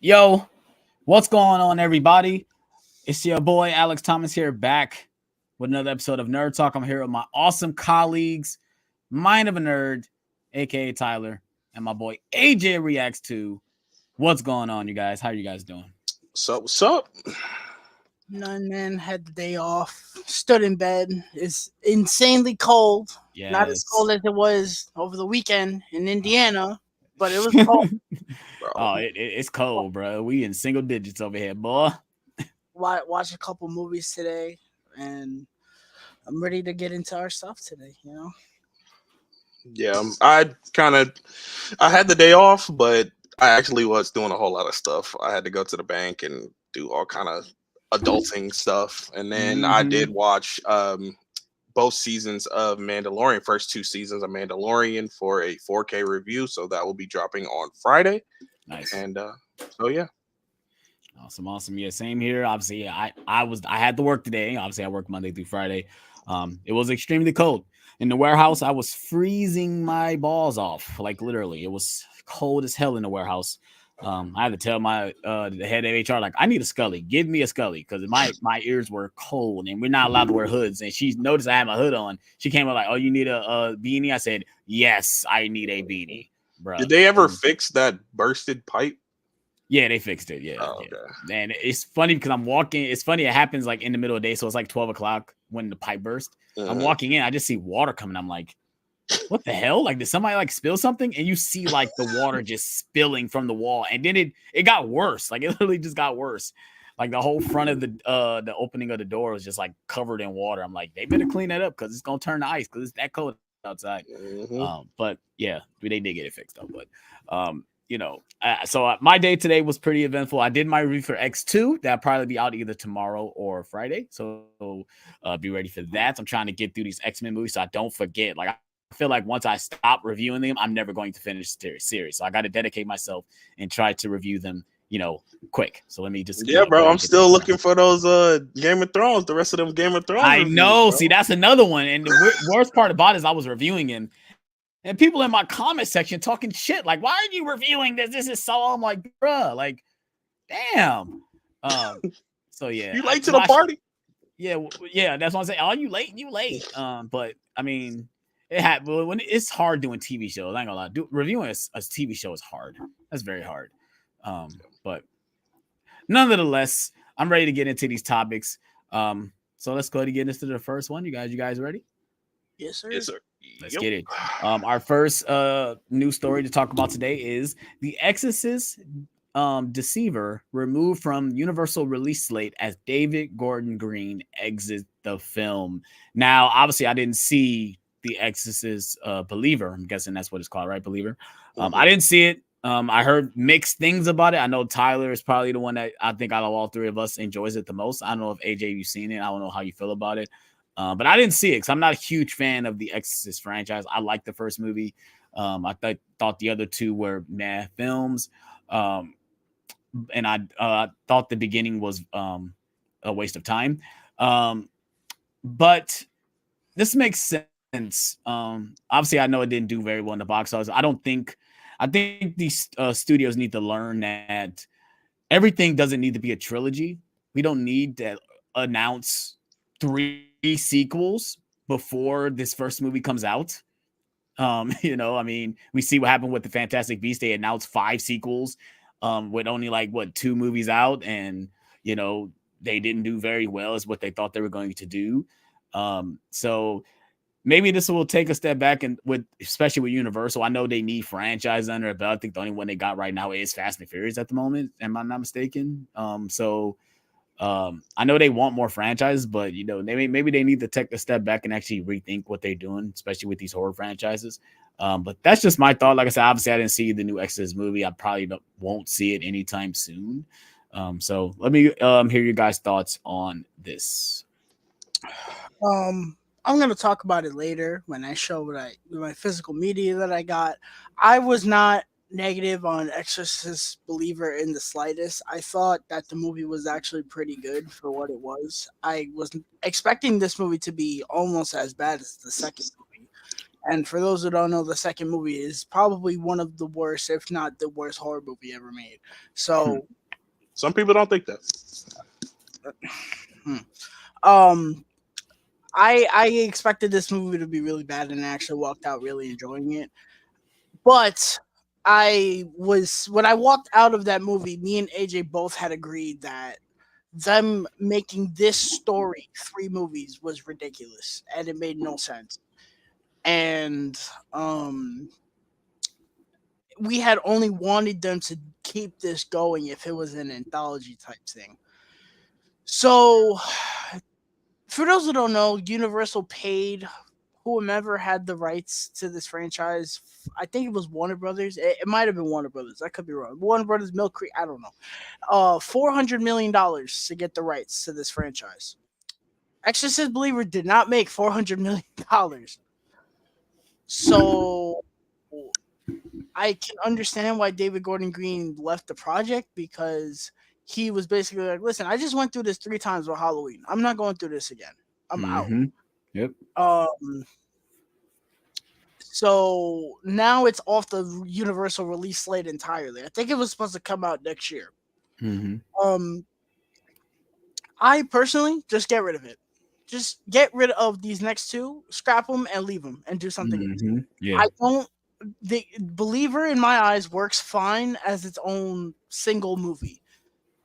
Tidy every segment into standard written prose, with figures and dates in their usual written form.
Yo, what's going on, everybody? It's your boy Alex Thomas here, back with another episode of Nerd Talk. I'm here with my awesome colleagues, Mind of a Nerd, aka Tyler, and my boy AJ Reacts to. What's going on, you guys? How are you guys doing? What's up? None man had the day off. Stood in bed. It's insanely cold. Not as Yes. cold as it was over the weekend in Indiana, but it was cold. Bro. It's cold, bro. We in single digits over here, boy. Watch a couple movies today, and I'm ready to get into our stuff today. Yeah, I had the day off, but I actually was doing a whole lot of stuff. I had to go to the bank and do all kind of adulting stuff, and then I Mm-hmm. did watch both seasons of Mandalorian, first two seasons of Mandalorian for a 4K review. So that will be dropping on Friday, Nice. and so yeah. Awesome. Yeah, same here. Obviously, I had to work today. Obviously, I work Monday through Friday. It was extremely cold in the warehouse. I was freezing my balls off, like literally. It was cold as hell in the warehouse. I had to tell my the head of HR, like, I need a Scully. Give me a Scully, because my ears were cold and we're not allowed to wear hoods. And she noticed I had my hood on. She came up like, "Oh, you need a beanie?" I said, "Yes, I need a beanie, bro." Did they ever fix that bursted pipe? Yeah, they fixed it. Yeah, Oh, yeah. okay. And it's funny because I'm walking. It's funny. It happens like in the middle of the day. So it's like 12 o'clock when the pipe burst. I'm Mhm. walking in. I just see water coming. I'm like, what the hell? Like, did somebody like spill something? And you see like the water just spilling from the wall. And then it got worse. Like, it literally just got worse. Like, the whole front of the opening of the door was just like covered in water. I'm like, they better clean that up because it's gonna turn to ice because it's that cold outside. Mhm. But yeah, they did get it fixed though. But my day today was pretty eventful. I did my review for X2. That'll probably be out either tomorrow or Friday. So be ready for that. I'm trying to get through these X-Men movies so I don't forget. Like, I feel like once I stop reviewing them, I'm never going to finish the series. So I got to dedicate myself and try to review them, quick. So let me just Yeah, go bro. ahead I'm and get these still done. looking for those Game of Thrones, the rest of them Game of Thrones I reviews, know. bro. See, that's another one. And the worst part about it is I was reviewing him, and people in my comment section talking shit like, "Why are you reviewing this? This is so." I'm like, bruh, like, damn. So yeah, You late to the party? yeah. That's what I'm saying. Oh, you late? You late? But I mean, when it's hard doing TV shows. I ain't gonna lie. Reviewing a TV show is hard. That's very hard. But nonetheless, I'm ready to get into these topics. So let's go ahead and get into the first one. You guys ready? Yes, sir. Yes, sir. Let's Yep. get it. Our first news story to talk about today is The Exorcist Deceiver removed from Universal release slate as David Gordon Green exits the film. Now, obviously, I didn't see The Exorcist Believer. I'm guessing that's what it's called, right? Believer. I didn't see it. I heard mixed things about it. I know Tyler is probably the one that I think out of all three of us enjoys it the most. I don't know if AJ, you've seen it. I don't know how you feel about it. But I didn't see it because I'm not a huge fan of the Exorcist franchise. I liked the first movie. I thought the other two were meh films. And I thought the beginning was a waste of time. But this makes sense. Obviously, I know it didn't do very well in the box office. I think these studios need to learn that everything doesn't need to be a trilogy. We don't need to announce 3 sequels before this first movie comes out. I mean, we see what happened with the Fantastic Beasts. They announced 5 sequels, with only like 2 movies out, and they didn't do very well as what they thought they were going to do. So maybe this will take a step back, and especially with Universal, I know they need franchise under their belt. I think the only one they got right now is Fast and Furious at the moment. Am I not mistaken? I know they want more franchises, but maybe they need to take a step back and actually rethink what they're doing, especially with these horror franchises. But that's just my thought. Like I said, obviously I didn't see the new Exorcist movie. I probably won't see it anytime soon. So let me hear your guys' thoughts on this. I'm gonna talk about it later when I show my physical media that I got. I was not negative on Exorcist Believer in the slightest. I thought that the movie was actually pretty good for what it was. I was expecting this movie to be almost as bad as the second movie. And for those who don't know, the second movie is probably one of the worst, if not the worst horror movie ever made. So, Some people don't think that. hmm. um, I expected this movie to be really bad, and I actually walked out really enjoying it. But when I walked out of that movie, me and AJ both had agreed that them making this story 3 movies was ridiculous, and it made no sense. And um, we had only wanted them to keep this going if it was an anthology type thing. So, for those who don't know, Universal paid whomever had the rights to this franchise. I think it was Warner Brothers. It might have been Warner Brothers. I could be wrong. Warner Brothers, Mill Creek. I don't know. $400 million to get the rights to this franchise. Exorcist Believer did not make $400 million. So I can understand why David Gordon Green left the project, because he was basically like, "Listen, I just went through this 3 times with Halloween. I'm not going through this again. I'm out." Mm-hmm. Yep. Um, so now it's off the Universal release slate entirely. I think it was supposed to come out next year. Mm-hmm. Um, I personally just get rid of it. Just get rid of these next 2, scrap them, and leave them, and do something else. Mm-hmm. Yeah. I don't. The Believer, in my eyes, works fine as its own single movie.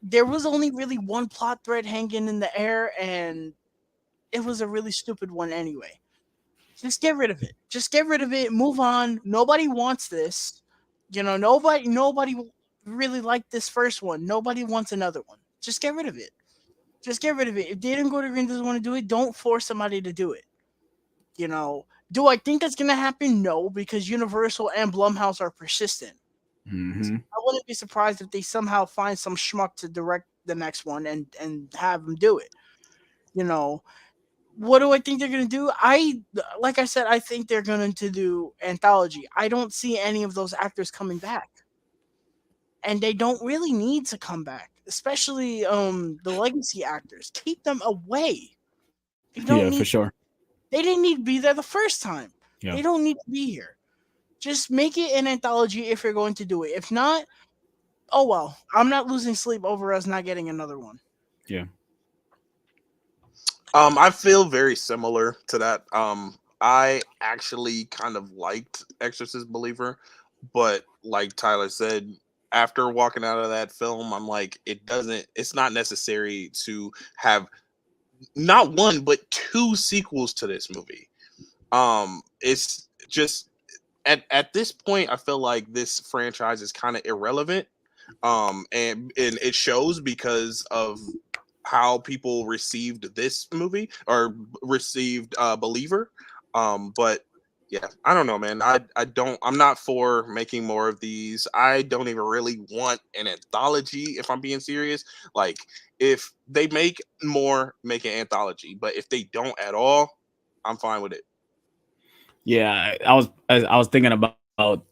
There was only really one plot thread hanging in the air, and it was a really stupid one anyway. Just get rid of it. Just get rid of it. Move on. Nobody wants this. Nobody really liked this first one. Nobody wants another one. Just get rid of it. Just get rid of it. If David Gordon Green doesn't want to do it, don't force somebody to do it. You know, do I think that's gonna happen? No, because Universal and Blumhouse are persistent. Mm-hmm. I wouldn't be surprised if they somehow find some schmuck to direct the next one and have them do it. You know, what do I think they're gonna do? Like I said, I think they're going to do anthology. I don't see any of those actors coming back, and they don't really need to come back, especially the legacy actors. Keep them away. They Yeah, don't for need. sure. They didn't need to be there the first time. Yeah. They don't need to be here. Just make it an anthology if you're going to do it. If not, oh well. I'm not losing sleep over us not getting another one. Yeah. I feel very similar to that. I actually kind of liked Exorcist Believer, but like Tyler said, after walking out of that film, I'm like, it's not necessary to have not one but 2 sequels to this movie. It's just at this point, I feel like this franchise is kind of irrelevant. And it shows because of how people received this movie or received Believer. But yeah, I don't know, man. I'm not for making more of these. I don't even really want an anthology, if I'm being serious. Like, if they make more, make an anthology. But if they don't at all, I'm fine with it. Yeah, I was thinking about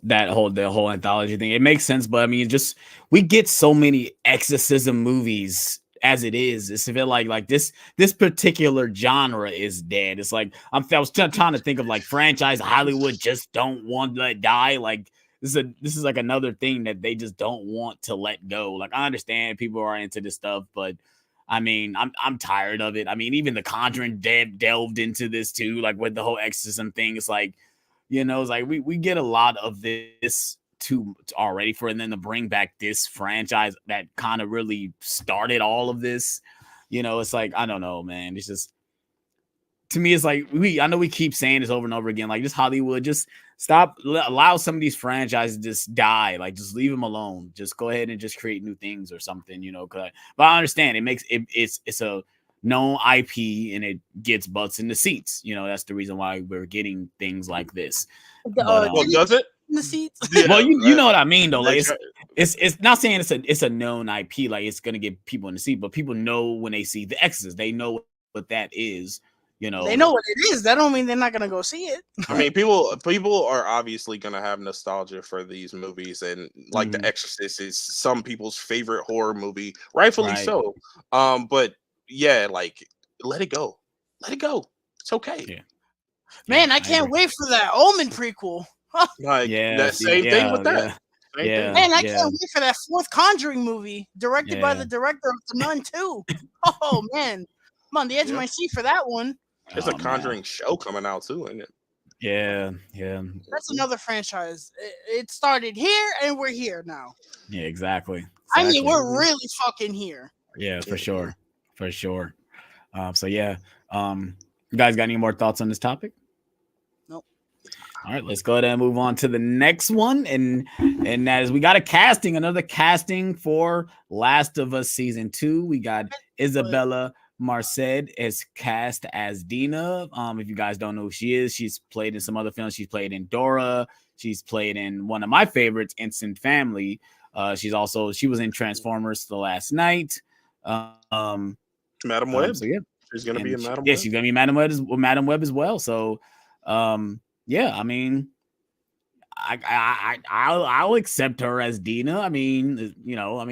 the whole anthology thing. It makes sense, but I mean, just we get so many exorcism movies as it is. It's a bit like this particular genre is dead. It's like I was trying to think of like franchise Hollywood just don't want to let die. Like this is like another thing that they just don't want to let go. Like I understand people are into this stuff, but I mean, I'm tired of it. I mean, even The Conjuring delved into this too, like with the whole exorcism thing. It's like, it's like we get a lot of this too already for, and then to bring back this franchise that kind of really started all of this. It's like I don't know, man. It's just to me, it's like I know we keep saying this over and over again, like just Hollywood, just allow some of these franchises to just die, like just leave them alone, just go ahead and just create new things or something, but I understand it's a known IP and it gets butts in the seats, that's the reason why we're getting things like this. But Well, does it? In the seats. Yeah, well, you know what I mean though, they like try- it's not saying it's a known IP, like it's gonna get people in the seat, but people know when they see The Exorcist, they know what that is. They know what it is. That don't mean they're not gonna go see it. I mean, people are obviously gonna have nostalgia for these movies, and like The Exorcist is some people's favorite horror movie, rightfully Right. so. But yeah, like let it go, it's okay. Yeah. Man, I I agree. can't wait for that Omen prequel. Like Yeah, that see, same thing with that. yeah, Same thing. Man, I yeah, can't wait for that fourth Conjuring movie, directed by yeah. the director of The Nun too. Oh man, I'm on the edge of Yeah. my seat for that one. There's a Oh man, Conjuring show coming out too, isn't it? yeah, yeah, That's another franchise. It started here, and we're here now. yeah. Exactly, I mean, exactly. we're really fucking here. Yeah, for Mhm. sure, for sure. So yeah, you guys got any more thoughts on this topic? Nope. All right, let's go ahead and move on to the next one, and that is we got another casting for Last of Us season 2. We got But Isabella Marced is cast as Dina. If you guys don't know who she is, she's played in some other films. She's played in Dora. She's played in one of my favorites, Instant Family. She was in Transformers The Last Night. Madam So Web. yeah, She's gonna be and a Madam yeah, Web. she's gonna be Madam Web as well. So, yeah, I mean, I'll accept her as Dina. I mean, I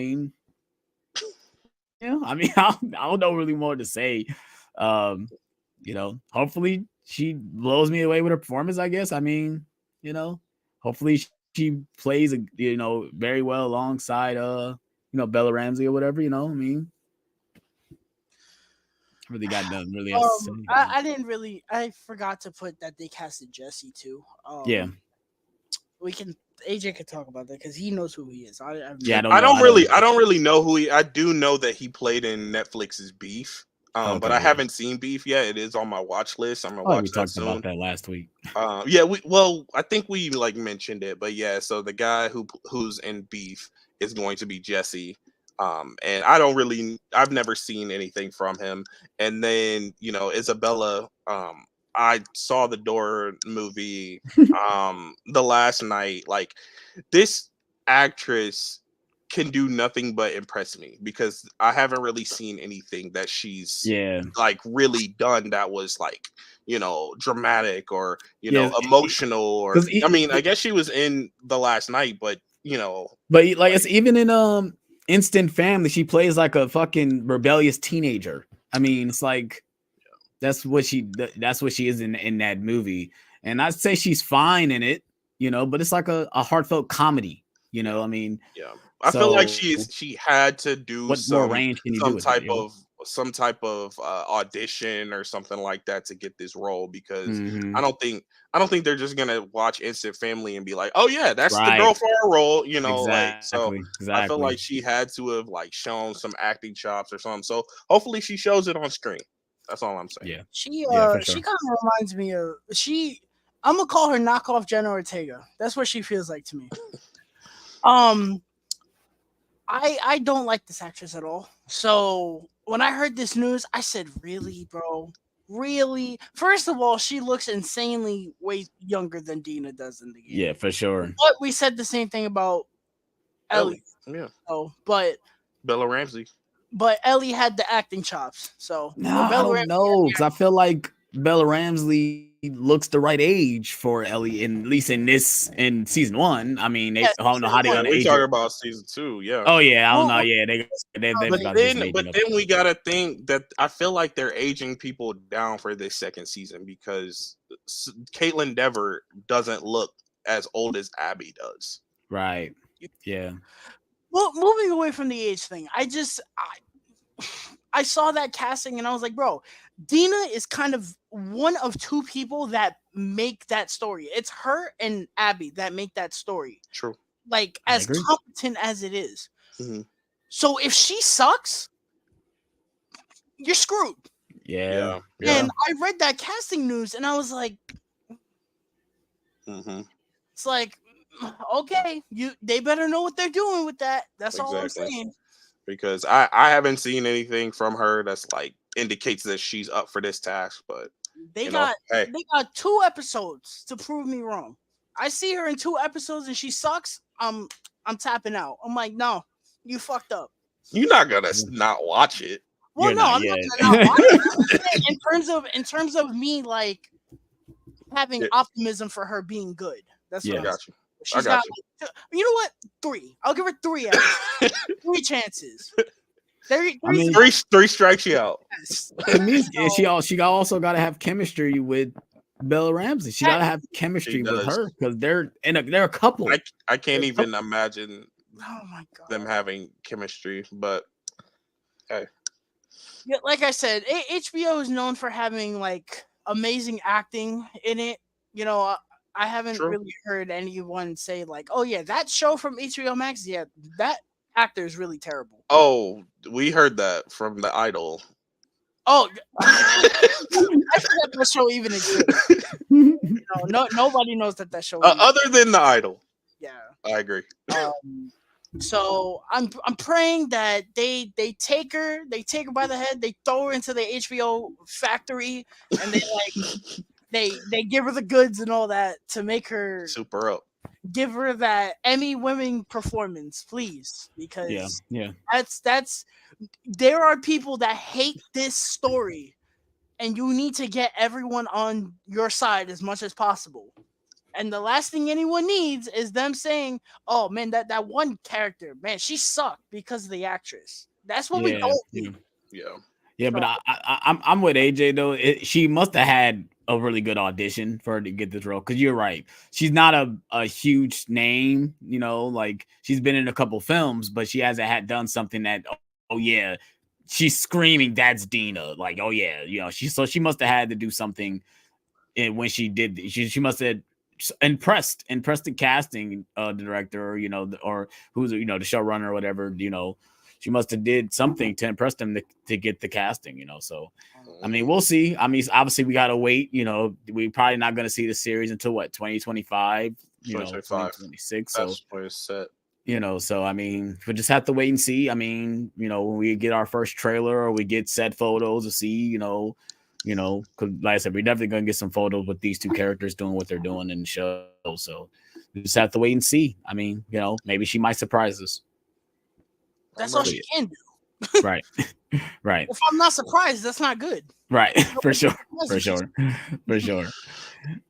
mean, I don't know really more to say. Um, hopefully she blows me away with her performance. I guess. I mean, hopefully she plays very well alongside Bella Ramsey or whatever. I mean, really got nothing really else to say. I didn't really. I forgot to put that they casted Jesse too. Yeah. We can. AJ could talk about that because he knows who he is. Yeah, I don't really know who he. I do know that he played in Netflix's Beef. But Okay, I yeah. haven't seen Beef yet. It is on my watch list. I'm gonna Oh, we watch that talked soon. about that last week. Yeah, I think we like mentioned it, but yeah. So the guy who's in Beef is going to be Jesse. And I've never seen anything from him. And then Isabella. I saw the Door movie. The Last Night. Like this actress can do nothing but impress me because I haven't really seen anything that she's Yeah. like really done that was like dramatic or Yeah. emotional or 'Cause I mean I guess she was in The Last Night, but But like it's even in Instant Family, she plays like a fucking rebellious teenager. I mean, it's like that's what she is in that movie. And I'd say she's fine in it, but it's like a heartfelt comedy, I mean, yeah. I feel like she had to do what more range can you do some with it? type of audition or something like that to get this role because Mhm. I don't think they're just gonna watch Instant Family and be like, oh yeah, that's the Right. girl for our role, like so. Exactly. I feel like she had to have like shown some acting chops or something. So hopefully she shows it on screen. That's all I'm saying. Yeah. She Yeah, for she sure. kind of reminds me of I'm gonna call her knockoff Jenna Ortega. That's what she feels like to me. I don't like this actress at all. So when I heard this news, I said, "Really, bro? Really?" First of all, she looks insanely way younger than Dina does in the game. Yeah, for sure. But we said the same thing about Ellie. Yeah. Oh, but Bella Ramsey. Ellie had the acting chops. So No, or I Bella don't Ramsey know because I feel like Bella Ramsey looks the right age for Ellie, at least in season 1. I mean, I don't know how they're Yeah, gonna we age talking her. about season 2. Yeah. Oh yeah, I don't know. Well, Yeah, they've But got to do some then, aging up. we gotta think that I feel like they're aging people down for this second season because Caitlin Dever doesn't look as old as Abby does. Right. Yeah. Well, moving away from the age thing, I saw that casting and I was like, bro, Dina is kind of one of two people that make that story. It's her and Abby that make that story. True. Like I as agree. competent as it is. Mm-hmm. So if she sucks, you're screwed. Yeah. And I read that casting news and I was like, Mm-hmm. it's like, okay, they better know what they're doing with that. That's all I'm Exactly. saying. Because I haven't seen anything from her that's like indicates that she's up for this task, but They you know, got 2 episodes to prove me wrong. I see her in 2 episodes and she sucks. I'm tapping out. I'm like, no, you fucked up. you're not gonna not watch it. Well, You're no, not I'm yet. not gonna not watch it. In terms of me like having Yeah. optimism for her being good. That's what Yeah. I'm Got saying. you. She's got got you know what? 3. I'll give her 3 episodes. 3 chances. I mean, Three strikes you out. Yes. to me, she also got to have chemistry with Bella Ramsey. She That, gotta have She chemistry with does. her because they're a couple. I They're can't a couple. even imagine oh my them god. having chemistry, but hey, Yeah, like I said, HBO is known for having like amazing acting in it. You know, I haven't true. really heard anyone say like, "Oh yeah, that show from HBO Max, yeah, that actor is really terrible." Oh, we heard that from the Idol. Oh, I forgot that show even exists. Nobody knows that that show even. Other than the Idol, Yeah. I agree. Um. So I'm praying that they take her by the head, they throw her into the HBO factory, and they give her the goods and all that to make her Super up. give her that Emmy winning performance, please, Yeah, because yeah, that's there are people that hate this story, and you need to get everyone on your side as much as possible. And the last thing anyone needs is them saying, "Oh man, that one character, man, she sucked because of the actress." That's what we yeah, don't yeah. need. Yeah. Yeah, but So I'm with AJ though. She must have had a really good audition for her to get this role because you're right. She's not a huge name, like she's been in a couple films, but she hasn't had done something that oh yeah, she's screaming that's Dina. Like, oh yeah, she must have had to do something when she did. She must have impressed the casting director, or who's the showrunner or whatever. She must have did something to impress them to get the casting. So I mean, Mhm. we'll see. I mean, obviously we gotta wait. We probably not gonna see the series until what 2025. 2025. 2026. So That's when it's set. so I mean, we just have to wait and see. I mean, when we get our first trailer or we get set photos to see, because like I said, we're definitely gonna get some photos with these two characters doing what they're doing in the show. So we just have to wait and see. I mean, maybe she might surprise us. I'm that's all So ready. she yeah, can do. right, right, If I'm not surprised, that's not good. right, for Nobody sure, surprised for if she's sure, for sure.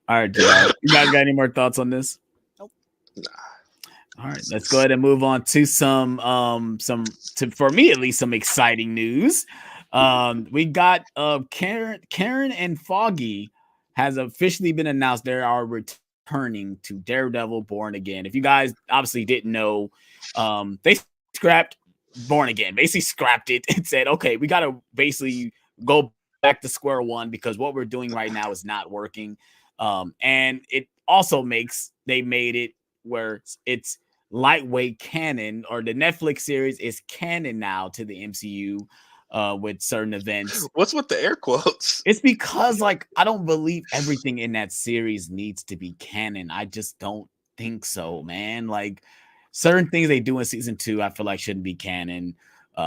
All right, you guys got any more thoughts on this? nope. All right, let's go ahead and move on to for me at least some exciting news. We got Karen and Foggy has officially been announced they are returning to Daredevil Born Again. If you guys obviously didn't know, they scrapped Born Again, basically scrapped it and said, okay, we got to basically go back to square one because what we're doing right now is not working. And it also they made it where it's lightweight canon, or the Netflix series is canon now to the MCU with certain events. What's with the air quotes? It's because like I don't believe everything in that series needs to be canon. I just don't think so, man. Like certain things they do in season 2, I feel like shouldn't be canon.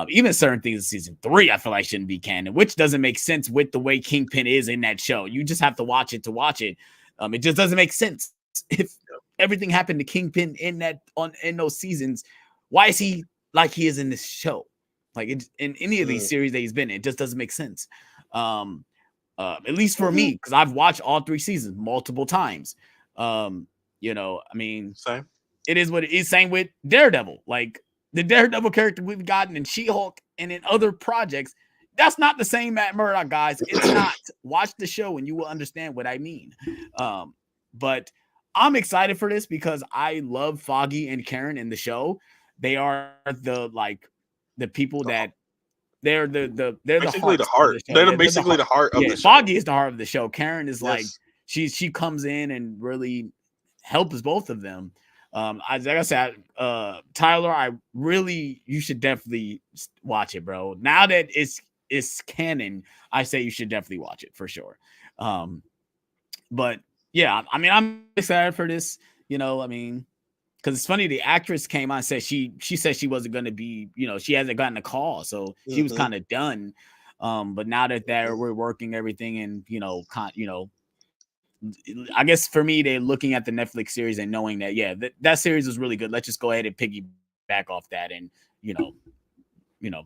Even certain things in season 3, I feel like shouldn't be canon, which doesn't make sense with the way Kingpin is in that show. You just have to watch it to watch it. It just doesn't make sense. If everything happened to Kingpin in those seasons, why is he like he is in this show? Like in any of these Mm. series that he's been in, it just doesn't make sense. Um, at least for me, because I've watched all 3 seasons multiple times. I mean, Same. it is what it is. Same with Daredevil. Like the Daredevil character we've gotten in She-Hulk and in other projects, that's not the same Matt Murdock, guys. It's not. Watch the show and you will understand what I mean. But I'm excited for this because I love Foggy and Karen in the show. They are the people that they're the Basically the hearts of heart. the show. They're Yeah, they're the basically heart. the heart of Yeah, the show. Foggy is the heart of the show. Karen is like Yes. she comes in and really helps both of them. Like I said, Tyler, you should definitely watch it, bro. Now that it's canon, I say you should definitely watch it for sure. But yeah, I mean, I'm excited for this. I mean, because it's funny, the actress came on and said she said she wasn't going to be, she hasn't gotten a call, so she was Mm-hmm. kind of done. But now that we're working everything, and I guess for me, they're looking at the Netflix series and knowing that that series was really good. Let's just go ahead and piggyback off that and you know you know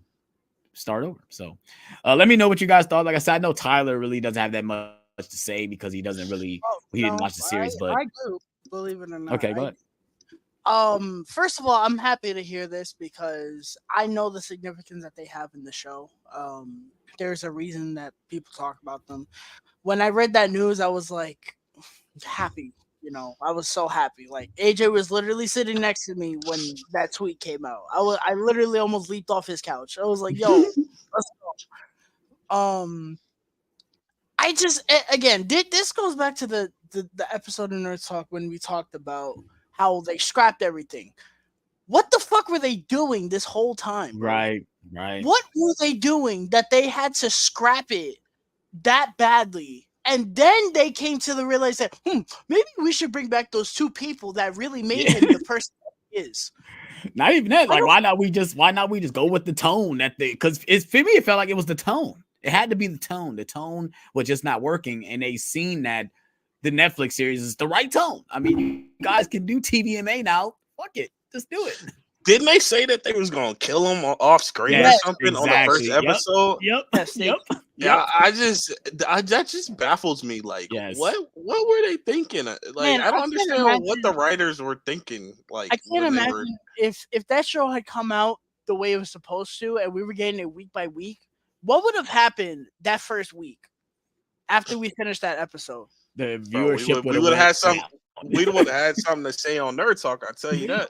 start over. So let me know what you guys thought. Like I said, I know Tyler really doesn't have that much to say because he doesn't really Oh he didn't watch no, the series, but I do. Believe it or okay, not, go ahead. First of all, I'm happy to hear this because I know the significance that they have in the show. There's a reason that people talk about them. When I read that news, I was like happy. I was so happy. Like AJ was literally sitting next to me when that tweet came out. I literally almost leaped off his couch. I was like, "Yo, let's go." I just again, this goes back to the episode of Nerd Talk when we talked about how they scrapped everything. What the fuck were they doing this whole time, bro? Right, right. What were they doing that they had to scrap it that badly? And then they came to the realization, maybe we should bring back those two people that really made Yeah. him the person that he is. Not even that. Like, why not we just go with the tone that because for me it felt like it was the tone. It had to be the tone. The tone was just not working, and they seen that the Netflix series is the right tone. I mean, you guys can do TVMA now. Fuck it, just do it. Didn't they say that they was gonna kill him off screen or something on the first episode? Yep. Yes, Yep. Yeah, that just baffles me. Like, Yes. what were they thinking? Like, Man, I don't I can't understand what the imagine- writers were thinking. Like, I can't when they imagine were- if that show had come out the way it was supposed to, and we were getting it week by week. What would have happened that first week after we finished that episode? The Bro, viewership we would have had some. We would have had something to say on Nerd Talk. I tell you that.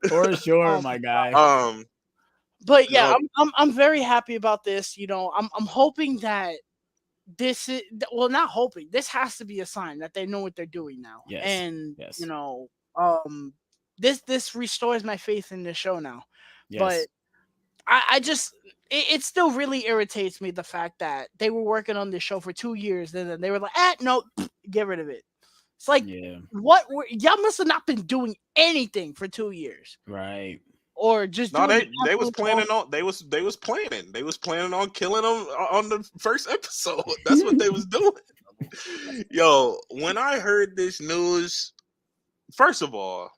For sure, my guy. But yeah, I'm very happy about this. I'm hoping that this is not hoping. This has to be a sign that they know what they're doing now. Yes. And yes. This restores my faith in the show now. Yes. But I just it still really irritates me the fact that they were working on this show for 2 years and then they were like, no, get rid of it. It's like, what y'all must have not been doing anything for 2 years, right? Or just they was planning on killing them on the first episode. That's what they was doing. Yo, when I heard this news, first of all,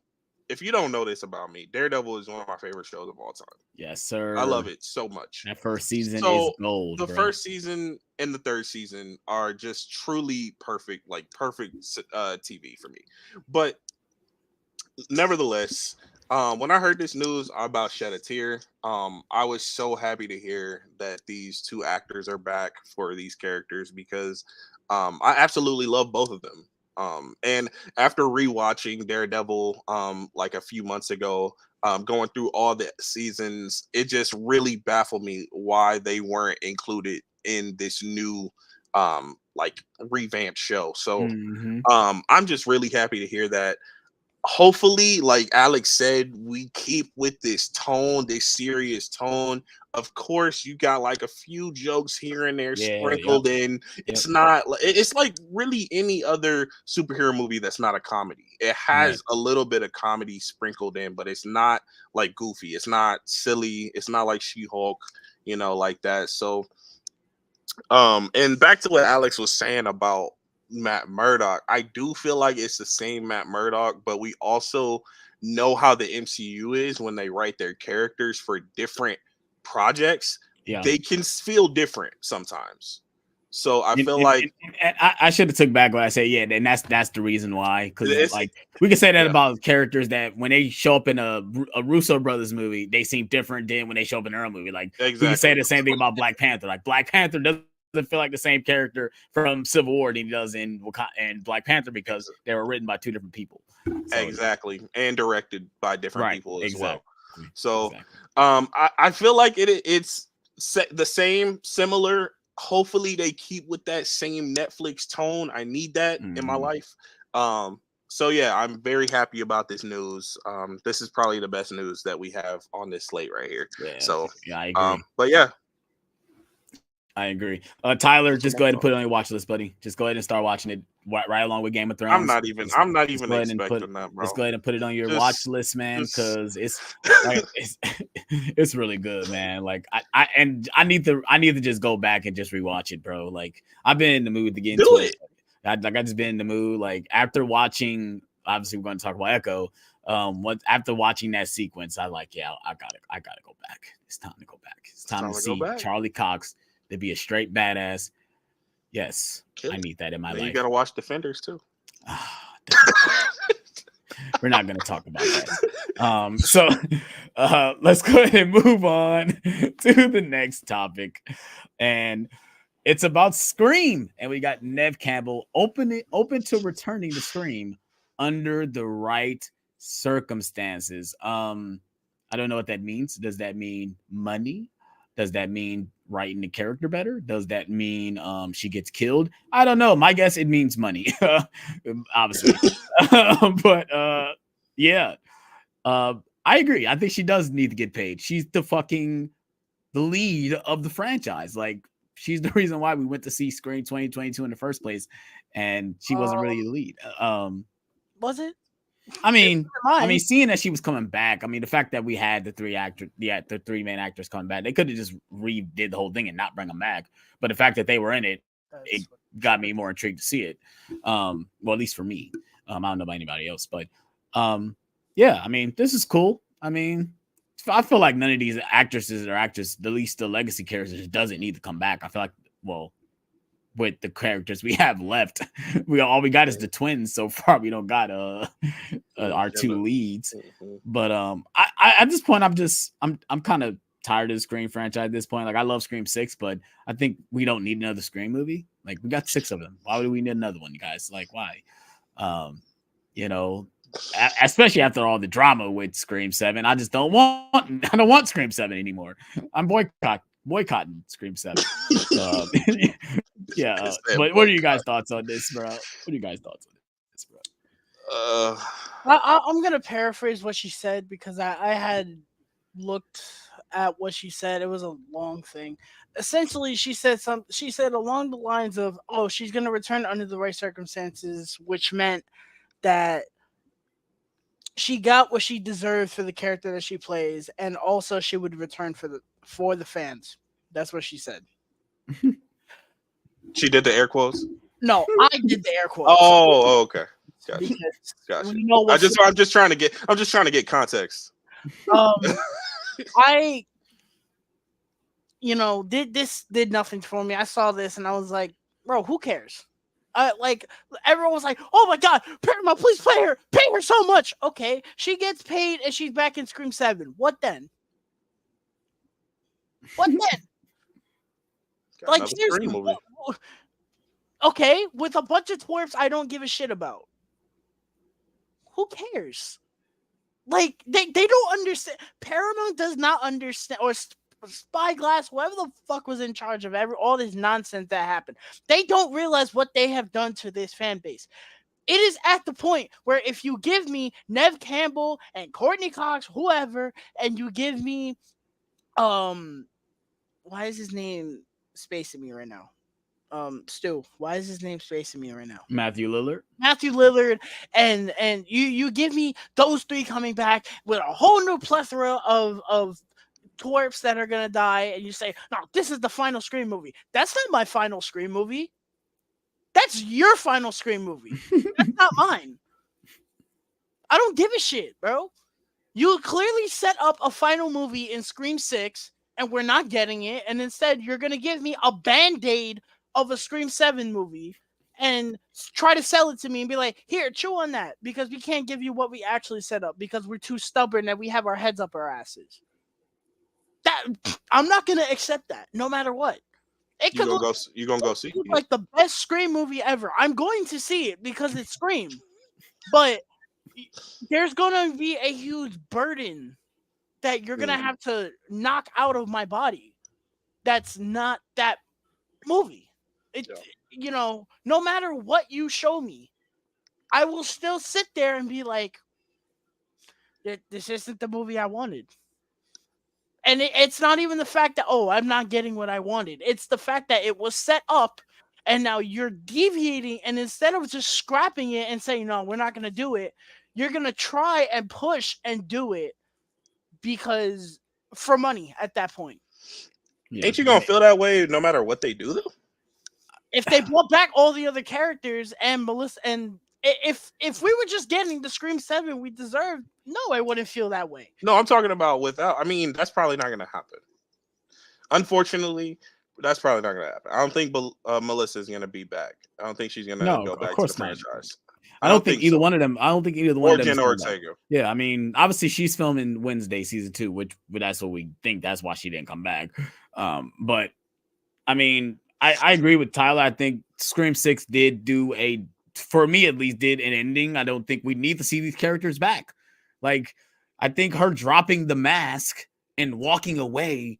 if you don't know this about me, Daredevil is one of my favorite shows of all time. Yes, sir. I love it so much. That first season is gold. The first season and the third season are just truly perfect, like perfect TV for me. But nevertheless, when I heard this news, I about shed a tear. I was so happy to hear that these two actors are back for these characters because I absolutely love both of them. And after rewatching Daredevil like a few months ago, going through all the seasons, it just really baffled me why they weren't included in this new like revamped show. So I'm just really happy to hear that. Hopefully, like Alex said, we keep with this tone, this serious tone. Of course, you got like a few jokes here and there sprinkled in. It's not. It's like really any other superhero movie that's not a comedy. It has a little bit of comedy sprinkled in, but it's not like goofy. It's not silly. It's not like She-Hulk, like that. So, and back to what Alex was saying about Matt Murdock, I do feel like it's the same Matt Murdock, but we also know how the MCU is when they write their characters for different projects. They can feel different sometimes. So I feel like I should have took back what I said. Yeah, and that's the reason why. Because like we can say that about characters that when they show up in a Russo brothers movie, they seem different than when they show up in their own movie. Like we can say the same thing about Black Panther. Like Black Panther doesn't feel like the same character from Civil War than he does in Black Panther because they were written by two different people. So, exactly, and directed by different people as well. So, I feel like it's the same, similar. Hopefully, they keep with that same Netflix tone. I need that in my life. So yeah, I'm very happy about this news. This is probably the best news that we have on this slate right here. Yeah, so yeah, I agree. But yeah. I agree. Tyler, just go ahead and put it on your watch list, buddy. Just go ahead and start watching it right along with Game of Thrones. I'm not even expecting that, bro. Just go ahead and put it on your watch list, man, because it's like it's really good, man. Like I need to just go back and just rewatch it, bro. Like I've been in the mood to get into it. I just been in the mood. Like after watching, obviously we're going to talk about Echo. After watching that sequence, I gotta go back. It's time to go back. It's time to see Charlie Cox to be a straight badass. Yes, I need that in my life. You gotta watch Defenders too. We're not going to talk about that. So let's go ahead and move on to the next topic, and it's about Scream, and we got Nev Campbell open to returning to Scream under the right circumstances. I don't know what that means. Does that mean money? Does that mean writing the character better? Does that mean she gets killed? I don't know. My guess it means money, obviously. But yeah, I agree. I think she does need to get paid. She's the lead of the franchise. Like she's the reason why we went to see Scream 2022 in the first place, and she wasn't really the lead. Was it? I mean, Mine. seeing that she was coming back, I mean, the fact that we had the three main actors coming back, they could have just redid the whole thing and not bring them back. But the fact that they were in it, it got me more intrigued to see it. Well, at least for me. I don't know about anybody else, but yeah, I mean, this is cool. I mean, I feel like none of these actresses or actors, at least the legacy characters, doesn't need to come back. I feel like, well, with the characters we have left, all we got is the twins so far. We don't got our two leads. But I at this point, I'm kind of tired of the Scream franchise at this point. Like I love Scream 6, but I think we don't need another Scream movie. Like we got 6 of them. Why would we need another one, you guys? Like why? You know, especially after all the drama with Scream 7, I don't want Scream 7 anymore. I'm boycotting Scream 7. Yeah, but what are you guys' thoughts on this, bro? I'm gonna paraphrase what she said because I had looked at what she said. It was a long thing. Essentially, she said along the lines of, "Oh, she's gonna return under the right circumstances," which meant that she got what she deserved for the character that she plays, and also she would return for the fans. That's what she said. She did the air quotes. No, I did the air quotes. Oh, okay. Gotcha. Gotcha. I'm just trying to get context. I did nothing for me. I saw this and I was like, bro, who cares? Like everyone was like, oh my god, Paramount, please pay her so much. Okay, she gets paid and she's back in Scream 7. What then? Like seriously, okay, with a bunch of twerps I don't give a shit about. Who cares? Like they don't understand. Paramount does not understand, or Spyglass, whoever the fuck was in charge of all this nonsense that happened. They don't realize what they have done to this fan base. It is at the point where if you give me Nev Campbell and Courtney Cox, whoever, and you give me why is his name spacing me right now? Stu, why is his name spacing me right now? Matthew Lillard, and you give me those 3 coming back with a whole new plethora of twerps that are gonna die, and you say, no, this is the final Scream movie. That's not my final Scream movie. That's your final Scream movie. That's not mine. I don't give a shit, bro. You clearly set up a final movie in Scream 6, and we're not getting it, and instead you're gonna give me a band-aid of a Scream 7 movie and try to sell it to me and be like, here, chew on that, because we can't give you what we actually set up because we're too stubborn and we have our heads up our asses. That I'm not gonna accept that, no matter what. It could you gonna go see it? Like the best Scream movie ever. I'm going to see it because it's Scream, but there's gonna be a huge burden that you're gonna have to knock out of my body. That's not that movie. No matter what you show me, I will still sit there and be like, this isn't the movie I wanted. And it's not even the fact that, oh, I'm not getting what I wanted. It's the fact that it was set up and now you're deviating. And instead of just scrapping it and saying, no, we're not going to do it, you're going to try and push and do it because for money at that point. Yeah, ain't you going to feel that way no matter what they do, though? If they brought back all the other characters and Melissa, and if we were just getting the Scream 7 we deserved, no, I wouldn't feel that way. No, I'm talking about without. I mean, that's probably not going to happen. Unfortunately, that's probably not going to happen. I don't think Melissa is going to be back. I don't think she's going to go back to the franchise. I don't think so. I don't think either one Or of them is Jenna coming back. Ortega. Yeah, I mean, obviously she's filming Wednesday season 2, which that's what we think. That's why she didn't come back. But I mean, I agree with Tyler. I think Scream 6 did do for me at least, did an ending. I don't think we need to see these characters back. Like, I think her dropping the mask and walking away,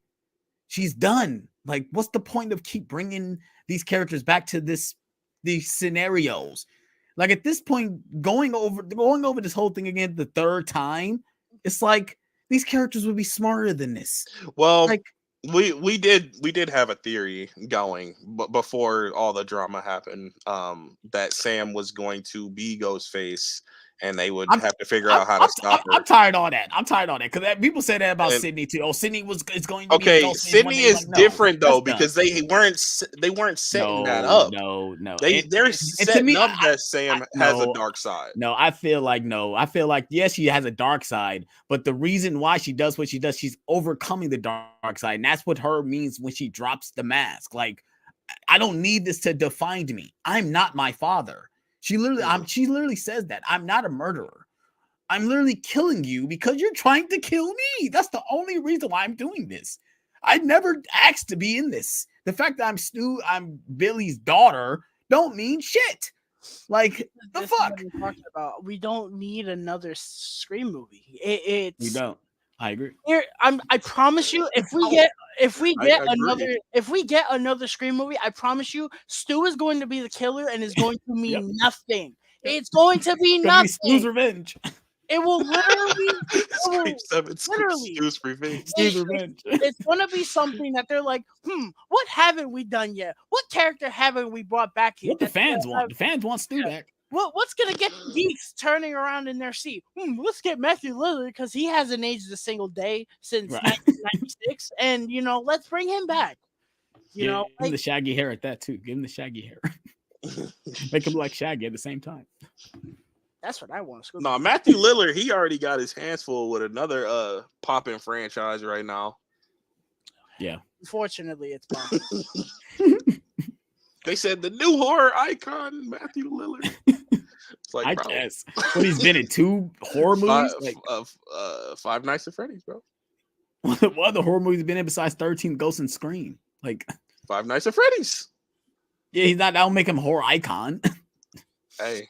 she's done. Like, what's the point of keep bringing these characters back to these scenarios? Like, at this point, going over this whole thing again the third time, it's like these characters would be smarter than this. Well, Like, we did have a theory going, but before all the drama happened, that Sam was going to be Ghostface, and they would have to figure out how to stop her. I'm tired of all that. I'm tired of all that because people say that about And- Sydney too. Oh, Sydney is going to be Okay, Ghostface one Sydney day. is Like, no, different though that's because done. they weren't setting that up. No. They're And to setting me, up that Sam has a dark side. No, I feel like yes, she has a dark side, but the reason why she does what she does, she's overcoming the dark side, and that's what her means when she drops the mask. Like, I don't need this to define me. I'm not my father. She literally says that I'm not a murderer. I'm literally killing you because you're trying to kill me. That's the only reason why I'm doing this. I never asked to be in this. The fact that I'm Billy's daughter don't mean shit. Like, the This is fuck? what we're talking about. We don't need another Scream movie. We don't. I agree. I promise you, if we get another Scream movie, I promise you, Stu is going to be the killer and is going to mean nothing. It's going to be nothing. Stu's revenge. It will literally, Stu's revenge. Stu's revenge. It's going to be something that they're like, what haven't we done yet? What character haven't we brought back here? What the fans want? The fans want Stu back. What's going to get the geeks turning around in their seat? Let's get Matthew Lillard because he hasn't aged a single day since 1996. And, let's bring him back. Give him the shaggy hair at that, too. Give him the shaggy hair. Make him like Shaggy at the same time. That's what I want. No, Matthew Lillard, he already got his hands full with another popping franchise right now. Yeah. Unfortunately, it's bomb. They said the new horror icon, Matthew Lillard. It's like, I bro. guess. But he's been in 2 horror movies? Five Nights at Freddy's, bro. What other horror movies been in besides 13 Ghosts and Scream? Like, Five Nights at Freddy's. Yeah, he's not. That'll make him a horror icon. Hey.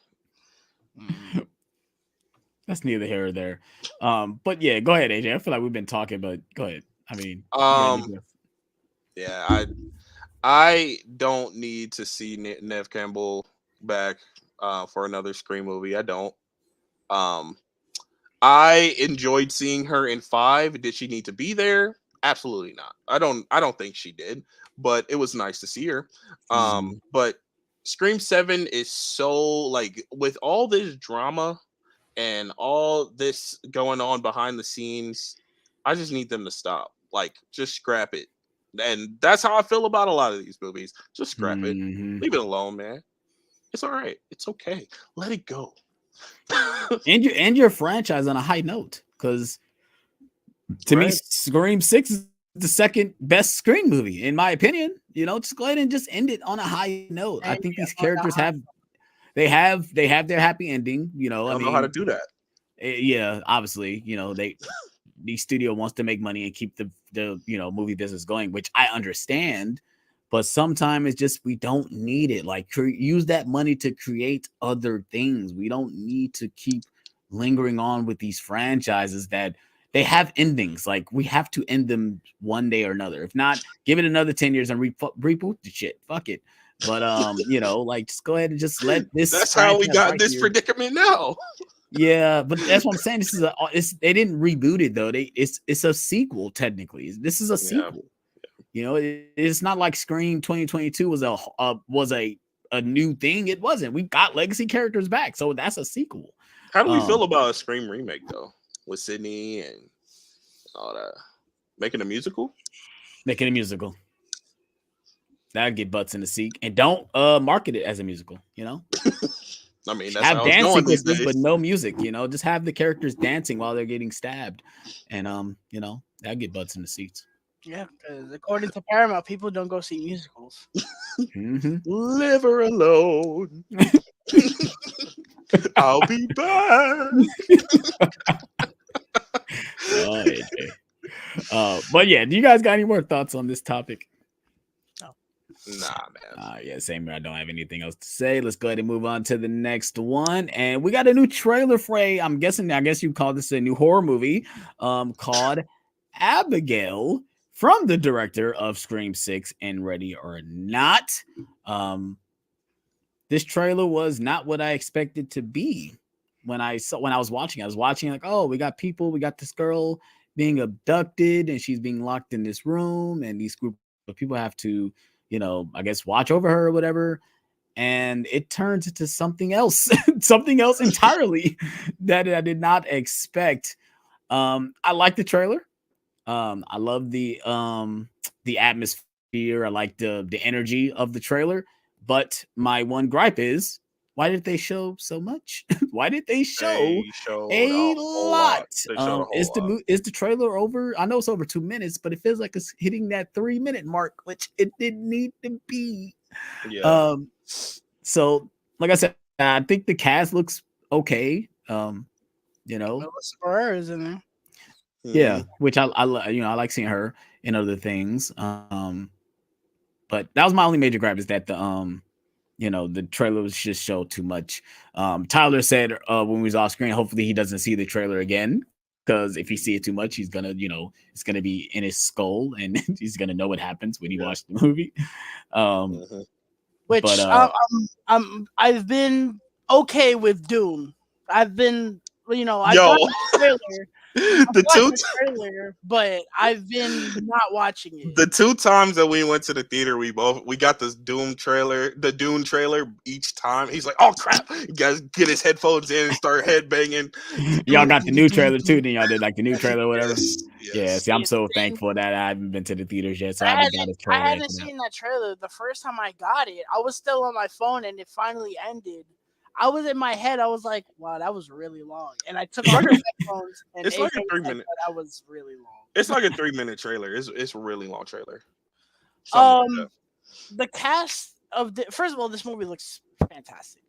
That's neither here or there. But yeah, go ahead, AJ. I feel like we've been talking, but go ahead. I mean, yeah, I don't need to see Neve Campbell back for another Scream movie. I don't. I enjoyed seeing her in 5. Did she need to be there? Absolutely not. I don't think she did, but it was nice to see her. But Scream 7 is so, like, with all this drama and all this going on behind the scenes, I just need them to stop. Like, just scrap it. And that's how I feel about a lot of these movies. Just scrap it. Leave it alone, man. It's all right. It's okay. Let it go. and your franchise on a high note, because to me, Scream 6 is the second best Scream movie, in my opinion. Just go ahead and just end it on a high note. I think these characters have their happy ending. I don't know how to do that. Yeah, obviously, the studio wants to make money and keep the movie business going, which I understand. But sometimes it's just we don't need it. Like, use that money to create other things. We don't need to keep lingering on with these franchises that they have endings. Like, we have to end them one day or another. If not, give it another 10 years and reboot the shit. Fuck it. But like, just go ahead and just let this. That's how we got this predicament now. Yeah, but that's what I'm saying. They didn't reboot it though. It's a sequel technically. This is a sequel. It's not like Scream 2022 was a new thing. It wasn't. We got legacy characters back, so that's a sequel. How do we feel about a Scream remake though, with Sydney and all that? Making a musical? Making a musical. That'd get butts in the seat, and don't market it as a musical. I mean, that's have how dance sequences, but no music. Just have the characters dancing while they're getting stabbed, and that'd get butts in the seats. Yeah, because according to Paramount, people don't go see musicals. Live her alone. I'll be back. Oh, AJ. But yeah, do you guys got any more thoughts on this topic? No. Nah, man. Yeah, same here. I don't have anything else to say. Let's go ahead and move on to the next one. And we got a new trailer for I guess you call this a new horror movie called Abigail from the director of Scream 6 and Ready or Not. Um, this trailer was not what I expected to be. When I was watching like, oh, we got this girl being abducted and she's being locked in this room, and these group of people have to, I guess watch over her or whatever. And it turns into something else, something else entirely that I did not expect. I like the trailer. I love the atmosphere. I like the energy of the trailer. But my one gripe is, why did they show so much? Why did they show They showed a a whole lot? lot. They showed a whole lot. Is the trailer over? I know it's over 2 minutes, but it feels like it's hitting that 3-minute mark, which it didn't need to be. Yeah. So like I said, I think the cast looks okay. Melissa Barrera's in there. Yeah, which I like seeing her in other things. But that was my only major gripe, is that the trailer was just showed too much. Tyler said when we was off screen, hopefully he doesn't see the trailer again, because if he see it too much, he's gonna, it's gonna be in his skull, and he's gonna know what happens when he watched the movie. Which but, I've been okay with Doom. I've been, I Yo. got the trailer. the trailer, but I've been not watching it. The 2 times that we went to the theater, we got this Dune trailer each time. He's like, "Oh crap!" You guys get his headphones in and start headbanging. Y'all got the new trailer too. Then y'all did like the new trailer or whatever. Yes. Yeah. See, I'm so thankful that I haven't been to the theaters yet, so I haven't got a trailer. I hadn't seen that trailer. The first time I got it, I was still on my phone, and it finally ended. I was in my head. I was like, "Wow, that was really long." And I took off the headphones, and it's like a 3-minute. That was really long. It's like a 3-minute trailer. It's a really long trailer. The cast of first of all, this movie looks fantastic.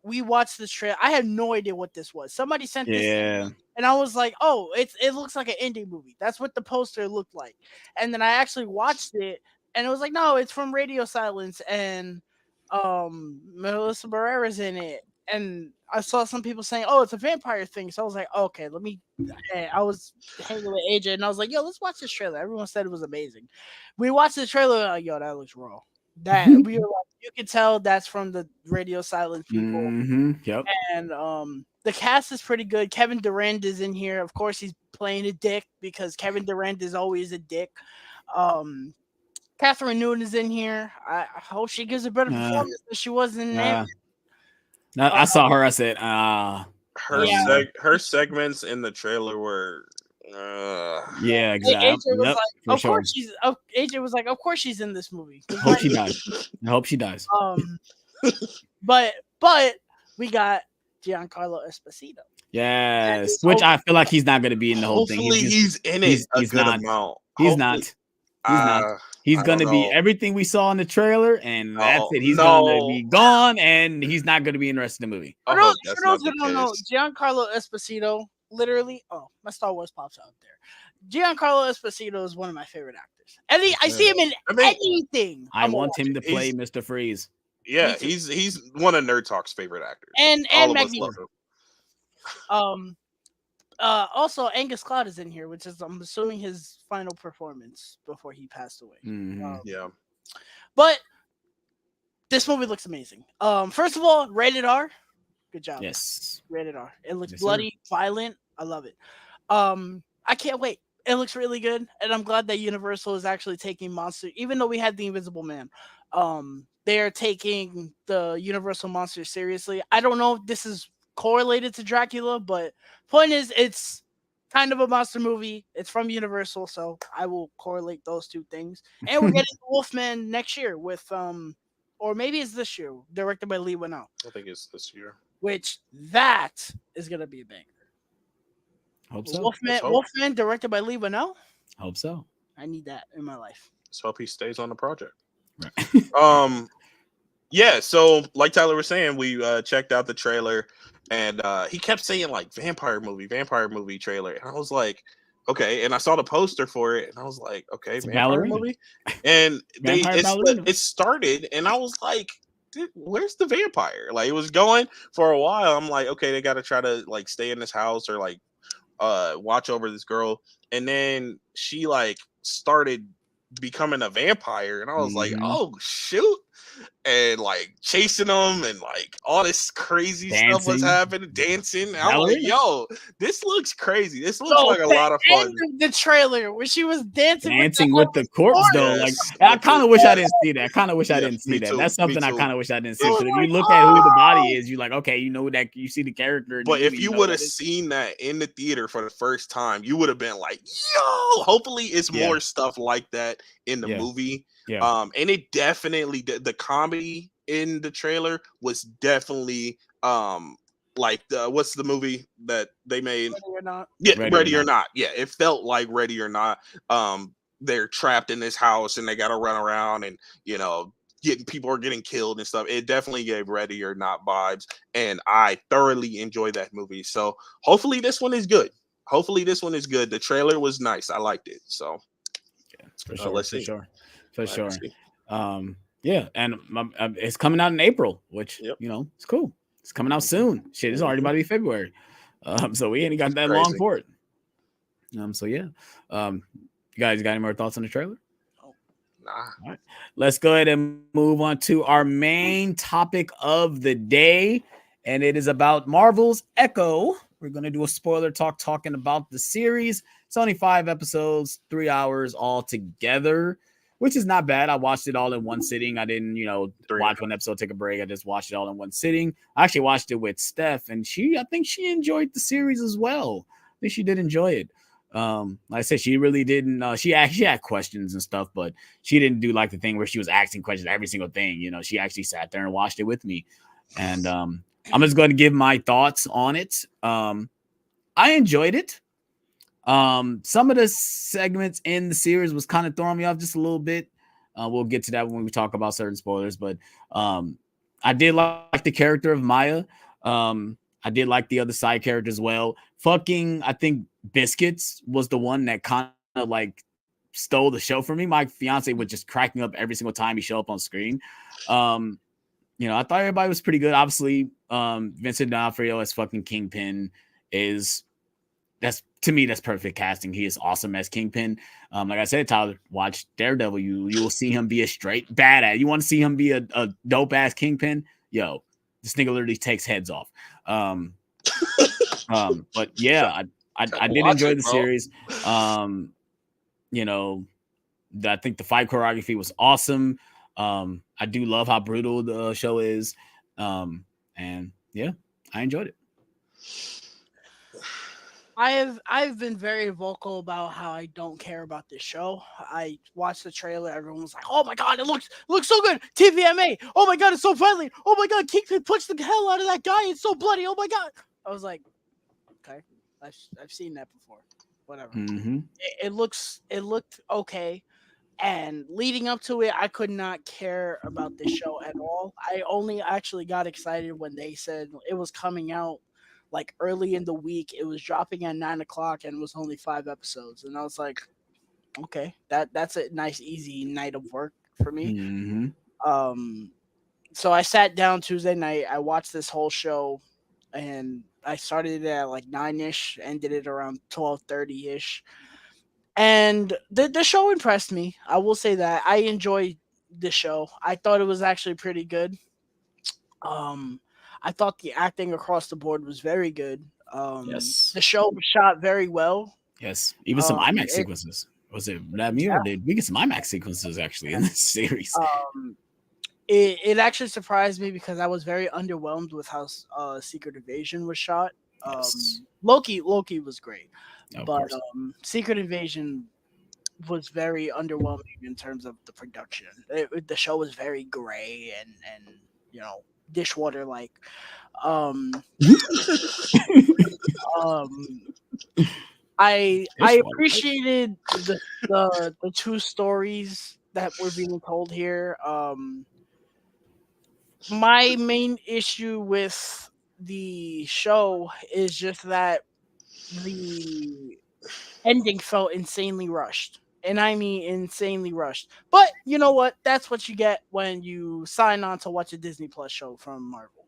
We watched this trailer. I had no idea what this was. Somebody sent this to me, and I was like, "Oh, it looks like an indie movie." That's what the poster looked like. And then I actually watched it, and it was like, "No, it's from Radio Silence, and Melissa Barrera's in it." And I saw some people saying, "Oh, it's a vampire thing." So I was like, "Okay, let me." I was hanging with AJ, and I was like, "Yo, let's watch this trailer." Everyone said it was amazing. We watched the trailer, like, "Yo, that looks raw." That we were like, you can tell that's from the Radio Silence people. Yep. And the cast is pretty good. Kevin Durant is in here. Of course, he's playing a dick because Kevin Durant is always a dick. Catherine Newton is in here. I hope she gives a better performance than she was in there. I saw her. I said, her segments in the trailer were. Yeah, exactly. AJ was like, course she's. AJ was like, of course she's in this movie. Hope she dies. I hope she dies. But we got Giancarlo Esposito. Yes, which I feel like he's not going to be in the whole thing. He's in it. He's not. Amount. He's not. He's not. He's going to be everything we saw in the trailer, and that's it. He's going to be gone, and he's not going to be in the rest of the movie. For those who don't know, Giancarlo Esposito, literally, my Star Wars pops out there. Giancarlo Esposito is one of my favorite actors. I see him in anything. I want him to play Mr. Freeze. Yeah, he's one of Nerd Talk's favorite actors. And Magneto. Also, Angus Cloud is in here, which is, I'm assuming, his final performance before he passed away. Yeah. But this movie looks amazing. First of all, rated R. Good job. Yes. Rated R. It looks bloody, violent. I love it. I can't wait. It looks really good, and I'm glad that Universal is actually taking monster. Even though we had the Invisible Man, they are taking the Universal monsters seriously. I don't know if this is correlated to Dracula, but point is, it's kind of a monster movie. It's from Universal, so I will correlate those two things. And we're getting Wolfman next year with or maybe it's this year, directed by Lee Winnell. I think it's this year. Which that is gonna be a banger. Hope so. Wolfman directed by Lee Winnell. Hope so. I need that in my life. Let's hope he stays on the project. Right. Yeah, so like Tyler was saying, we checked out the trailer, and he kept saying like vampire movie trailer, and I was like, okay. And I saw the poster for it, and I was like, okay, It's a vampire ballerina, movie. And vampire ballerina. it started, and I was like, "Dude, where's the vampire? Like it was going for a while. I'm like, okay, they got to try to like stay in this house or like watch over this girl, and then she like started becoming a vampire, and I was like, Mm-hmm. oh shoot, and like chasing them and like all this crazy stuff was Dancing, happening, dancing. I'm like, ballerina, yo, this looks crazy. This looks So like a the lot of end fun. of the trailer where she was dancing with the dancing with whole the corpse though. Like Yes, I with kind the of wish I didn't see that. I kind of wish I yeah, didn't see me that. too, That's me something I too. kind of wish I didn't see If I was because if you like, look at who the body oh, is, you like, okay, you know that you see the character in the But movie, if you you know would that have is. seen that in the theater for the first time, you would have been like, "Yo!" Hopefully, it's Yeah, more stuff like that in the yeah, movie. yeah. And it definitely the comedy in the trailer was definitely like what's the movie that they made? ready or not. Yeah, Ready or Ready or not. Not. Yeah, it felt like Ready or Not. They're trapped in this house and they got to run around and getting people are getting killed and stuff. It definitely gave Ready or Not vibes, and I thoroughly enjoyed that movie. So hopefully this one is good. Hopefully this one is good. The trailer was nice. I liked it. So Yeah, for sure, let's for see. sure, for We'll have to sure. see. Yeah, and it's coming out in April, which Yep, it's cool. It's coming out soon. Shit, it's already mhm. about to be February. So we ain't got It's that long crazy. for it. So yeah. You guys got any more thoughts on the trailer? Nah, All right. Let's go ahead and move on to our main topic of the day. And it is about Marvel's Echo. We're going to do a spoiler talk talking about the series. It's only 5 episodes, 3 hours all together, which is not bad. I watched it all in one sitting. I didn't, three and watch a one half. episode, take a break. I just watched it all in one sitting. I actually watched it with Steph, and I think she enjoyed the series as well. I think she did enjoy it. Like I said, she really didn't. She actually had questions and stuff, but she didn't do like the thing where she was asking questions every single thing. She actually sat there and watched it with me, and I'm just going to give my thoughts on it. I enjoyed it. Some of the segments in the series was kind of throwing me off just a little bit. We'll get to that when we talk about certain spoilers, but I did like the character of Maya. I did like the other side character as well. Fucking, I think Biscuits was the one that kind of like stole the show for me. My fiance was just cracking up every single time he showed up on screen. Um, I thought everybody was pretty good. Obviously, Vincent D'Onofrio as fucking Kingpin is that's to me that's perfect casting. He is awesome as Kingpin. Like I said, Tyler, watch Daredevil. You will see him be a straight badass. You want to see him be a dope ass Kingpin? Yo, this nigga literally takes heads off. But yeah, I did Watch enjoy it, the bro. series. You know, I think the fight choreography was awesome. I do love how brutal the show is. And yeah, I enjoyed it. I've been very vocal about how I don't care about this show. I watched the trailer. Everyone was like, "Oh my god, it looks so good." TVMA. Oh my god, it's so violent. Oh my god, Kingpin punched the hell out of that guy. It's so bloody. Oh my god. I was like, okay, I've seen that before. Whatever. Mm-hmm. It looked okay. And leading up to it, I could not care about this show at all. I only actually got excited when they said it was coming out like early in the week. It was dropping at 9 o'clock and it was only 5 episodes. And I was like, okay, that's a nice easy night of work for me. Mm-hmm. Um, so I sat down Tuesday night. I watched this whole show, and I started it at like 9ish, ended it around 12:30ish, and the show impressed me. I will say that I enjoyed the show. I thought it was actually pretty good. Um, I thought the acting across the board was very good. Yes. The show was shot very well. Yes. Even some IMAX It sequences. Was it that me or did we get some IMAX sequences actually in this series? um, it actually surprised me because I was very underwhelmed with how Secret Invasion was shot. Yes. Loki was great, Of but course. Secret Invasion was very underwhelming in terms of the production. The show was very gray and dishwater like. Um, um, I Dishwater. appreciated the two stories that were being told here. My main issue with the show is just that the ending felt insanely rushed. And I mean insanely rushed. But you know what? That's what you get when you sign on to watch a Disney Plus show from Marvel.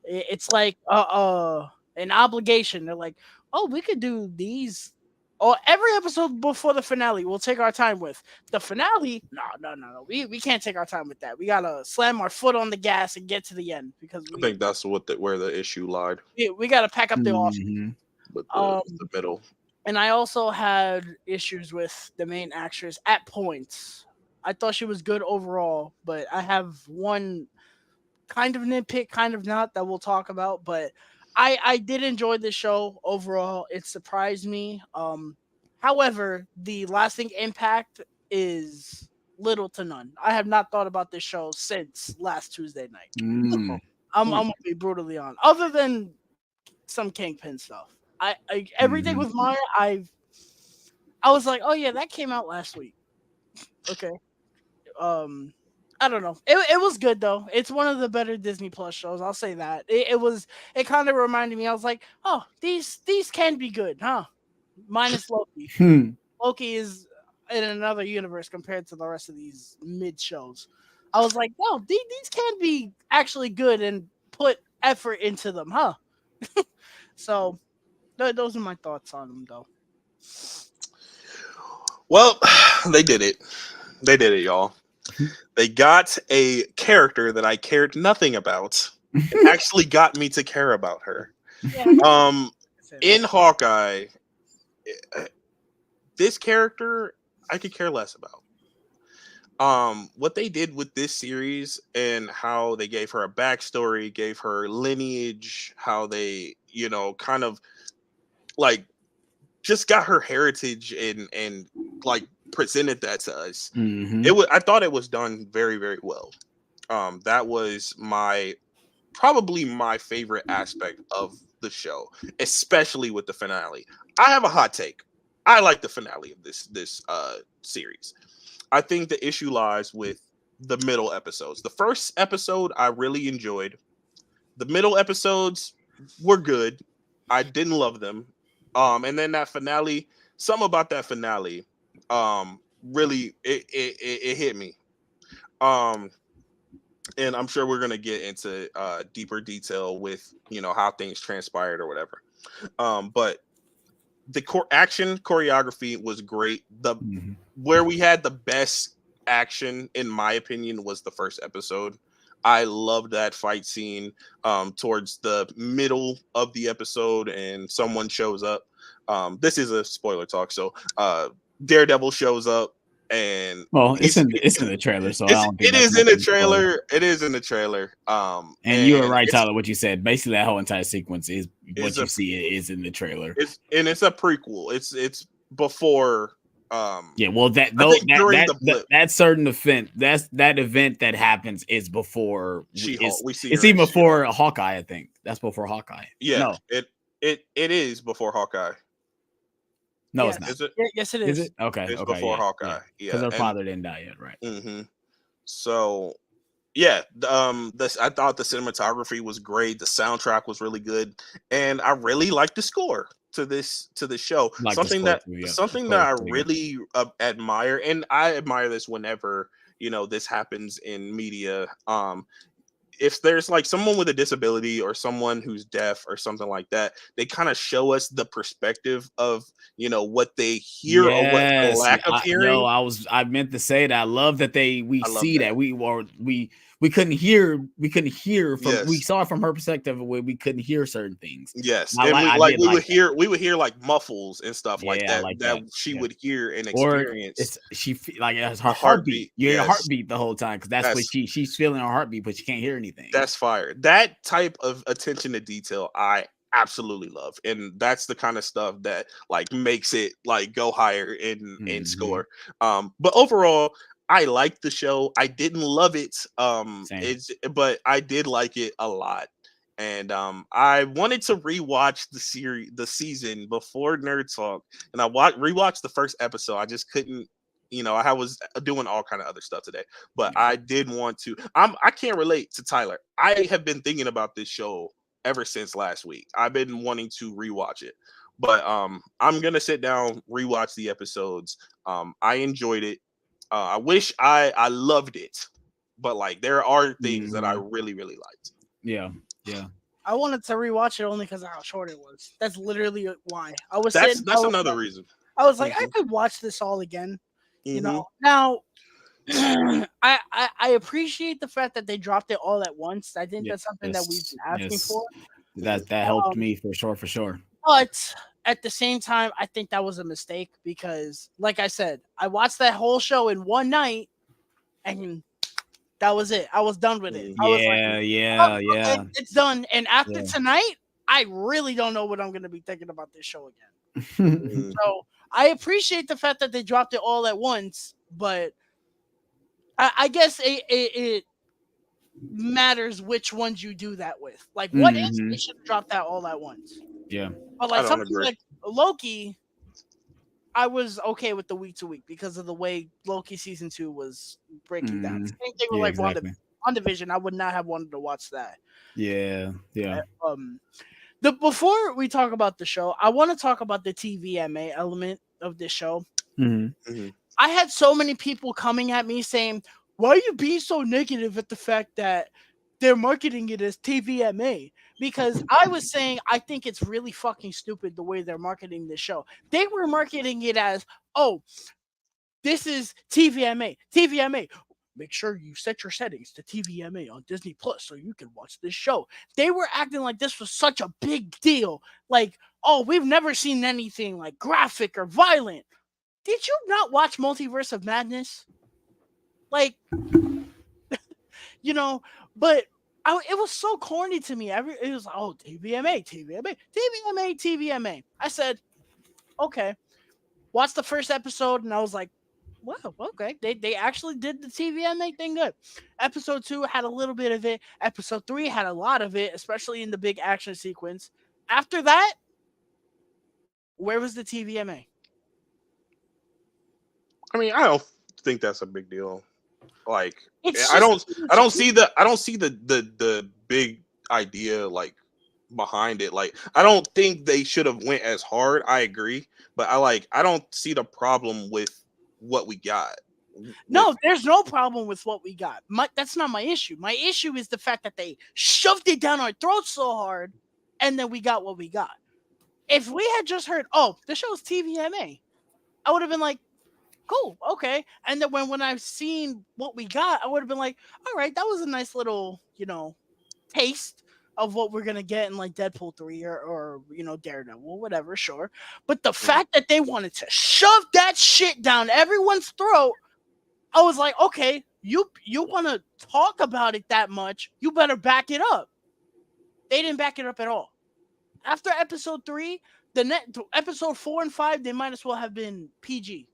It's like an obligation. They're like, "Oh, we could do these or every episode before the finale. We'll take our time with the finale. No, no, no, no. We can't take our time with that. We gotta slam our foot on the gas and get to the end because I think that's where the issue lied we gotta pack up the office." Mhm. with Um, the middle. and I also had issues with the main actress at points. I thought she was good overall, but I have one kind of nitpick, kind of not that we'll talk about. But I did enjoy the show overall. It surprised me. However, the lasting impact is little to none. I have not thought about this show since last Tuesday night. Mm. I'm gonna be brutally honest. Other than some Kingpin stuff, I everything Mhm. with Maya, I was like, oh yeah, that came out last week. Okay. Um, I don't know. It was good though. It's one of the better Disney Plus shows. I'll say that. It was. It kind of reminded me. I was like, oh, these can be good, huh? Minus Loki. Hmm. Loki is in another universe compared to the rest of these mid shows. I was like, no, these can be actually good and put effort into them, huh? So those are my thoughts on them, though. Well, they did it. They did it, y'all. They got a character that I cared nothing about and actually got me to care about her. Yeah, I Um, can say that. in Hawkeye, this character I could care less about. What they did with this series and how they gave her a backstory, gave her lineage, how they, kind of like just got her heritage and like presented that to us. Mhm. I thought it was done very, very well. That was probably my favorite aspect of the show, especially with the finale. I have a hot take. I like the finale of this series. I think the issue lies with the middle episodes. The first episode I really enjoyed. The middle episodes were good. I didn't love them. And then that finale, some about that finale, really it hit me. Um, and I'm sure we're gonna get into deeper detail with how things transpired or whatever. But the action choreography was great. The Mhm. Where we had the best action, in my opinion, was the first episode. I loved that fight scene towards the middle of the episode, and someone shows up. This is a spoiler talk, so Daredevil shows up, and Well, he's it's in the trailer, so I don't think it that's is in much the of a spoiler. trailer. It is in the trailer. And you were And right, Tyler. What you said, basically, that whole entire sequence is it's what you a see is in the trailer. it's a prequel. It's before. Yeah, well, I think during the blip, that certain event, that event that happens is before She-Hulk. We see it's her even as She-Hulk. before Hawkeye. I think that's before Hawkeye. Yeah, No, it is before Hawkeye. no, it's not. Yes, Is it? yes, it Is is. it? Okay, It's okay, before yeah, yeah, Hawkeye. because Yeah, her and father didn't die yet, right? hmm so yeah, this I thought the cinematography was great. The soundtrack was really good, and I really liked the score to this show. Like the score too. Yeah, the Something score that is I pretty good. really admire, and I admire this whenever this happens in media. If there's like someone with a disability or someone who's deaf or something like that, they kind of show us the perspective of what they hear or what the Yes, lack of hearing. I meant to say that. I love that we I love see that that. we couldn't hear from we Yes. saw it from her perspective where we couldn't hear certain things. Yes, And and I did like that. we would hear like muffles and stuff like Yeah, I that like that that. she Yeah. would hear and Or experience. it's like it's her The heartbeat. heartbeat, You hear the yes, heartbeat the whole time because that's what that's she's feeling her heartbeat, but she can't hear anything. that's fire. That type of attention to detail, I absolutely love, and that's the kind of stuff that like makes it like go higher in Hmm. score. But overall, I liked the show. I didn't love it. Same. It's but I did like it a lot. And I wanted to rewatch the season before Nerd Talk, and I rewatched the first episode. I just couldn't. I was doing all kind of other stuff today, but I did want to. I can't relate to Tyler. I have been thinking about this show ever since last week. I've been wanting to rewatch it, but I'm gonna sit down, rewatch the episodes. I enjoyed it. I wish I loved it, but like there are things that I Mhm. really really liked. Yeah, yeah. I wanted to rewatch it only because of how short it was. That's literally why. I was That's sitting. that's another reason. I was like, I Hmm. could watch this all again. Hmm. Now I appreciate the fact that they dropped it all at once. I think that's something that we've Yes, been asking yes. for. That helped Um, me for sure, for sure. but at the same time, I think that was a mistake because, like I said, I watched that whole show in one night, and that was it. I was done with it. I was like, Yeah, oh, yeah, okay, yeah, it's done. And after yeah. tonight, I really don't know what I'm going to be thinking about this show again. Hmm. So I appreciate the fact that they dropped it all at once, but I guess it matters which ones you do that with. Like, what if they Mhm. should have dropped that all at once? Yeah. But I like don't something agree. like Loki, I was okay with the week to week because of the way Loki season 2 was breaking down. Mhm. Same thing with Yeah, like exactly. WandaVision. I would not have wanted to watch that. Yeah, yeah. Um, the before we talk about the show, I want to talk about the TVMA element of this show. Mhm. Hmm. I had so many people coming at me saying, "Why are you being so negative at the fact that they're marketing it as TVMA?" Because I was saying I think it's really fucking stupid the way they're marketing this show. They were marketing it as, "Oh, this is TVMA. TVMA. Make sure you set your settings to TVMA on Disney Plus so you can watch this show." They were acting like this was such a big deal. Like, "Oh, we've never seen anything like graphic or violent." Did you not watch Multiverse of Madness? Like, you know, but it was so corny to me. It was like, "Oh, TVMA, TVMA, TVMA, TVMA." I said, okay. Watched the first episode, and I was like, "Wow, okay." They actually did the TVMA thing good. Episode 2 had a little bit of it. Episode 3 had a lot of it, especially in the big action sequence. After that, where was the TVMA? I mean, I don't think that's a big deal. Like, It's I just don't, I don't see the big idea like behind it. Like, I don't think they should have went as hard. I agree, but I don't see the problem with what we got with. no, there's no problem with what we got. That's not my issue. My issue is the fact that they shoved it down our throats so hard, and then we got what we got. If we had just heard, "Oh, the show's TVMA," I would have been like, "Cool, okay." And then when I've seen what we got, I would have been like, "All right, that was a nice little, taste of what we're gonna get in like Deadpool 3 or Daredevil, whatever, sure." But the Mm. fact that they wanted to shove that shit down everyone's throat, I was like, okay, you want to talk about it that much, you better back it up. They didn't back it up at all. After episode 3, episode 4 and 5, they might as well have been PG.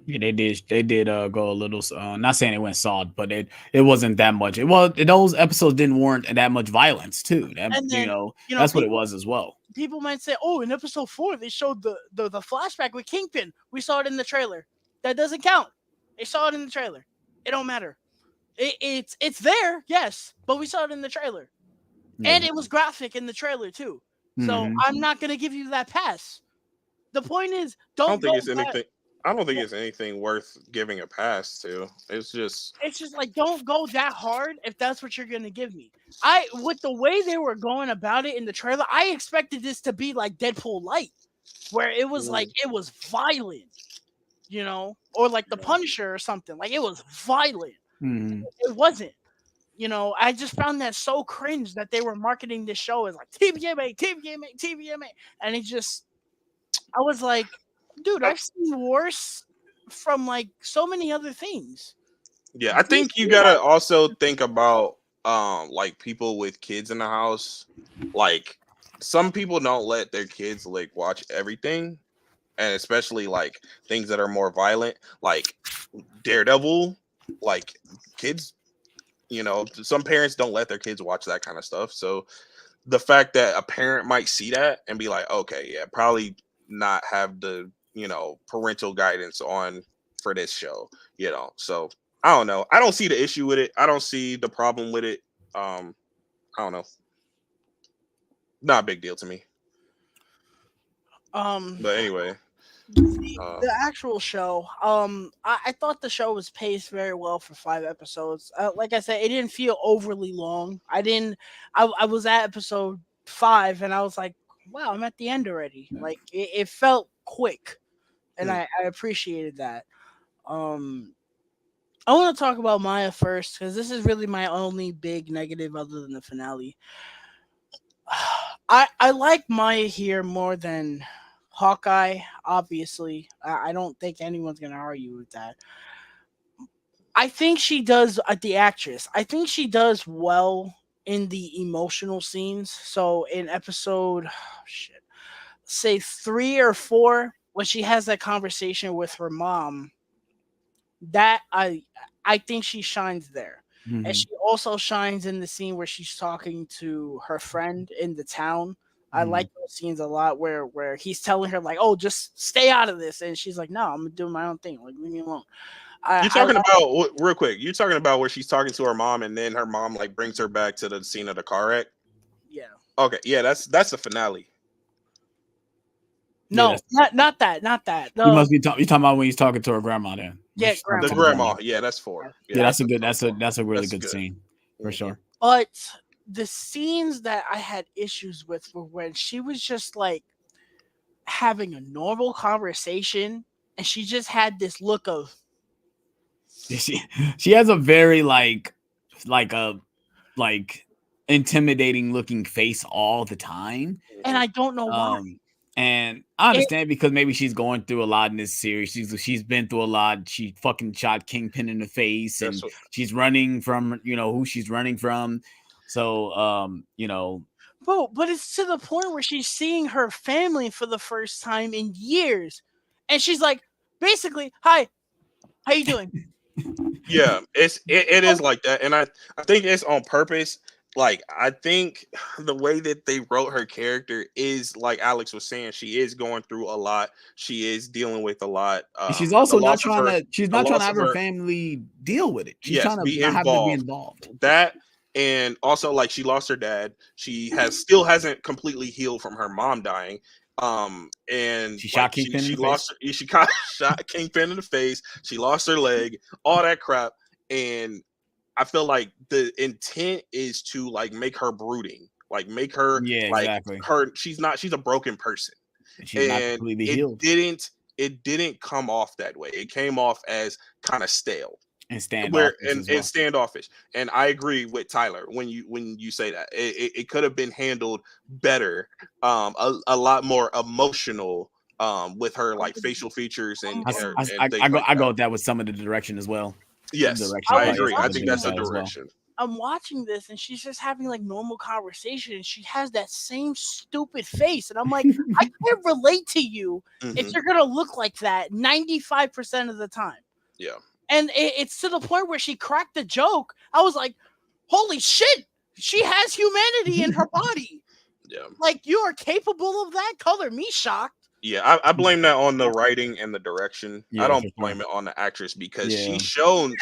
Yeah, they did. They did go a little. Not saying it went soft, but it wasn't that much. Those episodes didn't warrant that much violence too. And then, That's what it people was as well. people might say, "Oh, in episode 4 they showed the flashback with Kingpin. We saw it in the trailer." That doesn't count. They saw it in the trailer. It don't matter. It's there, yes, but we saw it in the trailer. Yeah. And it was graphic in the trailer too. So Hmm. I'm not gonna give you that pass. The point is, I don't don't go think it's that. anything. I don't think it's anything worth giving a pass to. It's just It's just like, don't go that hard if that's what you're gonna give me. I With the way they were going about it in the trailer, I expected this to be like Deadpool light, where it was like mm, it was violent, or like the yeah. Punisher or something. Like it was violent. Hmm. It wasn't. I just found that so cringe that they were marketing this show as like TVMA, TVMA, TVMA, and I was like, dude, Uh, I've seen worse from like so many other things. yeah, I think you DC gotta also think about like people with kids in the house. Like some people don't let their kids like watch everything, and especially like things that are more violent, like Daredevil. Like kids, some parents don't let their kids watch that kind of stuff. So the fact that a parent might see that and be like, okay, yeah, probably not have the parental guidance on for this show, So I don't know. I don't see the issue with it. I don't see the problem with it. I don't know. Not a big deal to me. Um, But anyway, the actual show, I thought the show was paced very well for 5 episodes. Like I said, it didn't feel overly long. I was at episode 5 and I was like, wow, I'm at the end already. Like it felt quick, and I appreciated that. Um, I want to talk about Maya first because this is really my only big negative other than the finale. I like Maya here more than Hawkeye. Obviously, I don't think anyone's gonna argue with that. I think she does the actress. I think she does well in the emotional scenes. So in episode, shit, say 3 or 4, when she has that conversation with her mom, that I think she shines there. And Mhm. she also shines in the scene where she's talking to her friend in the town. I like Mhm. those scenes a lot where he's telling her like, "Oh, just stay out of this," and she's like, "No, I'm doing my own thing. Like, leave me alone." you're I talking about real quick. You're talking about where she's talking to her mom, and then her mom like brings her back to the scene of the car wreck. yeah. Okay, yeah, that's the finale. Yeah, No, not that, not that. you No, must be talking. You talking about when he's talking to her grandma then? yeah, She's talking The to grandma. the grandma. grandma, yeah, that's 4. Yeah, Yeah, Yeah. that's a that's good. episode 4. That's a really That's good good. scene for Mhm. sure. But the scenes that I had issues with were when she was just like having a normal conversation and she just had this look of She she has a very like a like intimidating looking face all the time. and Mhm. I don't know why. Um, and I It, understand because maybe she's going through a lot in this series. She's been through a lot. She fucking shot Kingpin in the face, That's and what. she's running from who she's running from. So but it's to the point where she's seeing her family for the first time in years. And she's like, basically, "Hi, how you doing?" Yeah, it Oh, is like that, and I think it's on purpose. Like I think the way that they wrote her character is like Alex was saying, she is going through a lot. She is dealing with a lot. and she's The also not loss of trying her, to. She's the not trying to loss of have her her. family deal with it. She's Yes, trying to be not have to be involved. involved. That and also like she lost her dad. She has still hasn't completely healed from her mom dying. And She like shot Kingpin in she the face. lost she got shot Kingpin in the face. She lost her leg. All that crap. And I feel like the intent is to like make her brooding, like make her Yeah, like exactly. she's a broken person, And she's not and completely healed it didn't come off that way. It came off as kind of stale and where standoffish as and well. standoffish. And I agree with Tyler when you say that it could have been handled better, a lot more emotional, with her like facial features I'm, and her and I things go like I that. go with that with some of the direction as well. Some Yes, direction I I was probably has agree. I something to think do watching with that's the that this. as well. direction. I'm watching this and she's just having like normal conversation and she has that same stupid face. And I'm like, I can't relate to you if Hmm. you're going to look like that 95% of the time. Yeah. And it's to the point where she cracked the joke. I was like, holy shit, she has humanity in her body. Yeah. Like, you are capable of that? Color me shocked. Yeah, I blame that on the writing and the direction. I Yeah, don't for sure. blame it on the actress because Yeah.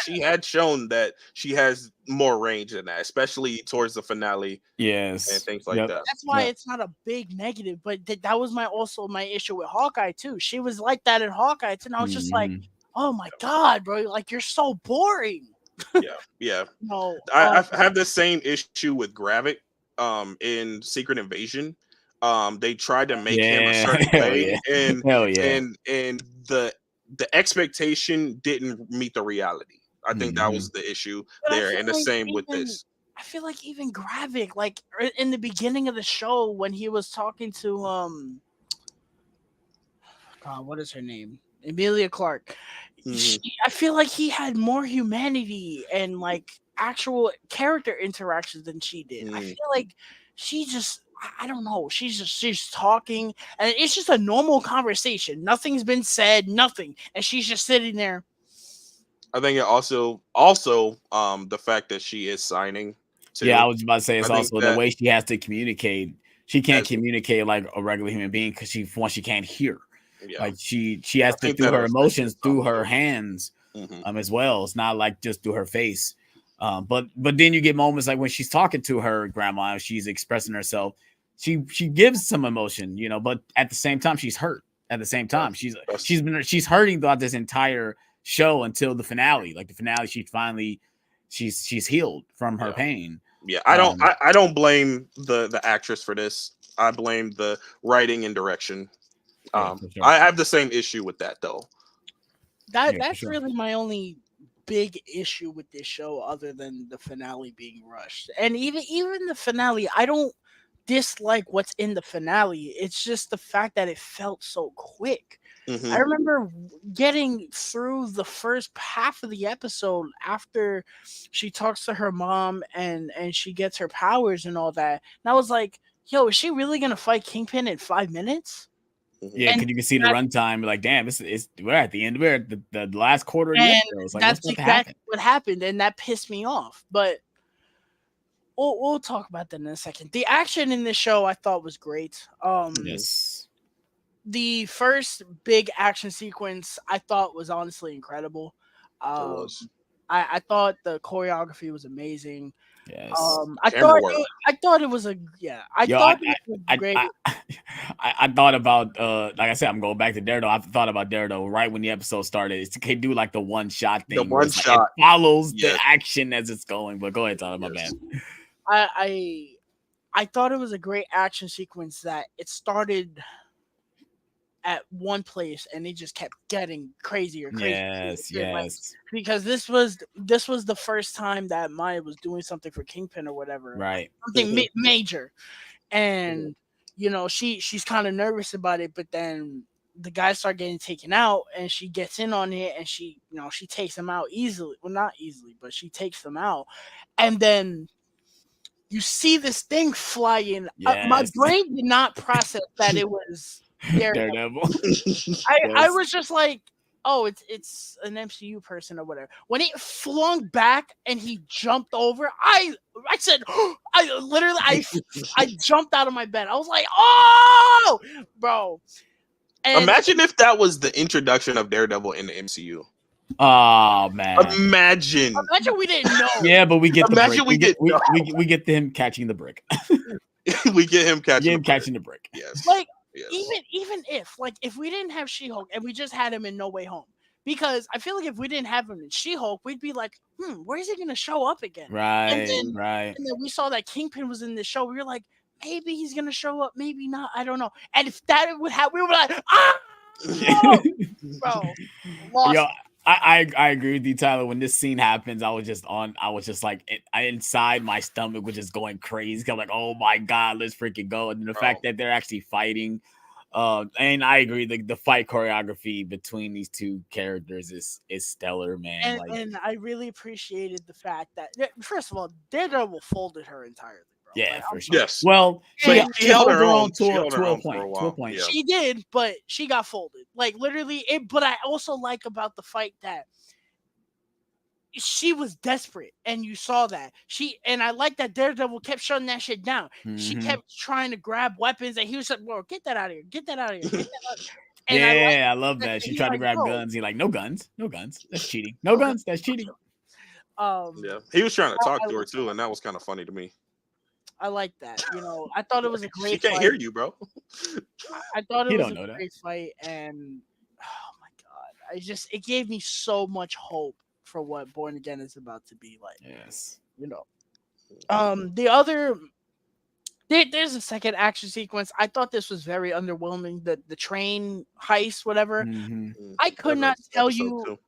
she had shown that she has more range than that, especially towards the finale and Yes. things like Yep. that. That's why Yep. it's not a big negative, but that was my issue with Hawkeye too. She was like that in Hawkeye too, and I was just like, Mhm. oh my god, bro, like you're so boring. Yeah, yeah. No, I have the same issue with Gravik, in Secret Invasion. They tried to make him a Yeah. certain Hell yeah. way, and Hell yeah. and the expectation didn't meet the reality. I think that Mhm. was the issue but there, and the same with this. I feel like even Gravik, like in the beginning of the show when he was talking to God, what is her name? Emilia Clarke. Mhm. I feel like he had more humanity and like actual character interactions than she did. I Mm. feel like she just I don't know. She's talking and it's just a normal conversation. Nothing's been said, nothing. And she's just sitting there. I think it the fact that she is signing Yeah, I too. was about to say it's I think also the way she has to communicate. She can't that's communicate like a regular human being because she can't hear. Yeah, Like she has I to think through that her aspect emotions is through her too. hands Hmm. as well. It's not like just through her face. But then you get moments like when she's talking to her grandma, she's expressing herself. She gives some emotion, but at the same time she's hurt. At the same Yeah, time, that's she's hurting throughout this entire show until the finale. Like the finale, she's healed from her yeah. pain. Yeah, Um, I don't blame the actress for this. I blame the writing and direction. yeah, for sure. I have the same issue with that though. That Yeah, for that's sure. really my only big issue with this show, other than the finale being rushed. And even the finale, I don't dislike what's in the finale. It's just the fact that it felt so quick. I Hmm. remember getting through the first half of the episode after she talks to her mom and she gets her powers and all that. And I was like, "Yo, is she really gonna fight Kingpin in 5 minutes?" Hmm. Yeah, And because you can see the that runtime. Like, damn, we're at the end. We're at the last quarter of the and episode. It's like, what's that's about to exactly happen? what happened, and that pissed me off. But we'll talk about that in a second. The action in this show I thought was great. Hmm. Yes, The first big action sequence I thought was honestly incredible. It Um, was I thought the choreography was amazing. yes. camera work. I thought it was a yeah. I Yo, thought it was I, great. I, I thought about like I said, I'm going back to Daredevil. I thought about Daredevil right when the episode started. It's okay, do like the one shot The thing where one it's like it shot. follows the Yes. action as it's going. But go ahead, Tyler. My bad. Yes. I I I thought it was a great action sequence that it started at one place and it just kept getting crazier, crazier, Yes, crazier, like, yes, because this was the first time that Maya was doing something for Kingpin or whatever, like right. something Hmm. major, Hmm. and she's kind of nervous about it, but then the guys start getting taken out and she gets in on it and she takes them out easily, well, not easily, but she takes them out, and then you see this thing flying up. My Yes, brain did not process that it was Daredevil. Daredevil. I Yes. was just like, oh, it's an MCU person or whatever. When he flung back and he jumped over, I said, I jumped out of my bed. I was like, oh, bro. And Imagine if that was the introduction of Daredevil in the MCU. Oh man. Imagine. imagine we didn't know. Yeah, but we get the brick. Imagine we get no. We get him catching the brick. We get him We catching get the him bird. catching the brick. Yes. Like Yes. even if we didn't have She-Hulk and we just had him in No Way Home, because I feel like if we didn't have him in She-Hulk, we'd be like, where is he gonna show up again? And Right, then Mhm. right. and then we saw that Kingpin was in this show. We were like, maybe he's gonna show up, maybe not. I don't know. And if that would happen, we were like, bro, Yo, lost. I agree with you, Tyler. When this scene happens, I was just like, inside my stomach was just going crazy. I'm like, oh my god, let's freaking go! And the fact Bro. that they're actually fighting, and I agree, the fight choreography between these two characters is stellar, man. Like, And I really appreciated the fact that first of all, Daredevil folded her entirely, bro. yeah, Like for I'm sure. sorry. Yes. Well, But And she she held holds her her own. own She held her to a own for a point, to a while. point. Yeah. she did, but she got folded. Like literally it, but I also like about the fight that she was desperate and you saw that. And I like that Daredevil kept shutting that shit down. She Hmm. kept trying to grab weapons and he was like, "Bro, get that out of here. Get that out of here. Get that out." And I like Yeah, I love that that. She he's tried to like, grab "Yo, guns. He like, no guns, no guns. That's cheating. No okay." guns. That's cheating. Yeah. He was trying to talk I to her like too, and that was kind of funny to me. I like that. I thought it was a She great can't hear fight. you, bro. I thought it He was don't a know that. great fight, and oh my god, it gave me so much hope for what Born Again is about to be like. Yes. You know, the other there's a second action sequence. I thought this was very underwhelming. The train heist, whatever. Hmm. I could not That's tell episode you. 2.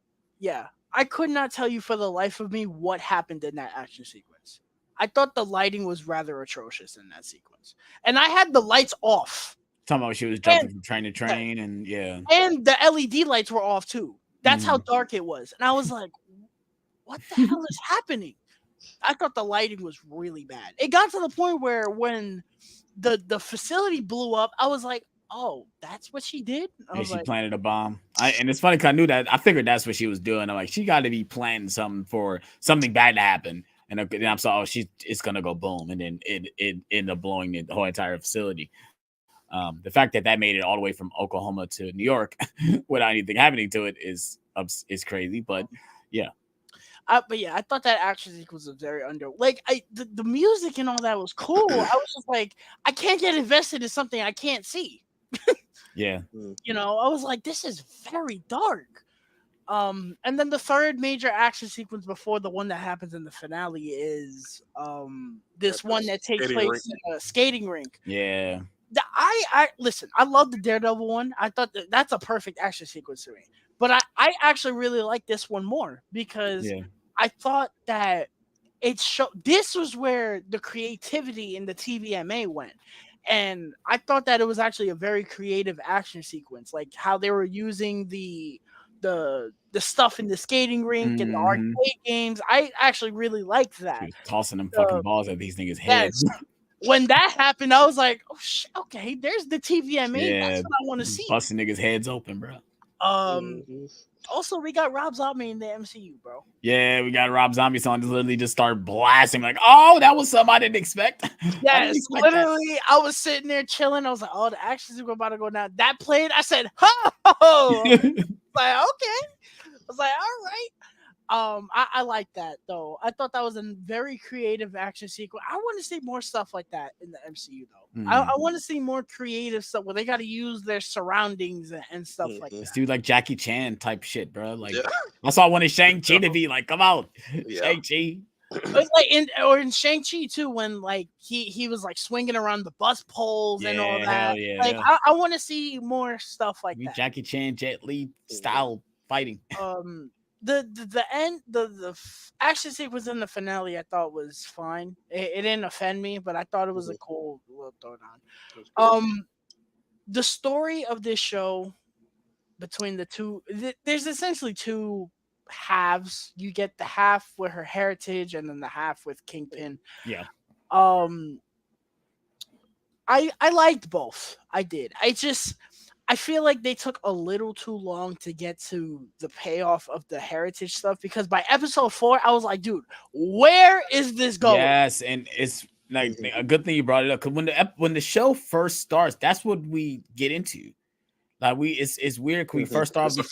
Yeah, I could not tell you for the life of me what happened in that action sequence. I thought the lighting was rather atrocious in that sequence, and I had the lights off, Talking about she was and jumping from train to train, and yeah. and the LED lights were off too. That's how Hmm. dark it was, and I was like, "What the hell is happening?" I thought the lighting was really bad. It got to the point where when the facility blew up, I was like, "Oh, that's what she did." I Yeah, was she like, planted a bomb. And it's funny because I knew that. I figured that's what she was doing. I'm like, she got to be planting something for something bad to happen. And then I'm so, it's gonna go boom, and then it ended up blowing the whole entire facility. The fact that made it all the way from Oklahoma to New York without anything happening to it is crazy. But yeah. But yeah, I thought that action sequence was very the music and all that was cool. I was just like, I can't get invested in something I can't see. Yeah. I was like, this is very dark. And then the third major action sequence before the one that happens in the finale is this one that takes place in a skating rink. Yeah. I listen, I love the Daredevil one. I thought that's a perfect action sequence to me. But I actually really like this one more because I thought that this was where the creativity in the TVMA went. And I thought that it was actually a very creative action sequence, like how they were using the stuff in the skating rink and the arcade games. I actually really liked that. She was tossing them fucking balls at these niggas' heads. Yes. When that happened, I was like, "Oh shit, okay, there's the TVMA. Yeah, that's what I want to see." Busting niggas' heads open, bro. Also, we got Rob Zombie in the MCU, bro. Yeah, we got Rob Zombie song. Just literally just start blasting. Like, oh, that was something I didn't expect. Yes, literally, I was sitting there chilling. I was like, "Oh, the action's about to go down." That played. I said, "Oh!" Like, okay. I was like, "All right." I like that though. I thought that was a very creative action sequence. I want to see more stuff like that in the MCU though. I want to see more creative stuff where they got to use their surroundings and stuff like that. Let's do like Jackie Chan type shit, bro. Like that's all I wanted Shang-Chi to be like. Come on, Shang-Chi. Like in Shang-Chi too, when like he was like swinging around the bus poles and all that. Like I want to see more stuff like that. Jackie Chan, Jet Li style fighting. The action sequence in the finale I thought was fine. It didn't offend me, but I thought it was a cool little throwdown. The story of this show between the two, there's essentially two halves. You get the half with her heritage and then the half with Kingpin. Yeah. I liked both. I did. I feel like they took a little too long to get to the payoff of the heritage stuff because by episode 4, I was like, dude, where is this going? Yes, and it's like a good thing you brought it up because when the show first starts, that's what we get into. Like it's weird. We first start with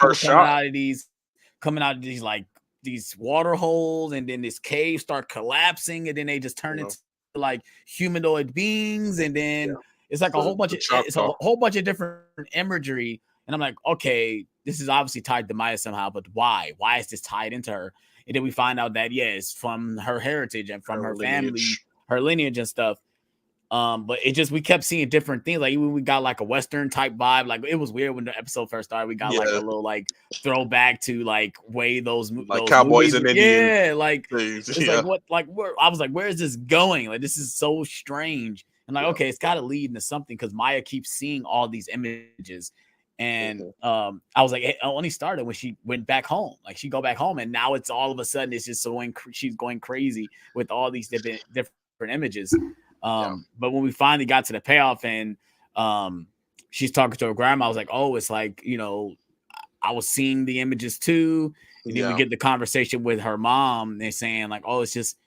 coming out of these like these water holes, and then this cave start collapsing, and then they just turn into like humanoid beings, and then. It's like a whole bunch of different imagery. And I'm like, okay, this is obviously tied to Maya somehow, but why? Why is this tied into her? And then we find out that, it's from her heritage and from her family, her lineage and stuff. But we kept seeing different things. Like we got like a Western type vibe. Like it was weird when the episode first started. We got like a little like throwback to like way those Cowboys and Indians. Yeah, like it's like what like where I was like, where is this going? Like this is so strange. And like, okay, it's got to lead into something because Maya keeps seeing all these images. And I was like, it only started when she went back home. Like she go back home, and now it's all of a sudden it's just she's going crazy with all these different images. But when we finally got to the payoff, and she's talking to her grandma, I was like, oh, it's like I was seeing the images too. And then we get the conversation with her mom. They're saying like, oh, it's just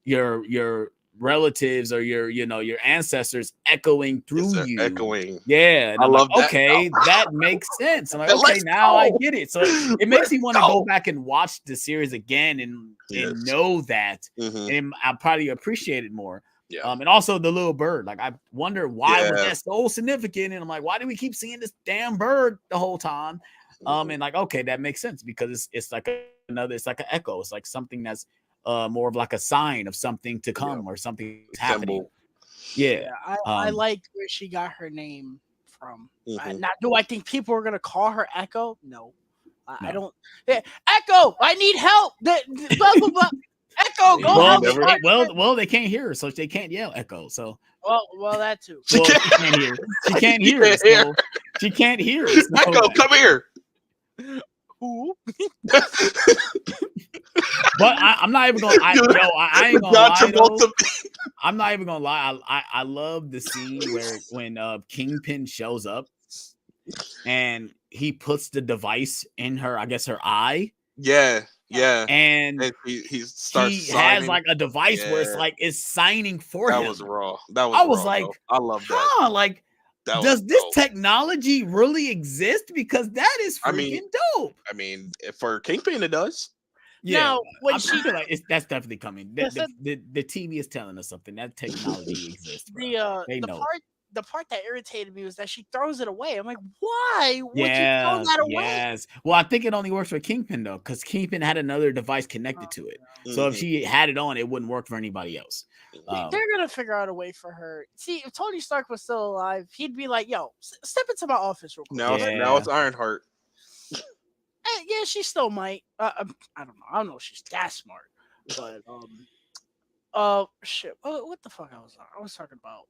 your relatives or your ancestors echoing through you. Yeah. And I love that. Okay, that makes sense. I'm like, okay, now I get it. So it makes me want to go back and watch the series again and know that. And I'll probably appreciate it more. Yeah. And also the little bird. Like I wonder why was that so significant? And I'm like, why do we keep seeing this damn bird the whole time? And like, okay, that makes sense because it's like it's like an echo. It's like something that's more of like a sign of something to come or something happening. I liked where she got her name from. Now, do I think people are gonna call her Echo? No. I don't. Yeah, Echo, I need help. Blah, blah, blah. Echo, go help. Well, they can't hear her, so they can't yell Echo. So well, that too. Well, she can't hear. She can't hear. So she can't hear. Echo, come here. Who? But I'm not even gonna. I ain't gonna lie. I'm not even gonna lie. I love the scene when Kingpin shows up and he puts the device in her. I guess her eye. Yeah. And he starts. He has like a device where it's like it's signing for him. That was raw. I was like, I love that. Like That was Does this dope. technology really exist? Because that is I freaking mean, dope. for Kingpin, it does. Yeah, Now, when I she feel like that's definitely coming. the, said The TV is telling us something. That technology exists, bro. They the know. part that irritated me was that she throws it away. I'm like, why would you throw Yeah, that away? yes. Well, I think it only works for Kingpin though, because Kingpin had another device connected to it. So if Mhm, she had it on, it wouldn't work for anybody else. mhm. They're gonna figure out a way for her. See, if Tony Stark was still alive, he'd be like, "Yo, step into my office real quick." Now Yeah, it's Ironheart. Yeah, she still might. I don't know. I don't know if she's that smart, but shit. What the fuck I was talking about?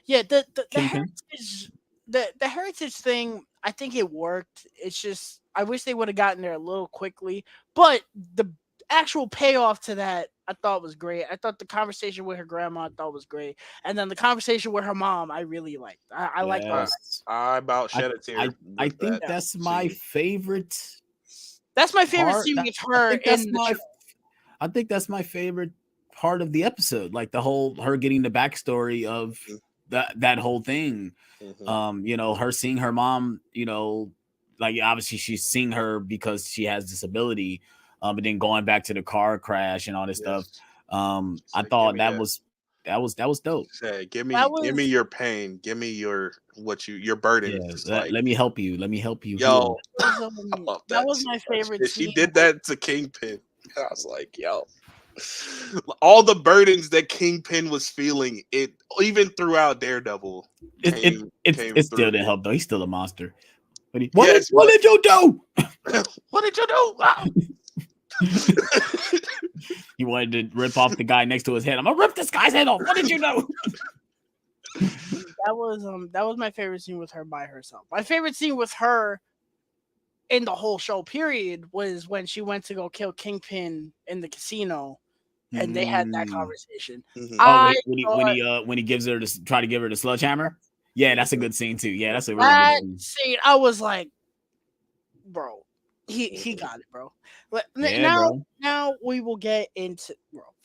Yeah, the Kingpin. heritage, the heritage thing. I think it worked. It's just I wish they would have gotten there a little quickly, but the actual payoff to that I thought was great. I thought the conversation with her grandma I thought was great, and then the conversation with her mom I really liked. I liked all that. Yes. I about I shed a tear I with think that Yeah. that's my scene. favorite That's my favorite part. scene That, with I her think that's in the my show. I think that's my favorite part of the episode. Like the whole her getting the backstory of that whole thing. Mhm. Her seeing her mom, like obviously she's seeing her because she has disability, but then going back to the car crash and all this stuff. Yes. I So give thought me that. that was dope. Say, That give me was your pain. Give me your Yeah, burdens. Like, let me help you. Let me help you heal. yo, I love that that was too my much. favorite And she scene. did that to Kingpin. I was like, yo. All the burdens that Kingpin was feeling, it even throughout Daredevil came It still through. didn't help though. He's still a monster. But Yes, what but did you do? what did you do? Ah! He wanted to rip off the guy next to his head. I'm gonna rip this guy's head off. What did you know? That was my favorite scene with her by herself. My favorite scene with her in the whole show period was when she went to go kill Kingpin in the casino and they had that Mm. conversation. Mhm. Oh, I thought when he gives her to try to give her the sledgehammer. Yeah, that's a good scene too. Yeah, that's a really good that scene. scene, I was like, bro, he Mhm. got it, bro. Yeah, bro. Now we will get into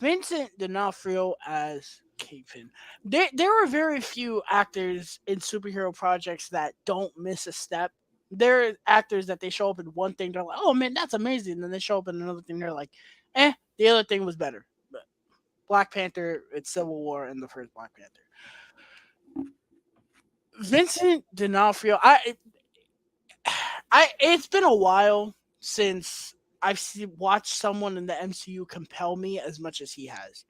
Vincent D'Onofrio as Kingpin. There are very few actors in superhero projects that don't miss a step. There are actors that they show up in one thing, they're like, oh man, that's amazing. And then they show up in another thing, they're like, the other thing was better. But Black Panther, it's Civil War, and the first Black Panther. Vincent D'Onofrio, it's been a while since watched someone in the MCU compel me as much as he has.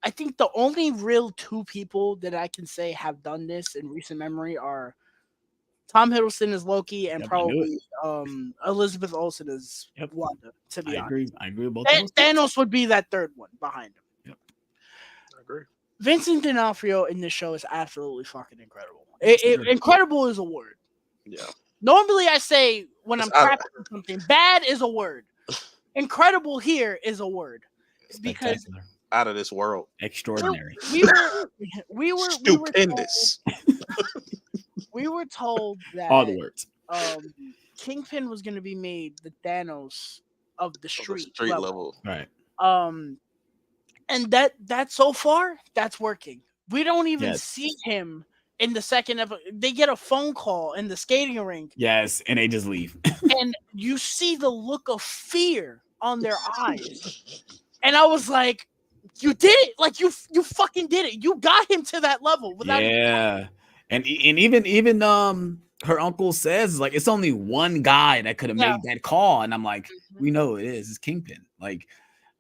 I think the only real two people that I can say have done this in recent memory are Tom Hiddleston as Loki and Yep, I knew it. probably Elizabeth Olsen as Yep, Wanda. To I be honest, agree. I agree with both of those things. Thanos would be that third one behind him. Yep. I agree. Vincent D'Onofrio in this show is absolutely fucking incredible. Sure. Incredible is a word. Yeah. Normally, I say when It's I'm out of, crapping something, bad is a word. Incredible here is a word because Spectacular. out of this world. Extraordinary. we Stupendous. we were told All the that words. Kingpin was going to be made the Thanos of the Of the street street level. level. Right. And that so far that's working. We don't even Yes. see him in the second episode. They get a phone call in the skating rink. Yes, and they just leave. And you see the look of fear on their eyes. And I was like, you did it. Like you fucking did it. You got him to that level without Yeah. And even her uncle says like it's only one guy that could have made that call. And I'm like, we know it is. It's Kingpin. Like,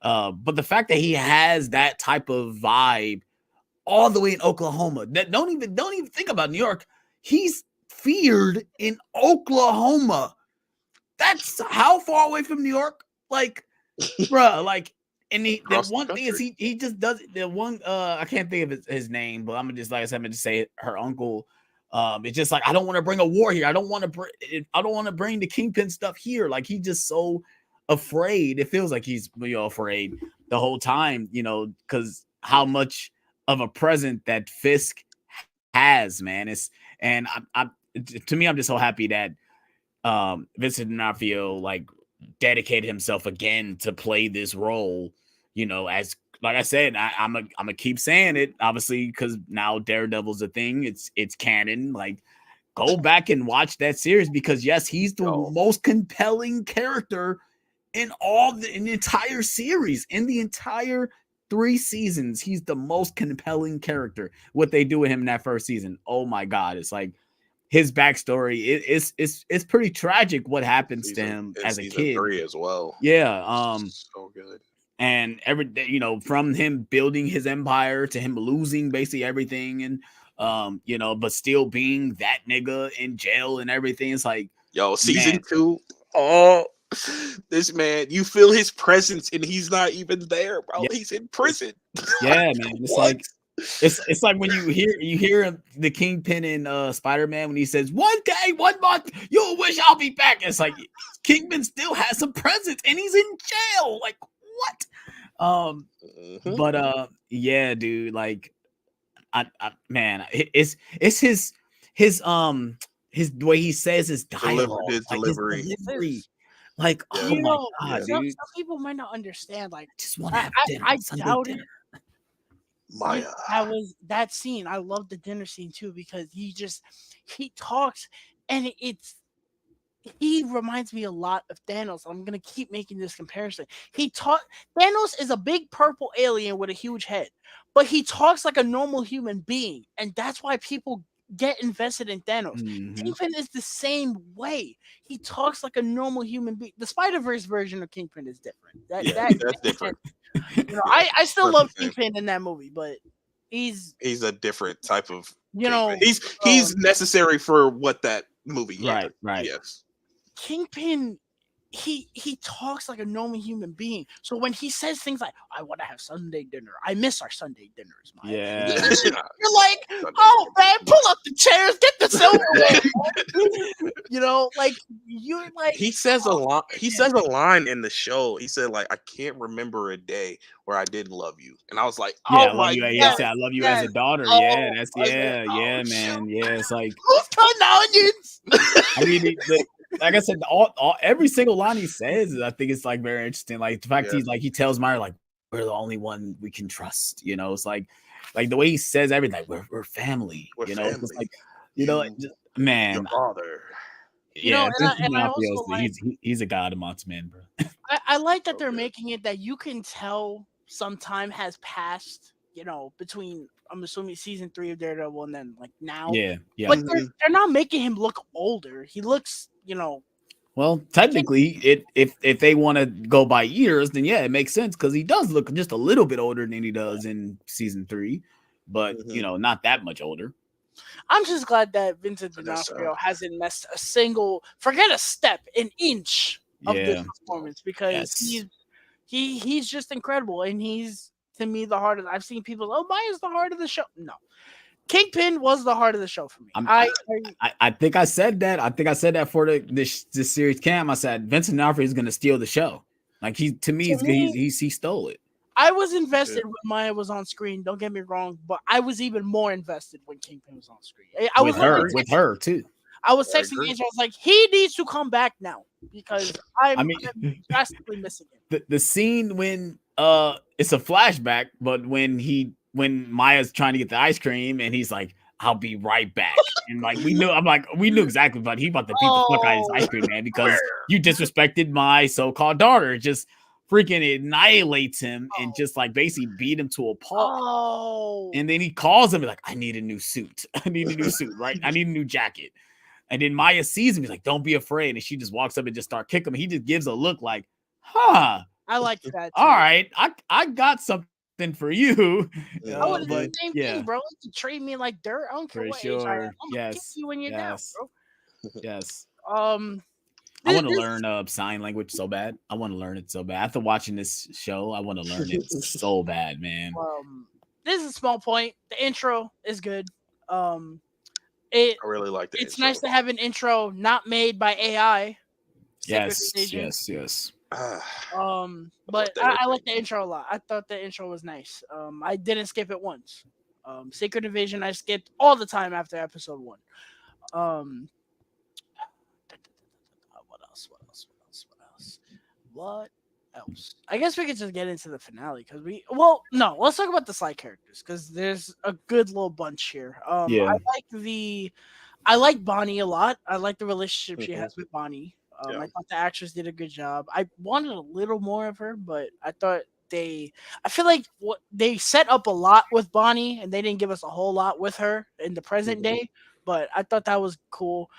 but the fact that he has that type of vibe all the way in Oklahoma, that don't even think about New York. He's feared in Oklahoma. That's how far away from New York? Like, bruh, like, and the one thing is he just does the one I can't think of his name, but I'm gonna just like I said, I'm gonna just say it, her uncle. It's just like I don't want to bring a war here. I don't want to bring the Kingpin stuff here. Like he's just so afraid. It feels like he's afraid the whole time, because how much of a present that Fisk has, man. To me, I'm just so happy that Vincent D'Onofrio like dedicated himself again to play this role, as like I said, I'm gonna keep saying it, obviously, because now Daredevil's a thing. It's canon. Like go back and watch that series because yes, he's the Yo. most compelling character in the entire series, in the entire 3 seasons. He's the most compelling character. What they do with him in that first season, oh my god, it's like his backstory. It's pretty tragic what happens to him in as a season kid. 3 as well. Yeah, So good. and from him building his empire to him losing basically everything, and but still being that nigga in jail and everything. It's like, Yo, season man, 2. Oh, this man, you feel his presence and he's not even there, bro. yeah, He's in prison. yeah, man. It's What? like it's like when you hear the Kingpin in Spider-Man when he says 1 day, 1 month, you'll wish I'll be back. It's like Kingpin still has some presence and he's in jail. Like what? Mhm. But yeah, dude, like man, it's his the way he says his dialogue, His like his delivery. delivery, like oh Yeah. You my know, god, Yeah. dude, some people might not understand. Like, just want to have dinner, I Sunday doubt dinner. Maya. that was that scene. I love the dinner scene too because he talks and he reminds me a lot of Thanos. I'm gonna keep making this comparison. Thanos is a big purple alien with a huge head, but he talks like a normal human being, and that's why people get invested in Thanos. Mhm. Kingpin is the same way. He talks like a normal human being. The Spider-Verse version of Kingpin is different. Yeah, that's different. I still love 100%. Kingpin in that movie, but he's He's a different type of you Kingpin. know He's necessary for what that movie is. Right. Yes. Kingpin, he talks like a normal human being. So when he says things like, "I want to have Sunday dinner. I miss our Sunday dinners," Maya. Yeah. You're like, "Oh man, pull up the chairs, get the silverware." Like you're like, He says a "Oh, lot. He man." says a line in the show. He said, like, I can't remember a day where I didn't love you. And I was like, Yeah, oh I love my you. Yeah, Yes, god. I love you as yes. a daughter. Oh, Yeah, that's I was like, yeah, "Oh, shoot. man. Yeah, it's like Who's cutting onions?" I mean, like I said, all every single line he says, I think it's like very interesting. Like the fact Yeah. he tells Myra like we're the only one we can trust. It's like the way he says everything. Like we're family. We're It's family. just like You, man. your father. Yeah, And I also like he's a god amongst men, bro. I like that So they're good. making it that you can tell some time has passed, between I'm assuming season 3 of Daredevil and then like now. Yeah. But Mhm. they're not making him look older. He looks, Well, technically, if they want to go by years, then yeah, it makes sense because he does look just a little bit older than he does in season 3, but Mhm. not that much older. I'm just glad that Vincent I guess so. D'Onofrio hasn't messed a single, forget a step, an inch of this Yeah. performance because Yes. he's just incredible and he's to me the heart of. I've seen people, oh, Maya's the heart of the show. No, Kingpin was the heart of the show for me. I think I said that. I think I said that for this series cam. I said Vincent D'Onofrio is going to steal the show. Like he stole it. I was invested when Maya was on screen. Don't get me wrong, but I was even more invested when Kingpin was on screen. I was With her too. I was I texting agree. Angel. I was like, he needs to come back now because I'm drastically missing him. The scene when it's a flashback, but when Maya's trying to get the ice cream and he's like, I'll be right back. And like we knew exactly, but he about to beat the fuck out of his ice cream man because you disrespected my so-called daughter. Just freaking annihilates him and just like basically beat him to a pulp. Oh, And then he calls him like, I need a new suit. I need a new suit, right? I need a new jacket. And then Maya sees him. He's like, don't be afraid. And she just walks up and just start kicking him. He just gives a look like, huh. I like that. All right. I got something for you. I would have done But the same yeah, thing, bro. You treat me like dirt. I don't care for what age I am. sure. I'm gonna kick you when you're down, bro. Yes. This, I want to this- learn sign language so bad. I want to learn it so bad. After watching this show, I want to learn it so bad, man. this is a small point. The intro is good. I really like that. It's nice to have an intro not made by AI. Yes, Division. yes. But I like the intro a lot. I thought the intro was nice. I didn't skip it once. Secret Invasion I skipped all the time after episode 1. What else? I guess we could just get into the finale because let's talk about the side characters because there's a good little bunch here. Yeah. I like I like Bonnie a lot. I like the relationship she Mhm. has with Bonnie. Yeah. I thought the actress did a good job. I wanted a little more of her, but I thought I feel like what they set up a lot with Bonnie, and they didn't give us a whole lot with her in the present Mhm. day. But I thought that was cool.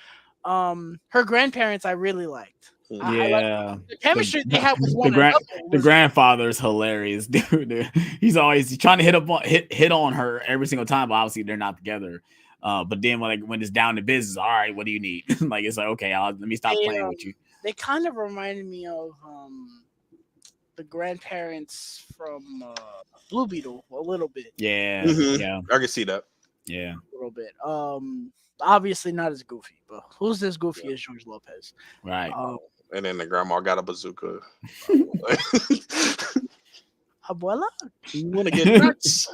Her grandparents I really liked. I Mhm. like Yeah, the the chemistry they had with the one grand another the was grandfather is hilarious, dude. He's trying to hit on her every single time, but obviously they're not together. But then when it's down to business, all right, what do you need? Like it's like okay, let me stop they playing with you. they kind of reminded me of the grandparents from Blue Beetle a little bit. Yeah, Mhm. yeah, I can see that. yeah. A little bit. Obviously not as goofy, but who's as Yeah. goofy as George Lopez? Right. Um, And then the grandma got a bazooka. Abuela. You want to get nuts?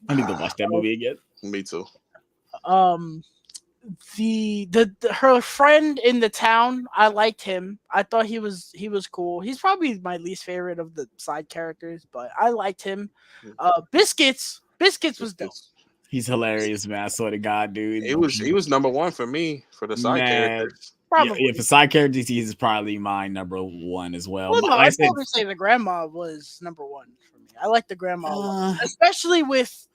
I need to watch that movie again. Me too. Um, her friend in the town, I liked him. I thought he was cool. He's probably my least favorite of the side characters, but I liked him. Biscuits was dope. Biscuits. He's hilarious, man. I swear to God, dude. He was number one for me for the side Man, characters. yeah. Probably. For side characters, he's probably my number one as well. Well, no, Like I I'd said, probably say the grandma was number one for me. I like the grandma a lot, uh, especially with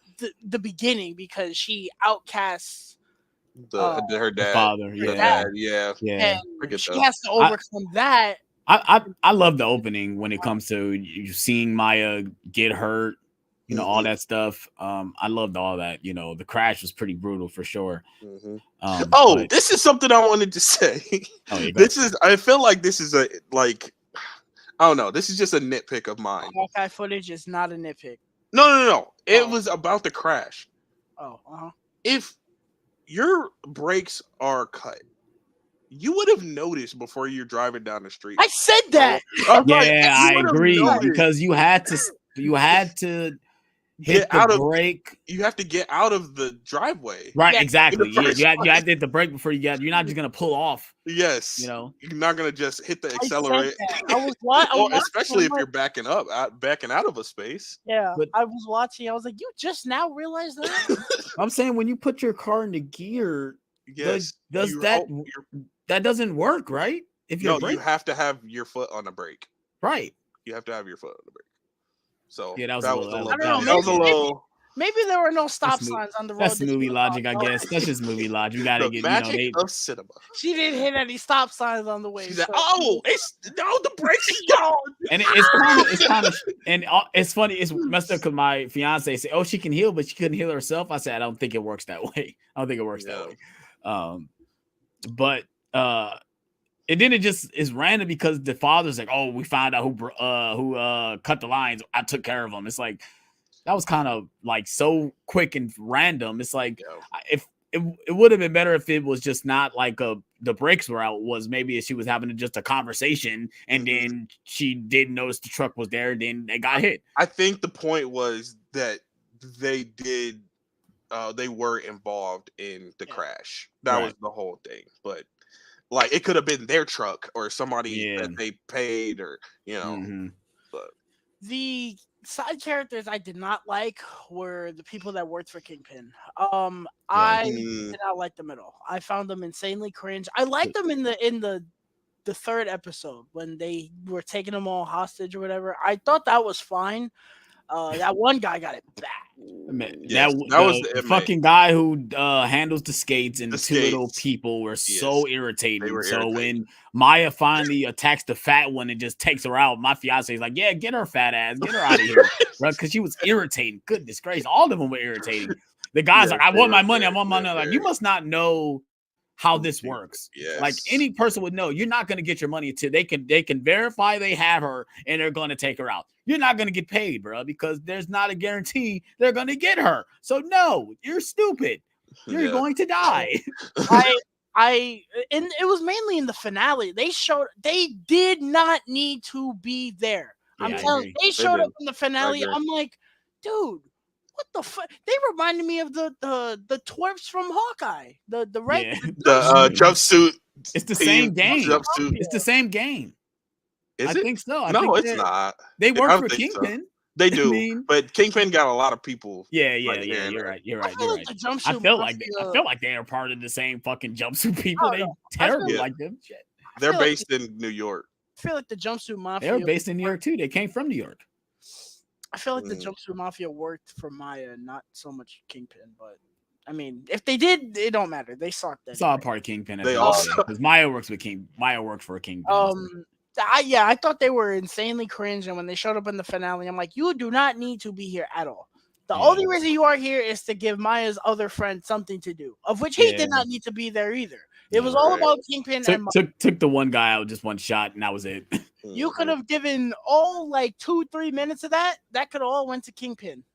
the beginning because she outcasts uh, Her the dad. father, her Her dad, yeah, dad. Yeah. yeah. I and get she that. has to I, overcome that. I love the opening when it comes to you seeing Maya get hurt, all Mhm. that stuff. I loved all that. The crash was pretty brutal for sure. Mhm. Oh, But this is something I wanted to say. oh, yeah, go. This is. I feel like this is a like. I don't know. This is just a nitpick of mine. Hawkeye footage is not a nitpick. No, no, no, no. It Oh, was about the crash. oh, If your brakes are cut, you would have noticed before you're driving down the street. I said Oh, that. I'm like, Yeah, you I would have agree noticed. because you had to Get hit the out of. brake. You have to get out of the driveway Right, Yeah, in the exactly. Yeah, first you had place. to hit the brake before you got. You're not just gonna pull off. You Yes, know. you're not gonna just hit the I said accelerate, that. I was or watching. especially I'm if like, you're backing out of a space. yeah, But I was watching. I was like, you just now realized that? I'm saying when you put your car into gear, Yes, does that that doesn't work, right? If you're no, you brake, have to have your foot on the brake. right? You have to have your foot on the brake. So Yeah, that was a that little. was a That little. was, I don't that know. was That was a yeah. little. Maybe there were no stop That's mo- signs on the road. that's That she movie was logic, I on. guess. That's just movie logic. You gotta The get, magic they of cinema. She didn't hit any stop signs on the way. She said, So "Oh, it's no, the brakes is gone." and it's kind of, and it's funny. It's messed up because my fiance said, "Oh, she can heal, but she couldn't heal herself." I said, "I don't think it works that way. I don't think it works that Yeah. way." But and then it just is random because the father's like, "Oh, we found out who cut the lines. I took care of them." It's like that was kind of like so quick and random. It's like Yeah. if it would have been better if it was just not like the brakes were out. Was maybe if she was having just a conversation and then she didn't notice the truck was there. Then they got hit. I think the point was that they did. They were involved in the crash. That was Right. the whole thing. But like, it could have been their truck or somebody Yeah. that they paid, or Mm-hmm. But the side characters I did not like were the people that worked for Kingpin. I did not like them at all. I found them insanely cringe. I liked them in the third episode when they were taking them all hostage or whatever. I thought that was fine. That one guy got it bad. yes, that was the inmate. fucking guy who handles the skates and The the two little skates. people were Yes. so irritating. They were So irritating. when Maya finally attacks the fat one and just takes her out, my fiance is like, "Yeah, get her fat ass, get her out of here," right? Because she was irritating. Goodness gracious, all of them were irritating. The guy's Yes, like, "I they want my were money. I very, want my money." very, Like, very- you must not know how this works. Like Yes. any person would know, you're not going to get your money until they can verify they have her and they're going to take her out. You're not going to get paid, bro, because there's not a guarantee they're going to get her. So no, you're stupid. You're Yeah. going to die. And it was mainly in the finale. They did not need to be there. Yeah, I'm I telling you, agree. they showed up didn't. in the finale. agree. I'm like, dude, what the fuck? They reminded me of the twerps from Hawkeye. The red Yeah. The jumpsuit. It's the team same game. Jumpsuit. It's the same game. Is I it? think so. I No, think it's not. they I work don't for think so. Kingpin. They I do, mean, but Kingpin got a lot of people. yeah, Like here and You're there. right. You're I right. feel You're like right. the I jumpsuit feel mafia. like they are part of the same fucking jumpsuit I people. don't They know. I feel terrible Yeah, like them. Shit. I they're feel like based in New York. the jumpsuit They were mafia. based in New York too. They came from New York. I feel like the Mm. jumpsuit mafia worked for Maya, not so much Kingpin. But I mean, if they did, it don't matter. They sucked It's all anyway. part of Kingpin at They the end of the also day. Because Maya works with King. Maya works for Kingpin. So. I thought they were insanely cringe, and when they showed up in the finale, I'm like, you do not need to be here at all. The Yeah. only reason you are here is to give Maya's other friend something to do, of which he Yeah. did not need to be there either. It Yeah. was all Right. about Kingpin and Maya. Took the one guy out just one shot, and that was it. You could Mhm, have given all like 2-3 minutes of that. That could all went to Kingpin.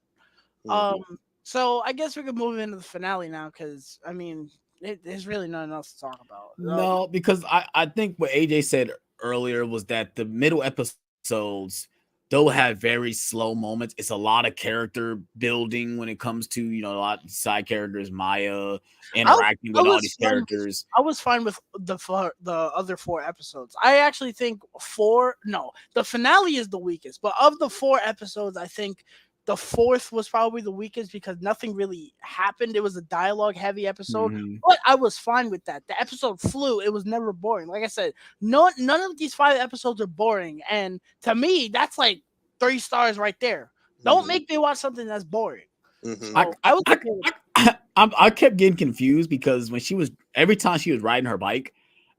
mhm. So I guess we could move into the finale now, because I mean, there's really nothing else to talk about. No, because I think what AJ said earlier was that the middle episodes they'll have very slow moments. It's a lot of character building when it comes to a lot of side characters, Maya interacting I with all was these fine characters. I was fine with the other 4 episodes. I actually think the finale is the weakest, but of the 4 episodes, I think the fourth was probably the weakest because nothing really happened. It was a dialogue heavy episode, Mhm. but I was fine with that. The episode flew. It was never boring. Like I said, none of these 5 episodes are boring, and to me, that's like 3 stars right there. Don't Mhm. make me watch something that's boring. Mhm. So I was okay with I kept getting confused because when every time she was riding her bike,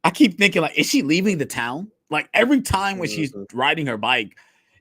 I keep thinking like, is she leaving the town? Like every time when she's Mhm. riding her bike,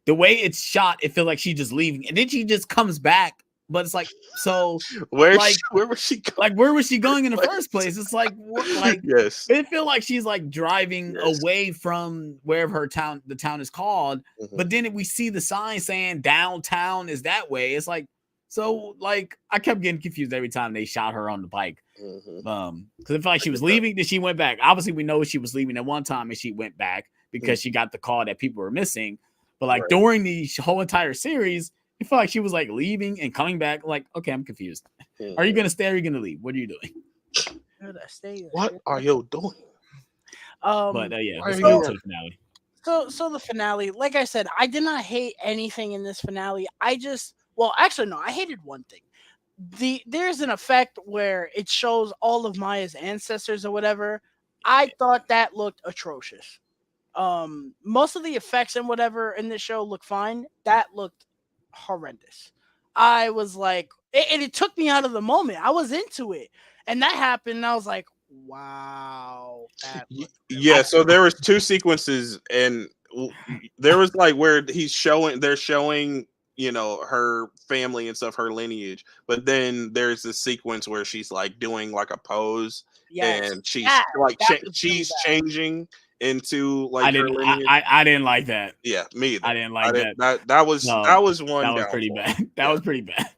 the way it's shot, it feels like she's just leaving, and then she just comes back. But it's like, so like Where was she going? like where was she going in the Like, first place? It's like what like yes. it feel like she's like driving Yes. away from wherever the town is called. Mhm. But then we see the sign saying downtown is that way. It's like so like I kept getting confused every time they shot her on the bike. Mhm. Because it felt like she was leaving, then she went back. Obviously, we know she was leaving at one time and she went back because she got the call that people were missing. But like Right. during the whole entire series, it felt like she was like leaving and coming back. Like, okay, I'm confused. Are you gonna stay or are you gonna leave? What are you doing? Should I stay? What are you doing? But yeah, Why let's are get you into here? the finale. So the finale, like I said, I did not hate anything in this finale. Actually no, I hated one thing. There's an effect where it shows all of Maya's ancestors or whatever. I thought that looked atrocious. Most of the effects and whatever in this show look fine. That looked horrendous. I was like, it took me out of the moment. I was into it, and that happened. And I was like, wow, that looked really Yeah, so there was 2 sequences, and there was like where they're showing her family and stuff, her lineage, but then there's this sequence where she's like doing like a pose, yes. and she's That, like that was really she's bad. changing into like her lineage. I didn't like that. Yeah, me either. I didn't I like didn't. that. That was No, one that was pretty downfall. bad. That Yeah. was pretty bad.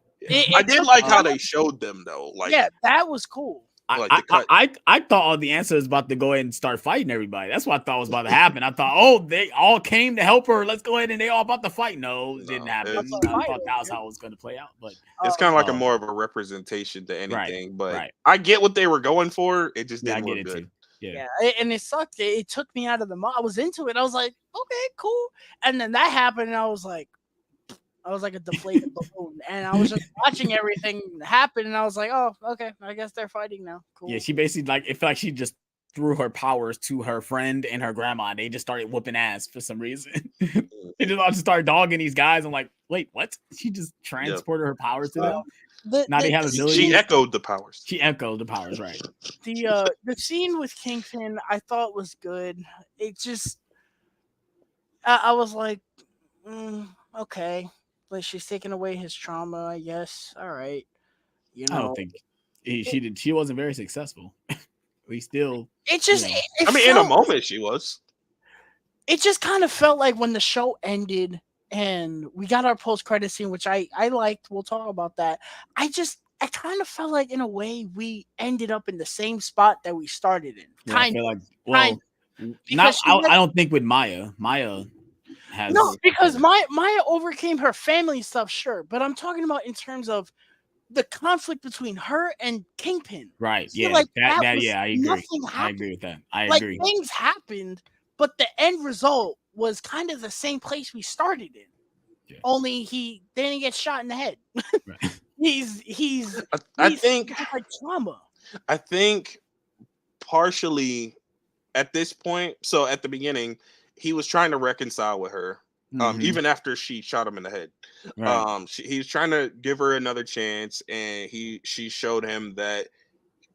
I did like how me they showed them though, like Yeah, that was cool. like the cut. I thought all the answer was about to go ahead and start fighting everybody. That's what I thought was about to happen. I thought, oh, they all came to help her. Let's go ahead and they all about to fight. No, it didn't No, happen. it's I thought that was how it was going to play out. But it's kind of like a um, more of a representation to right, anything, but right. I get what they were going for. It just Yeah, I didn't get look it good. too. Yeah. Yeah, and it sucked. It took me out of the I was into it. I was like, okay, cool. And then that happened, and I was like a deflated balloon, and I was just watching everything happen, and I was like, oh, okay, I guess they're fighting now. Cool. Yeah, she basically like it felt like she just threw her powers to her friend and her grandma. And they just started whooping ass for some reason. They just all just started dogging these guys. I'm like, wait, what? She just transported her powers to them. Now they have abilities. She echoed the powers. She echoed the powers, right? The scene with Kingpin I thought was good. It just I was like, okay, like she's taking away his trauma, I guess. All right, I don't think she did. She wasn't very successful. We still. It just. You know. It I mean, felt, in a moment, she was. It just kind of felt like when the show ended and we got our post credit scene, which I liked. We'll talk about that. I kind of felt like in a way we ended up in the same spot that we started in. Yeah, I feel like I don't think with Maya. Maya has because Maya overcame her family stuff, sure, but I'm talking about in terms of the conflict between her and Kingpin. Right. So Yeah. like I agree. Nothing happened. I agree with that. I agree. Things happened, but the end result was kind of the same place we started in. Yeah. Only he didn't get shot in the head. Right. He's I think like trauma. I think partially at this point. So at the beginning, he was trying to reconcile with her. Mhm. Even after she shot him in the head, Right. he was trying to give her another chance, and she showed him that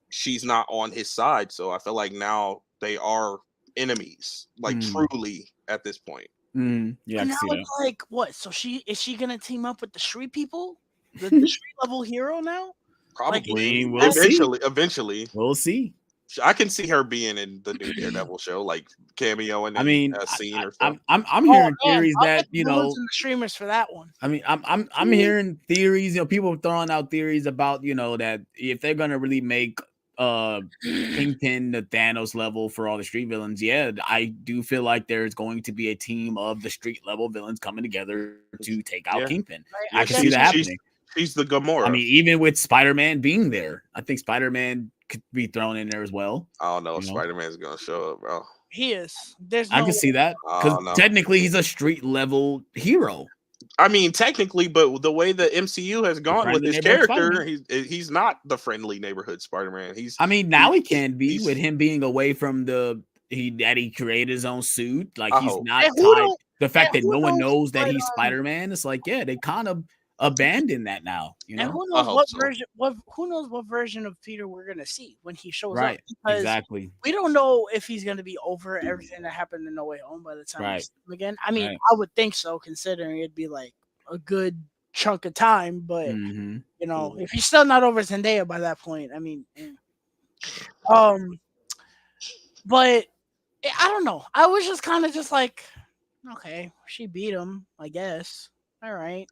she's not on his side. So I feel like now they are enemies, like Mm. truly at this point. Yeah, I And can now see that. it's like, what? So she gonna team up with the street people, the street level hero now? Like, Probably We'll that's see. eventually, We'll see. I can see her being in the new Daredevil show, like cameoing I in mean, a scene or so. I'm oh hearing man, theories I'll get that, the villains and the streamers for that one. I mean, I'm hearing theories. People throwing out theories about that if they're gonna really make Kingpin the Thanos level for all the street villains, yeah, I do feel like there's going to be a team of the street level villains coming together to take out Yeah, Kingpin. I yeah, can see that happening. she's the I Gamora. mean, even with Spider-Man being there, I think Spider-Man could be thrown in there as well. I don't know if Spider-Man's gonna show up, bro. He is. There's I no can see that I because don't know. technically he's a street level hero. I mean, technically, but the way the MCU has gone with Friendly his neighborhood character, Spider-Man. he's not the friendly neighborhood Spider-Man. I mean, now he can be he's with him being away from he created his own suit. Like I he's hope. not and tied. The fact that who no one knows knows that what he's Spider-Man, it's like, yeah, they kind of abandoned that now, and who I knows hope what so. version who knows what version of Peter we're gonna see when he shows up, Right. because Exactly. we don't know if he's gonna be over everything that happened in No Way Home by the time we Right. see him again. I mean, Right. I would think so, considering it'd be like a good chunk of time, but Mm-hmm. if he's still not over Zendaya by that point, I mean, but I don't know. I was just kind of just like, okay, she beat him, I guess. All right,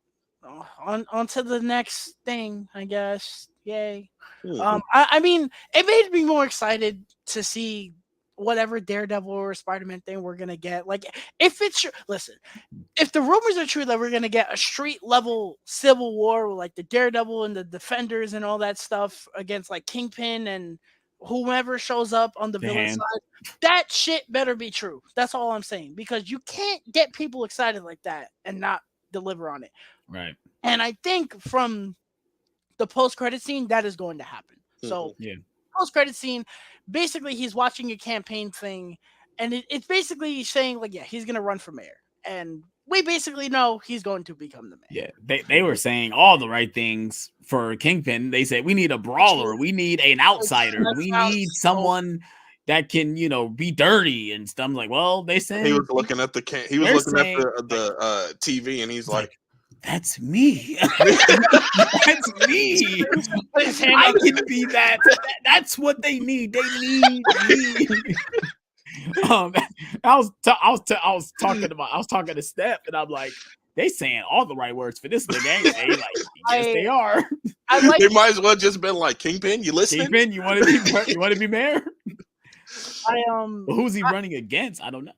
on to the next thing, I guess. Yay. I mean, it made me more excited to see whatever Daredevil or Spider-Man thing we're gonna get. Like, if it's listen, if the rumors are true that we're gonna get a street level civil war with like the Daredevil and the Defenders and all that stuff against like Kingpin and whomever shows up on the villain side, that shit better be true. That's all I'm saying, because you can't get people excited like that and not deliver on it. Right. And I think from the post-credit scene, that is going to happen. So yeah, post-credit scene, basically he's watching a campaign thing, and it's basically saying like, yeah, he's gonna run for mayor, and we basically know he's going to become the mayor. Yeah, they were saying all the right things for Kingpin. They said we need a brawler, we need an outsider, we need someone that can be dirty and stuff. I'm like, well, they said he was looking at the TV, and he's like, that's me. That's me. I can be that. That's what they need. They need me. I was talking to Steph, and I'm like, they saying all the right words for this nigga, ain't they? Like, yes, they are. They might as well just been like, Kingpin, you listening? Kingpin, you want to be mayor? Well, who's he running against? I don't know.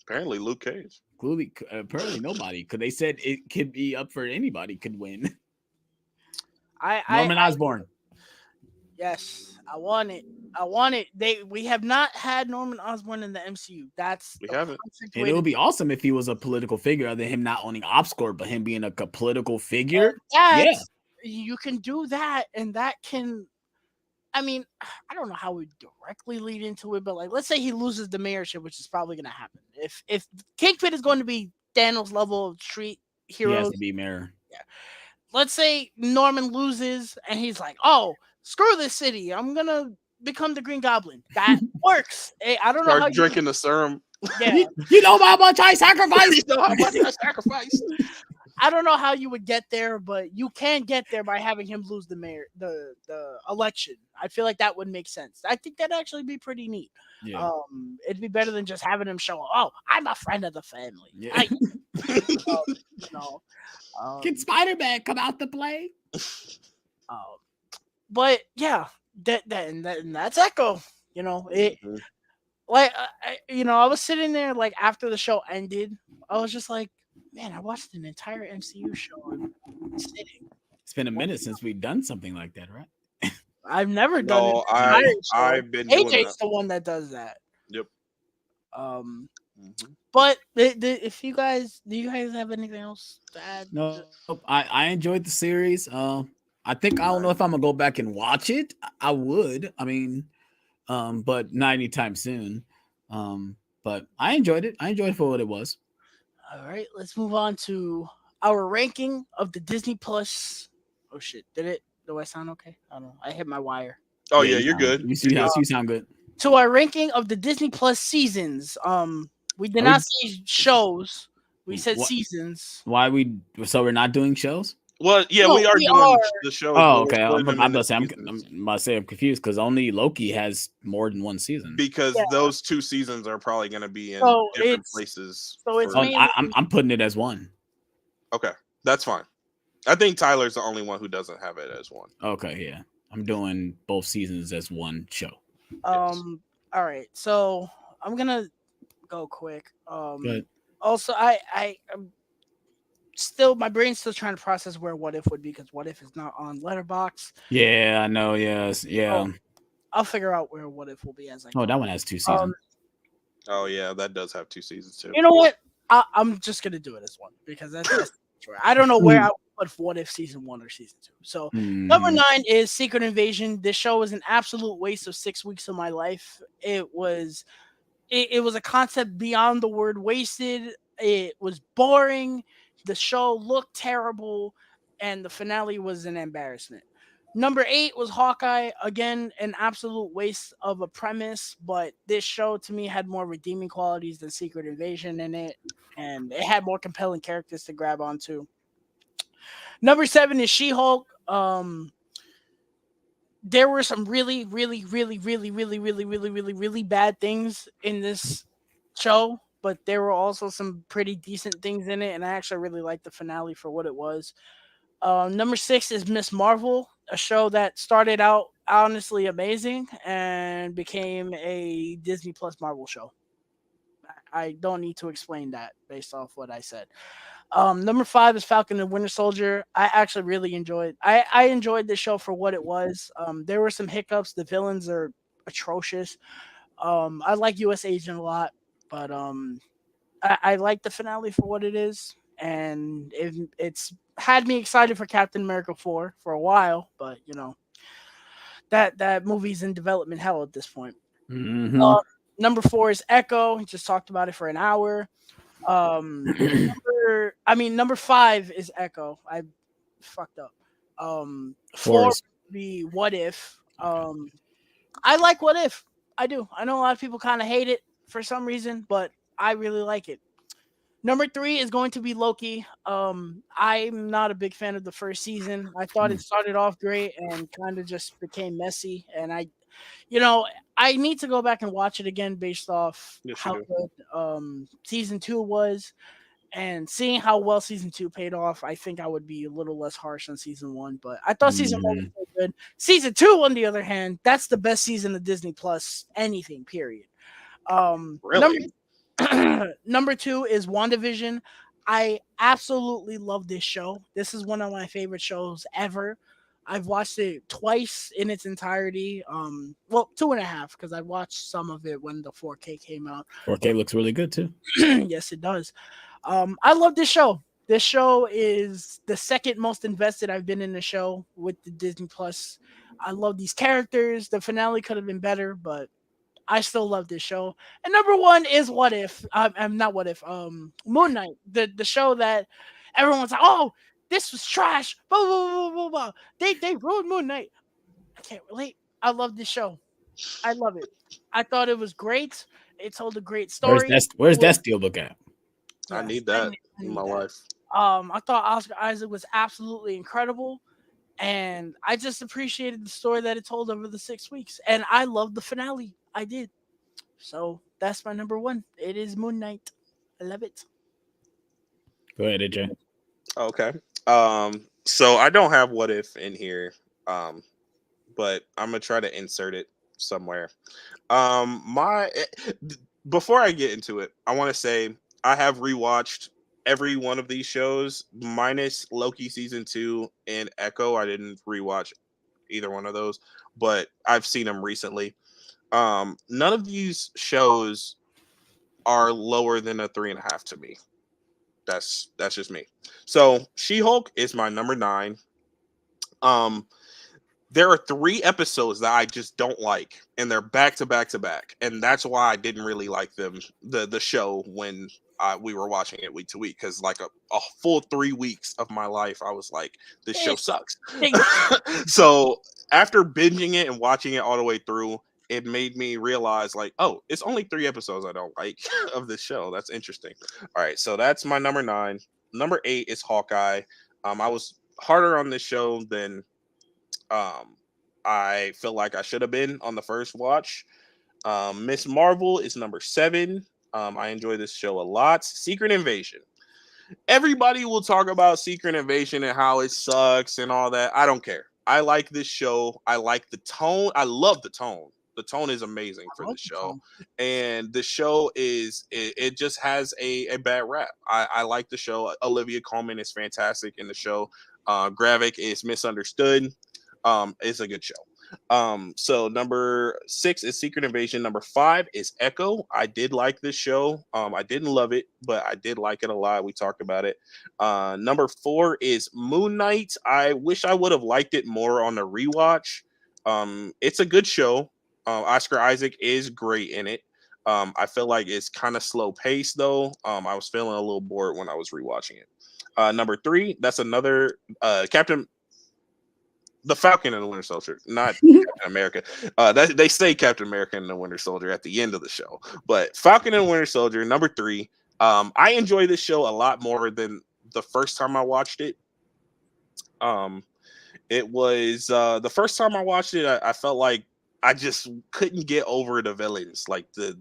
Apparently, Luke Cage. Apparently nobody, because they said it could be up for anybody could win. Norman Osborn. Yes, I want it. We have not had Norman Osborn in the MCU. We haven't. And it would be awesome if he was a political figure, other than him not owning OpsCorp, but him being a political figure. Yeah, you can do that, and that can. I mean, I don't know how we directly lead into it, but like, let's say he loses the mayorship, which is probably going to happen. If Kingpin is going to be Thanos level of street heroes, he has to be mayor. Yeah. Let's say Norman loses, and he's like, "Oh, screw this city! I'm gonna become the Green Goblin." That works. Hey, I don't know how drinking the serum. Yeah, you know how much I sacrificed. I don't know how you would get there, but you can get there by having him lose the election. I feel like that would make sense. I think that'd actually be pretty neat. Yeah. It'd be better than just having him show, "Oh, I'm a friend of the family." Yeah. Can Spider-Man come out to play? But yeah, that's Echo. Like I was sitting there like after the show ended, I was just like, man, I watched an entire MCU show sitting. It's been a minute since we've done something like that, right? I've never done it. I've been AJ's doing that. the one that does that. Yep. Mhm. But if you guys, do you guys have anything else to add? Nope. I enjoyed the series. I think I don't know if I'm gonna go back and watch it. I would. I mean, but not anytime soon. But I enjoyed it. I enjoyed it for what it was. All right, let's move on to our ranking of the Disney Plus. Oh shit, did it? Do I sound okay? I don't know. I hit my wire. Oh Yeah, yeah, you're good. you You're see how good. you sound good. To our ranking of the Disney Plus seasons. We did Are we not say shows. We said what? seasons. Why we? So we're not doing shows? Well, yeah, No, we are we doing are. the shows, but Oh, we're okay. splitting them I'm into about to say seasons I'm about to say I'm confused because only Loki has more than one season. Yeah. because those two seasons are probably going to be in So different places. it's Oh, For mainly I'm putting it as one. okay, that's fine. I think Tyler's the only one who doesn't have it as one. Okay, yeah. I'm doing both seasons as one show. Yes. all right. So I'm gonna go quick. But Also, I'm still my brain's still trying to process where What If would be because What If is not on Letterbox. yeah, I know. Yes, So yeah. I'll figure out where What If will be as I Oh, go. that one has two Um, seasons. Oh yeah, that does have two seasons too. you know what? I'm just gonna do it as one because that's sure. I don't know where I would put What If season 1 or season 2. So number Mm, 9 is Secret Invasion. This show was an absolute waste of 6 weeks of my life. It was a concept beyond the word wasted. It was boring. The show looked terrible, and the finale was an embarrassment. Number 8 was Hawkeye. Again, an absolute waste of a premise, but this show to me had more redeeming qualities than Secret Invasion in it, and it had more compelling characters to grab onto. Number 7 is She Hulk. There were some really, really, really, really, really, really, really, really, really bad things in this show, but there were also some pretty decent things in it, and I actually really liked the finale for what it was. Number 6 is Miss Marvel, a show that started out honestly amazing and became a Disney Plus Marvel show. I don't need to explain that based off what I said. Number 5 is Falcon and Winter Soldier. I actually really enjoyed. I enjoyed the show for what it was. There were some hiccups. The villains are atrocious. I like U.S. Agent a lot, but I like the finale for what it is, and it's had me excited for Captain America 4 for a while. But that movie's in development hell at this point. hmm Uh, Number 4 is Echo. We just talked about it for an hour. Number 5 is Echo. I fucked up. Four would Forest. be What If. I like What If. I do. I know a lot of people kind of hate it for some reason, but I really like it. Number 3 is going to be Loki. I'm not a big fan of the first season. I thought it started off great and kind of just became messy. And you know, I need to go back and watch it again based off Yes, you how do. good season 2 was and seeing how well season 2 paid off. I think I would be a little less harsh on season 1, but I thought season 1 was Mm, so good. Season 2, on the other hand, that's the best season of Disney Plus anything. Period. Number Really? number 2 is WandaVision. I absolutely love this show. This is one of my favorite shows ever. I've watched it twice in its entirety. Well, two and a half because I watched some of it when the 4K came out. 4K looks really good too. Yes, it does. I love this show. This show is the second most invested I've been in the show with the Disney Plus. I love these characters. The finale could have been better, but I still love this show. And number 1 is What If. I'm not What If. Moon Knight, the show that everyone's like, oh, this was trash. Blah blah blah blah blah. They ruined Moon Knight. I can't relate. I love this show. I love it. I thought it was great. It told a great story. Where's that steelbook at? I Yes, need that I in my need that. life. I thought Oscar Isaac was absolutely incredible, and I just appreciated the story that it told over the 6 weeks. And I loved the finale. I did. So that's my number 1. It is Moon Knight. I love it. Go ahead, AJ. Okay. So I don't have what if in here. But I'm gonna try to insert it somewhere. My before I get into it, I want to say I have rewatched every one of these shows minus Loki season 2 and Echo. I didn't rewatch either one of those, but I've seen them recently. None of these shows are lower than a 3.5 to me. That's just me. So She-Hulk is my number 9. Um, there are 3 episodes that I just don't like, and they're back to back to back, and that's why I didn't really like them the show when we were watching it week to week, because like a full 3 weeks of my life I was like, this show It sucks. stinks. So after binging it and watching it all the way through, it made me realize like, oh, it's only 3 episodes I don't like of this show. That's interesting. All right, so that's my number 9. Number 8 is Hawkeye. I was harder on this show than um, I feel like I should have been on the first watch. Miss Marvel is number 7. I enjoy this show a lot. Secret Invasion. Everybody will talk about Secret Invasion and how it sucks and all that. I don't care. I like this show. I like the tone. I love the tone. The tone is amazing I for the love the show, tone. and the show it just has a bad rap. I like the show. Olivia Colman is fantastic in the show. Gravik is misunderstood. It's a good show. So number 6 is Secret Invasion. Number 5 is Echo. I did like this show. I didn't love it, but I did like it a lot. We talked about it. Number 4 is Moon Knight. I wish I would have liked it more on the rewatch. It's a good show. Oscar Isaac is great in it. I feel like it's kind of slow paced though. I was feeling a little bored when I was rewatching it. Number 3, that's another Captain the Falcon and the Winter Soldier, not Captain America. They say Captain America and the Winter Soldier at the end of the show, but Falcon and Winter Soldier, number 3. I enjoy this show a lot more than the first time I watched it. Um, it was the first time I watched it, I felt like I just couldn't get over the villains, like the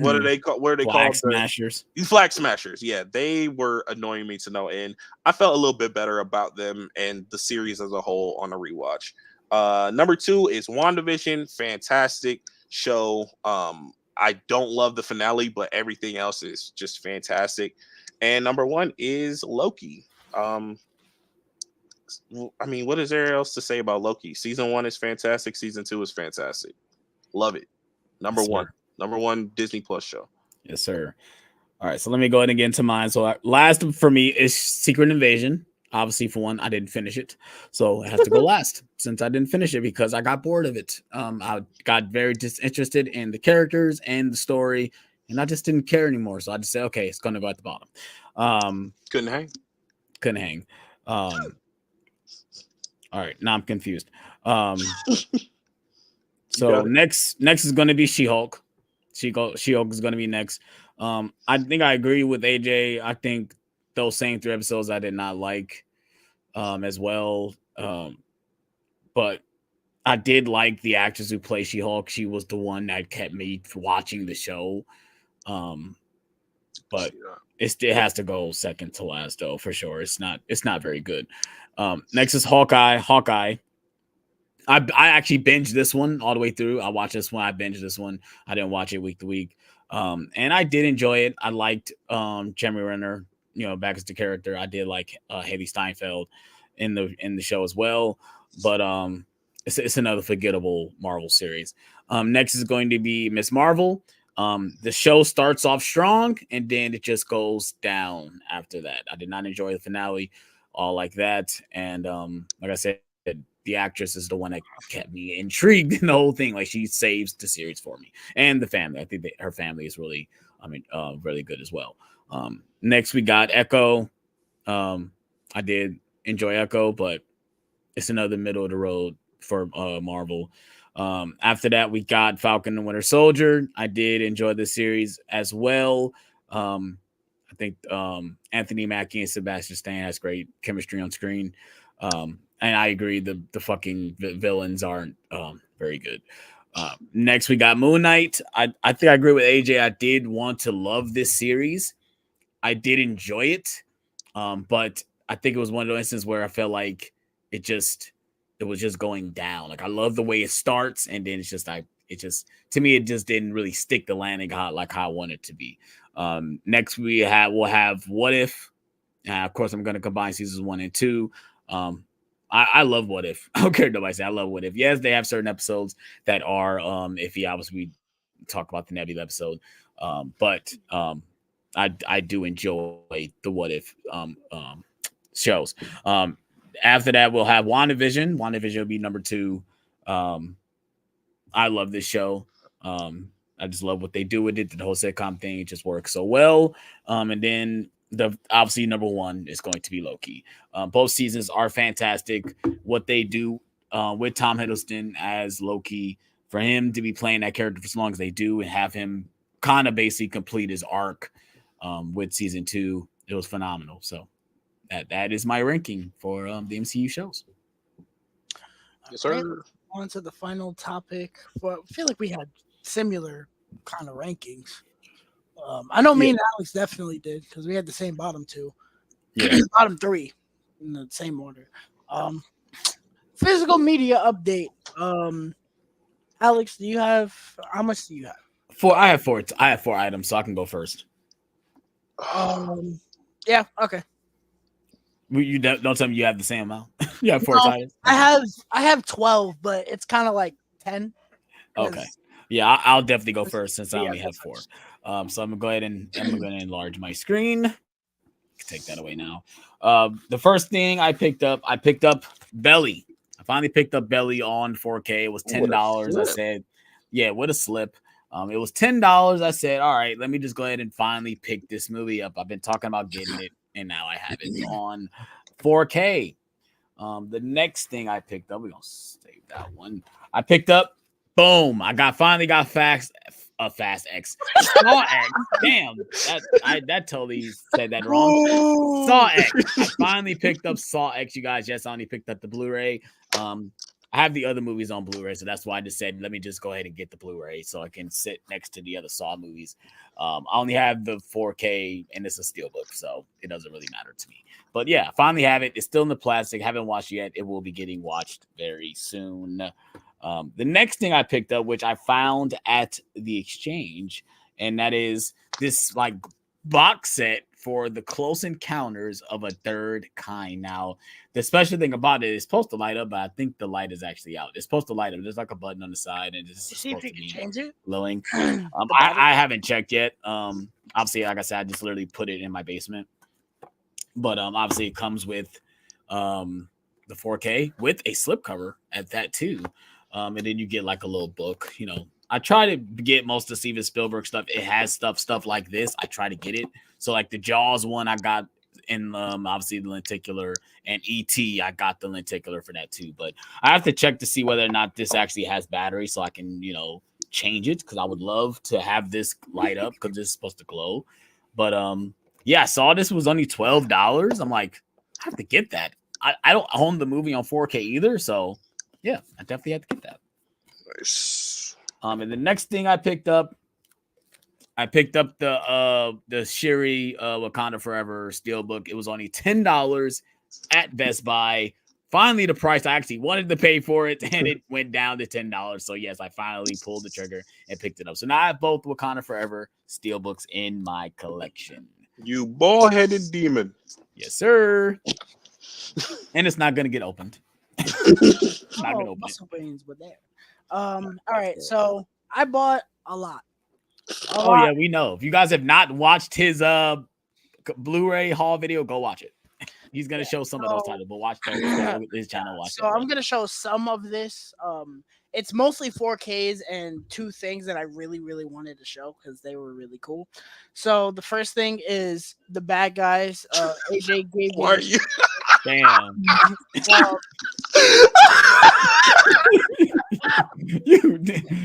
what are Mhm. they called? What are they Flag called? smashers. These Flag Smashers, yeah, they were annoying me to no end. I felt a little bit better about them and the series as a whole on a rewatch. Number 2 is WandaVision, fantastic show. I don't love the finale, but everything else is just fantastic. And number 1 is Loki. Um, I mean, what is there else to say about Loki? Season 1 is fantastic. Season 2 is fantastic. Love it. Number Yes, one, sir. number one Disney Plus show. Yes, sir. All right, so let me go ahead and get into mine. So last for me is Secret Invasion. Obviously, for one, I didn't finish it, so it has to go last since I didn't finish it because I got bored of it. I got very disinterested in the characters and the story, and I just didn't care anymore. So I just said, okay, it's going to go at the bottom. Um, Couldn't hang. couldn't hang. Um, all right, now I'm confused. Um, You got so it. next is going to be She-Hulk. She-Hulk is going to be next. I think I agree with AJ. I think those same 3 episodes I did not like as well. But I did like the actress who played She-Hulk. She was the one that kept me watching the show. Um, but Yeah. it has to go second to last though for sure. It's not very good. Next is Hawkeye. I actually binged this one all the way through. I watched this one. I binged this one. I didn't watch it week to week. And I did enjoy it. I liked Jeremy Renner, back as the character. I did like Haley Steinfeld in the show as well. But it's another forgettable Marvel series. Next is going to be Miss Marvel. The show starts off strong and then it just goes down after that. I did not enjoy the finale all like that. And like I said, the actress is the one that kept me intrigued in the whole thing. Like she saves the series for me and the family. I think that her family is really, really good as well. Next we got Echo. I did enjoy Echo, but it's another middle of the road for Marvel. After that, we got Falcon and Winter Soldier. I did enjoy the series as well. I think Anthony Mackie and Sebastian Stan has great chemistry on screen. And I agree, the fucking villains aren't very good. Next, we got Moon Knight. I think I agree with AJ. I did want to love this series. I did enjoy it, but I think it was one of those instances where I felt like it was just going down. Like I love the way it starts, and then it's just like it just to me it just didn't really stick the landing like how I wanted it to be. Next we'll have What If. Of course, I'm going to combine seasons 1 and 2. I love What If. I don't care what nobody say. I love What If. Yes, they have certain episodes that are iffy. Obviously, we talk about the Nebula episode. But I do enjoy the what if shows. After that, we'll have WandaVision. WandaVision will be number two. Um, I love this show. I just love what they do with it. The whole sitcom thing it just works so well. And then the obviously number one is going to be Loki. Both seasons are fantastic. What they do with Tom Hiddleston as Loki, for him to be playing that character for as long as they do and have him kind of basically complete his arc with season two, it was phenomenal. So that is my ranking for the MCU shows. Yes, sir. On to the final topic. Well, I feel like we had similar kind of rankings. I know me and Alex definitely did because we had the same bottom two, bottom three in the same order. Physical media update. Alex, do you have how much do you have? I have four. I have four items, so I can go first. Yeah, okay. You don't tell me you have the same amount. You have four items. I have 12, but it's kind of like 10. Okay. Yeah, I'll definitely go first since I only have four. So I'm gonna go ahead and enlarge my screen. Take that away now. The first thing I picked up Belly. I finally picked up Belly on 4K. It was $10. I said, yeah, what a slip. It was $10. I said, all right, let me just go ahead and finally pick this movie up. I've been talking about getting it, and now I have it on 4K. The next thing I picked up, we're gonna save that one. I picked up, boom. I finally got Fast X. Saw X. Damn, that totally said that wrong. Saw X. I finally picked up Saw X, you guys. Yes, I only picked up the Blu-ray. I have the other movies on Blu-ray, so that's why I just said, let me just go ahead and get the Blu-ray so I can sit next to the other Saw movies. I only have the 4K, and it's a steelbook, so it doesn't really matter to me. But yeah, I finally have it. It's still in the plastic. Haven't watched yet. It will be getting watched very soon. The next thing I picked up, which I found at the exchange, and that is this like box set for the Close Encounters of a Third Kind. Now, the special thing about it is supposed to light up, but I think the light is actually out. It's supposed to light up. There's like a button on the side, and it's see if you can change it. Glowing. I haven't checked yet. Obviously, like I said, I just literally put it in my basement. But obviously, it comes with the 4K with a slipcover at that too. And then you get like a little book. You know, I try to get most of Steven Spielberg stuff. It has stuff like this. I try to get it. So like the Jaws one, I got in obviously the lenticular, and E.T. I got the lenticular for that too. But I have to check to see whether or not this actually has battery, so I can change it, because I would love to have this light up because it's supposed to glow. But yeah, I saw this was only $12. I'm like, I have to get that. I don't own the movie on 4K either, so yeah, I definitely had to get that. Nice. And the next thing I picked up the Shuri Wakanda Forever steelbook. It was only $10 at Best Buy. Finally, the price I actually wanted to pay for it, and it went down to $10. So yes, I finally pulled the trigger and picked it up. So now I have both Wakanda Forever steelbooks in my collection. You bald-headed demon. Yes, sir. And it's not gonna get opened. Not gonna open muscle brains were there. All right, so I bought a lot. Yeah, we know. If you guys have not watched his Blu-ray haul video, go watch it. He's gonna show some of those titles, but watch his channel. Watch. So I'm gonna show some of this. It's mostly 4Ks and two things that I really, really wanted to show because they were really cool. So the first thing is the Bad Guys. AJ gave Why are you? Damn.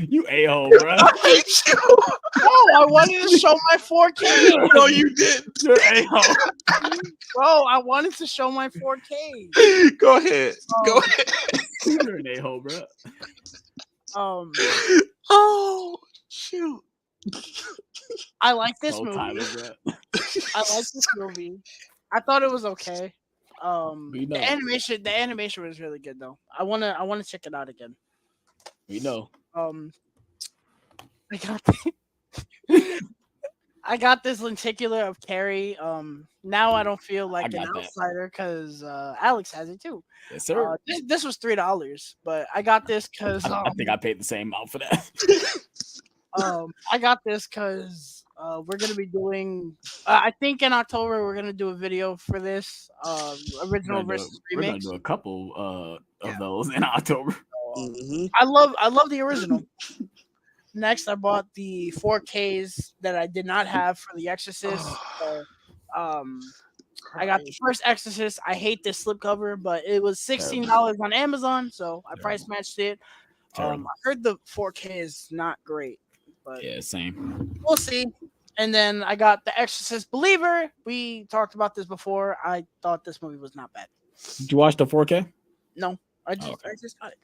You a-hole, bro. I hate you. Oh, I wanted to show my 4K. No, you didn't. You're a-hole. Bro, I wanted to show my 4K. Go ahead. Go ahead. You're an a-hole, bro. Oh, shoot. I like this movie. Tyler, bro. I like this movie. I thought it was okay. The animation was really good though. I wanna check it out again. We know. I got this lenticular of Carrie. Now I don't feel like an outsider because Alex has it too. Yes, sir. This was $3, but I got this because I think I paid the same amount for that. I got this because We're gonna be doing. I think in October we're gonna do a video for this original versus We're gonna remakes. do a couple Yeah. of those in October. Mm-hmm. I love the original. Next, I bought the 4Ks that I did not have for The Exorcist. So, um, I got the first Exorcist. I hate this slipcover, but it was $16 on Amazon, so I price matched it. I heard the 4K is not great, but Yeah, same. we'll see. And then I got The Exorcist Believer. We talked about this before. I thought this movie was not bad. Did you watch the 4K? No, I okay. just got it.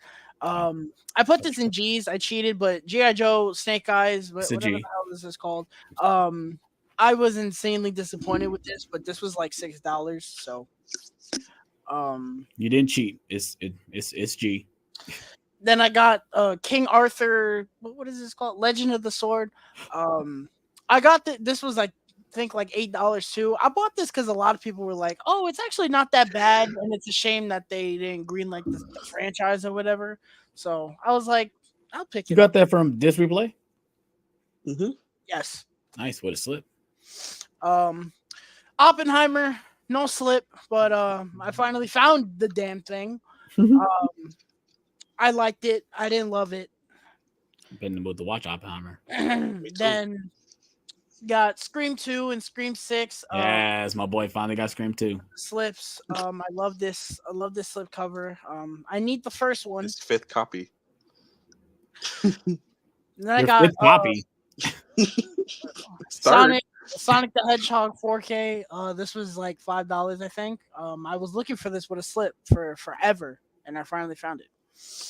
I put this in G's. I cheated, but GI Joe, Snake Eyes, It's a whatever G. the hell this is called. I was insanely disappointed with this, but this was like $6. So, You didn't cheat. It's G. then I got King Arthur. What is this called? Legend of the Sword. I got this was like I think like $8 too. I bought this because a lot of people were like, "Oh, it's actually not that bad," and it's a shame that they didn't greenlight the franchise or whatever. So I was like, "I'll pick You it got up." that from Disc Replay? Mm-hmm. Yes. Nice. With a slip. Oppenheimer, no slip, but I finally found the damn thing. I liked it. I didn't love it. Been able to watch Oppenheimer. Then got Scream 2 and Scream 6. Yes, my boy finally got Scream 2. Slips. I love this. I love this slip cover. I need the first one. It's 5th copy. And then I got copy. Sonic the Hedgehog 4K. This was like $5, I think. I was looking for this with a slip for forever, and I finally found it.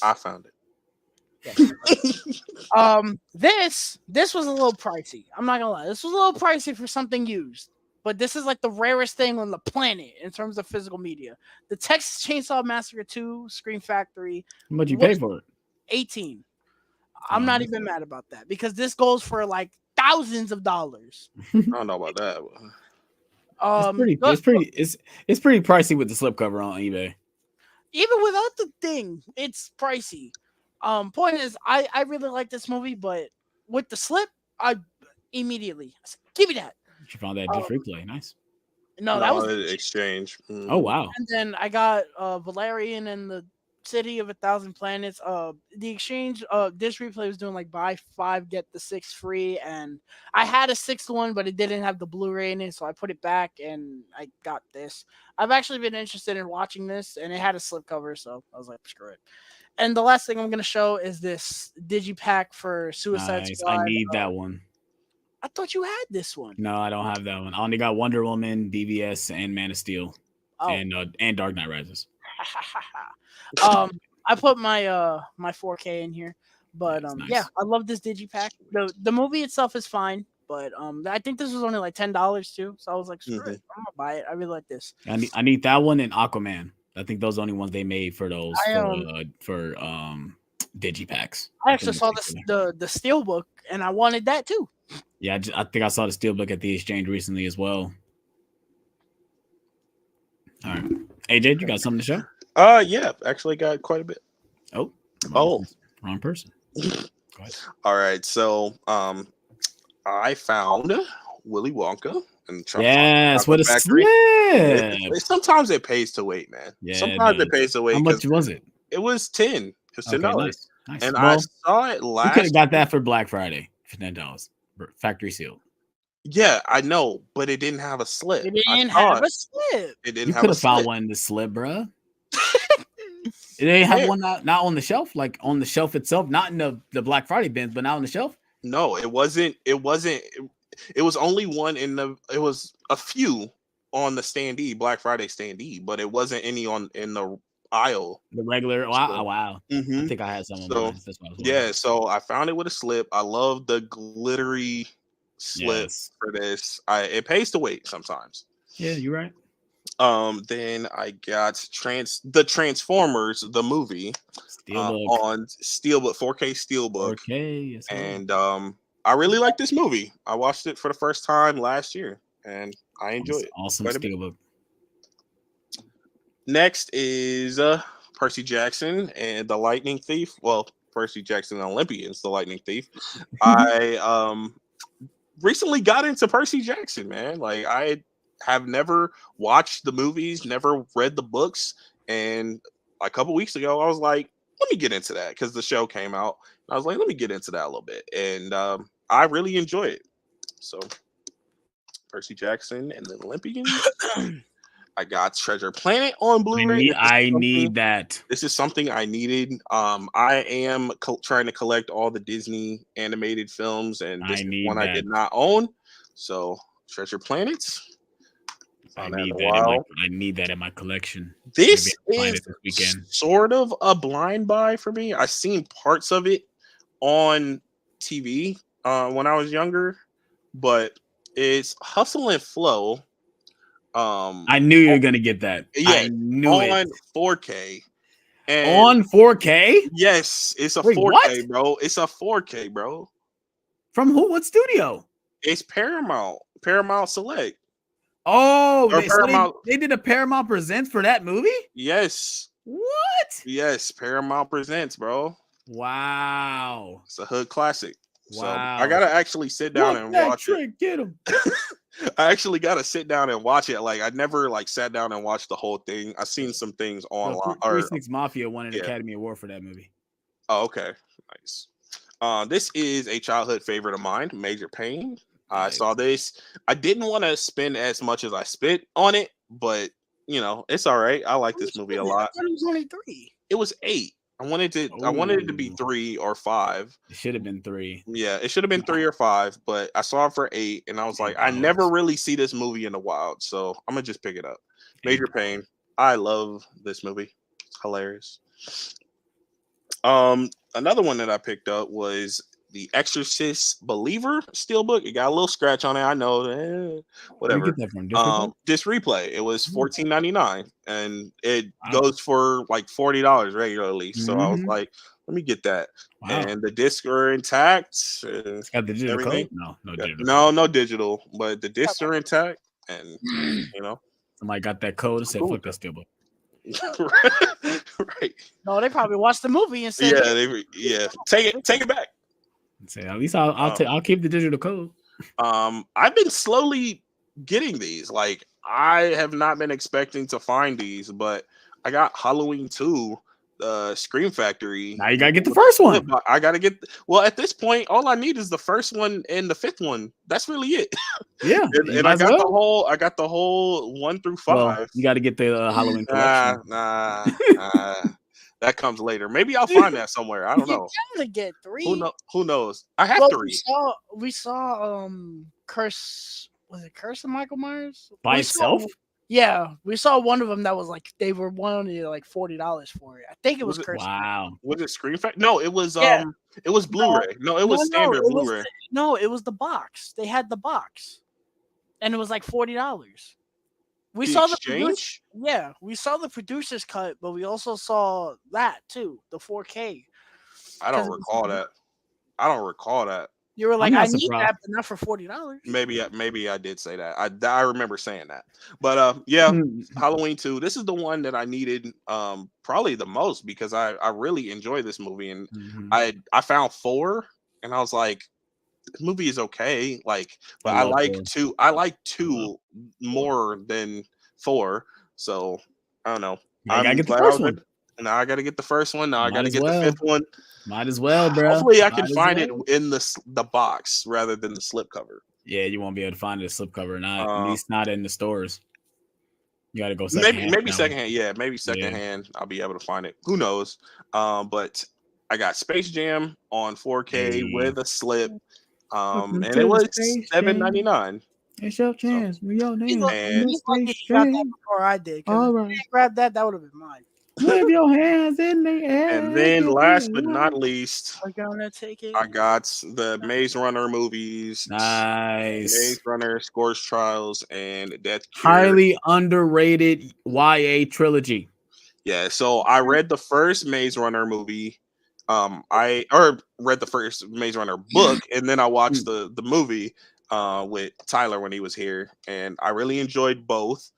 I found it. This was a little pricey. I'm not gonna lie. This was a little pricey for something used. But this is like the rarest thing on the planet in terms of physical media. The Texas Chainsaw Massacre 2 Scream Factory. How much you pay for it? 18. I'm not even mad about that because this goes for like thousands of dollars. I don't know about that. It's pretty pricey with the slipcover on eBay. Even without the thing, it's pricey. Point is, I really like this movie, but with the slip, I immediately I said, give me that. You found that Disc Replay. Nice. No, that was exchange. Mm. Oh wow. And then I got Valerian and the City of 1,000 Planets. The exchange, Disc Replay was doing like buy 5 get the 6 free, and I had a 6th one, but it didn't have the Blu-ray in it, so I put it back and I got this. I've actually been interested in watching this, and it had a slipcover, so I was like, screw it. And the last thing I'm gonna show is this digipack for Suicide Squad. I need that one. I thought you had this one. No, I don't have that one. I only got Wonder Woman, BVS, and Man of Steel, and Dark Knight Rises. I put my my 4K in here, but nice. Yeah, I love this digipack. The movie itself is fine, but I think this was only like $10 too. So I was like, screw it, I'm gonna buy it. I really like this. I need that one and Aquaman. I think those are the only ones they made for those for digipacks. I actually saw the steelbook and I wanted that too. Yeah, I think I saw the steelbook at the exchange recently as well. All right, AJ, you got something to show? Yeah, actually got quite a bit. Wrong person. Go ahead. All right, so I found Willy Wonka and yes, what a slip! Sometimes it pays to wait, man. Yeah, sometimes it pays to wait. How much was it? It was 10. It was $10. Okay, nice. And I saw it last. You could have got that for Black Friday for $10, factory sealed. Yeah, I know, but it didn't have a slip. It didn't have a slip. It didn't you have could a have slip. found one in the slip, bro. It didn't have one not on the shelf, like on the shelf itself, not in the Black Friday bins, but not on the shelf. No, it wasn't. It was only one in the. It was a few on the standee, Black Friday standee, but it wasn't any in the aisle. The regular. Wow. Mm-hmm. I think I had some. So I found it with a slip. I love the glittery slip for this. It pays to wait sometimes. Yeah, you're right. Then I got the Transformers the movie on Steelbook 4K Steelbook. 4K, yes, and I really like this movie. I watched it for the first time last year, and I enjoyed it. Awesome Steelbook. Next is Percy Jackson and the Lightning Thief. Well, Percy Jackson and Olympians, the Lightning Thief. I recently got into Percy Jackson, man. Like I have never watched the movies, never read the books, and a couple weeks ago I was like, let me get into that because the show came out. I was like, let me get into that a little bit, and I really enjoy it. So Percy Jackson and the Olympians. I got Treasure Planet on Blu-ray. I need that. This is something I needed. I am trying to collect all the Disney animated films, and this is one I did not own. So Treasure Planet. I need that in my collection. This is this weekend. Sort of a blind buy for me. I seen parts of it on TV when I was younger, but it's Hustle and Flow. I knew you were gonna get that. Yeah, I knew on 4K. And on 4K? Yes, it's a 4K, what? Bro. It's a 4K, bro. From who? What studio? It's Paramount Select. Oh, they did a Paramount Presents for that movie? Yes. What? Yes, Paramount Presents, bro. Wow. It's a hood classic. Wow. So I gotta actually sit down and watch it. Get him. I actually gotta sit down and watch it. Like I never sat down and watched the whole thing. I've seen some things online. 36 Mafia won an Academy Award for that movie. Oh, okay. Nice. This is a childhood favorite of mine, Major Payne. I saw this. I didn't want to spend as much as I spent on it, but it's all right. I like this movie a lot. It was only 3. It was 8. I wanted it to be 3 or 5. It should have been 3. Yeah, it should have been 3 or 5, but I saw it for 8, and I was like, I never really see this movie in the wild, so I'm gonna just pick it up. Major Payne. I love this movie. It's hilarious. Another one that I picked up was The Exorcist Believer Steelbook. It got a little scratch on it. I know. Whatever. Where did you get that from? This replay. It was $14.99, and it goes for like $40 regularly. So I was like, let me get that. Wow. And the discs are intact. It's got the digital code? No digital. No digital. But the discs are intact, and somebody got that code and said, "Fuck that Steelbook." Right. No, they probably watched the movie and said, take it back. Say, at least I'll keep the digital code. I've been slowly getting these. Like I have not been expecting to find these, but I got Halloween 2, Scream Factory. Now you gotta get the first one. I gotta get. Well, at this point, all I need is the first one and the 5th one. That's really it. Yeah, and I got the whole. I got the whole 1 through 5. Well, you got to get the Halloween collection. Nah. That comes later. Maybe I'll find that somewhere. I don't know. You gotta get 3. Who knows? I have 3. We saw Curse. Was it Curse of Michael Myers by itself? Yeah, we saw one of them that was like they were wanting like $40 for it. I think it was Curse. Wow. Was it Scream Factory? No, it was it was Blu-ray. No, it was standard Blu-ray. It was the box. They had the box, and it was like $40. We saw exchange. We saw the producer's cut, but we also saw that too, the 4K. I don't recall that. You were like, I need that, but not for $40. Maybe I did say that. I remember saying that. But Halloween 2. This is the one that I needed probably the most because I really enjoy this movie, and I found 4 and I was like, this movie is okay. Like, but I like 2. I like 2 more than 4. So I don't know. I gotta get the first one. Now I gotta get the first one. Now I gotta get the 5th one. Might as well, bro. Hopefully I can find it in the box rather than the slipcover. Yeah, you won't be able to find it in the slipcover, at least not in the stores. You gotta go secondhand. Maybe secondhand. Yeah, maybe secondhand. I'll be able to find it. Who knows? But I got Space Jam on 4K with a slip. And it was $7.99. It's your chance. Your name. He's lucky he got that before I did. All right. If he grabbed that would have been mine. Wave your hands in the air. And then last but not least, I got the Maze Runner movies. Nice. Maze Runner, Scorch Trials, and Death Cure. Highly underrated YA trilogy. Yeah, so I read the first Maze Runner movie. I read the first Maze Runner book, and then I watched the movie with Tyler when he was here, and I really enjoyed both.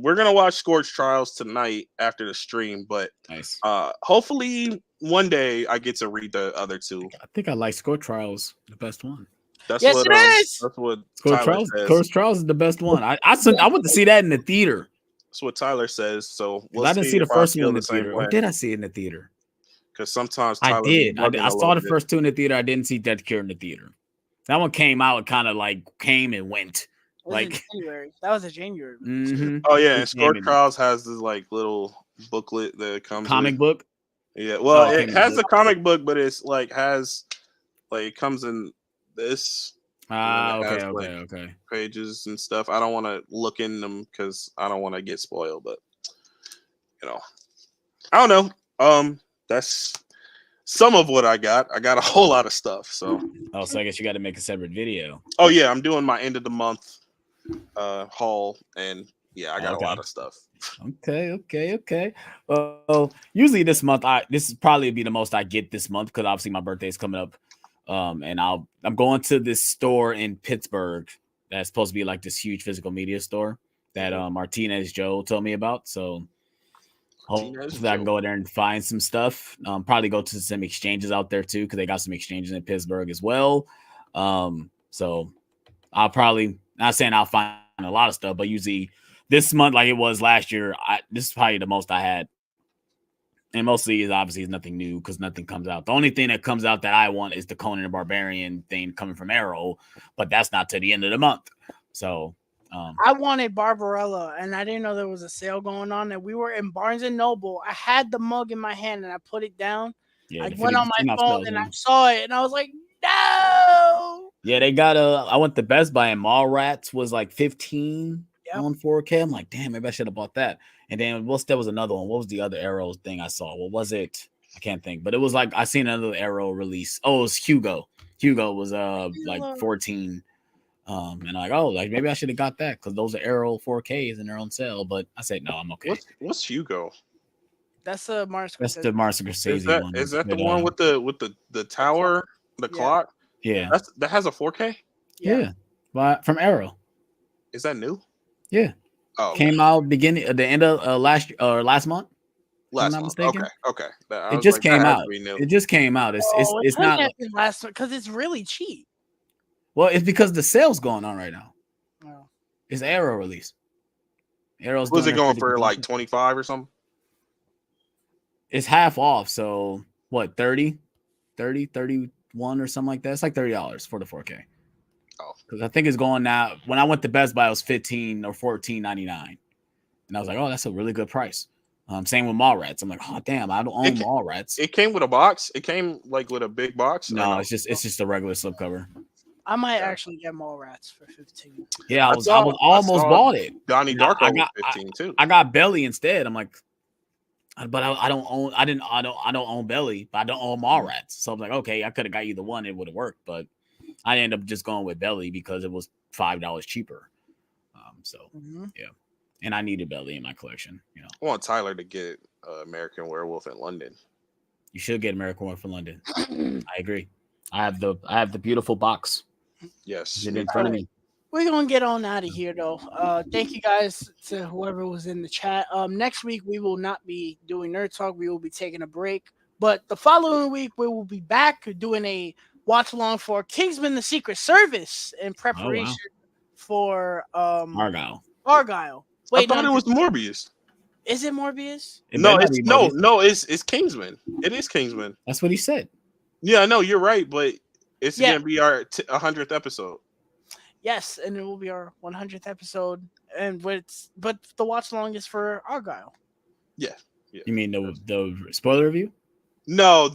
We're gonna watch Scorch Trials tonight after the stream, but nice. Hopefully one day I get to read the other 2. I think I like Scorch Trials the best one. That's Yes, what it is. Tyler says. Coach Charles is the best one. I went to see that in the theater That's what Tyler says. So because we'll I didn't see see the if I first one feel in the the same theater. Or way. did I see it in the theater? Because sometimes I Tyler be did. bugging I a saw little the bit. first two in the theater. I didn't see Death Cure in the theater. That one came out and kind of like came and went. It was in Like, January. That was a January release. Oh yeah, it and came Score in Trials has this like little booklet that it comes with. comic book. Yeah, well, Oh, it came it in a has book. the comic book, but it's like has like it comes in this. And then it has like Okay. pages and stuff. I don't want to look in them because I don't want to get spoiled. But you know, I don't know. That's some of what I got. I got a whole lot of stuff. So, Oh, so I guess you got to make a separate video. oh yeah, I'm doing my end of the month haul, and yeah, I got a lot of stuff. Okay. Well, usually this month, this is probably be the most I get this month because obviously my birthday is coming up. And I'm going to this store in Pittsburgh that's supposed to be like this huge physical media store that Martinez Joe told me about. So hopefully I can go there and find some stuff. Probably go to some exchanges out there too because they got some exchanges in Pittsburgh as well. So I'll probably not saying I'll find a lot of stuff, but usually this month, like it was last year, this is probably the most I had. And mostly is obviously is nothing new because nothing comes out. The only thing that comes out that I want is the Conan the Barbarian thing coming from Arrow, but that's not to the end of the month. So I wanted Barbarella, and I didn't know there was a sale going on. And we were in Barnes and Noble. I had the mug in my hand, and I put it down. yeah, I went on my phone and I saw it, and I was like, no. Yeah, they got I went to Best Buy and Mallrats was like 15 on 4K. I'm like, damn, maybe I should have bought that. And then there was another one. What was the other Arrow thing I saw? What was it? I can't think, but it was like I seen another Arrow release. Oh, it was Hugo. Hugo was like 14. And I'm like, oh, like maybe I should have got that because those are Arrow 4Ks and they're on sale. But I said no, I'm okay. What's Hugo? That's the Martin Scorsese. That's the Martin Scorsese one. Is that the one with the tower, the clock? Yeah, that has a 4K. Yeah. But from Arrow. Is that new? Yeah. Oh, came out the end of last month. Last I'm not month. mistaken. Okay. It just came out. It just came out. It's not last month because it's really cheap. Well, it's because the sale's going on right now. Oh. It's Arrow release. Arrow's was it going for like 25 or something? It's half off. So what, 30, 31 or something like that? It's like $30 for the 4K. Oh, because I think it's going now. When I went to Best Buy, it was $15 or $14.99, and I was like, "Oh, that's a really good price." Same with Mallrats. I'm like, "Oh, damn, I don't own Mallrats." It came with a box. It came like with a big box. No, it's just a regular slipcover. I might actually get Mallrats for 15. Yeah, I almost bought it. Donnie Darko was 15 too. I got Belly instead. I'm like, but I don't own Belly, but I don't own Mallrats. So I'm like, okay, I could have got either one. It would have worked, but I ended up just going with Belly because it was $5 cheaper. Yeah, and I needed Belly in my collection. I want Tyler to get American Werewolf in London. You should get American Werewolf in London. I agree. I have the beautiful box. Yes, in front of me. We're gonna get on out of here though. Thank you guys to whoever was in the chat. Next week we will not be doing Nerd Talk. We will be taking a break, but the following week we will be back doing a watch along for Kingsman: The Secret Service in preparation for Argyle. Wait, I thought it was Morbius. Is it Morbius? It's Kingsman. It is Kingsman. That's what he said. Yeah, I know you're right, but it's gonna be our 100th episode. Yes, and it will be our 100th episode, and but the watch along is for Argyle. Yeah. You mean the spoiler review? No,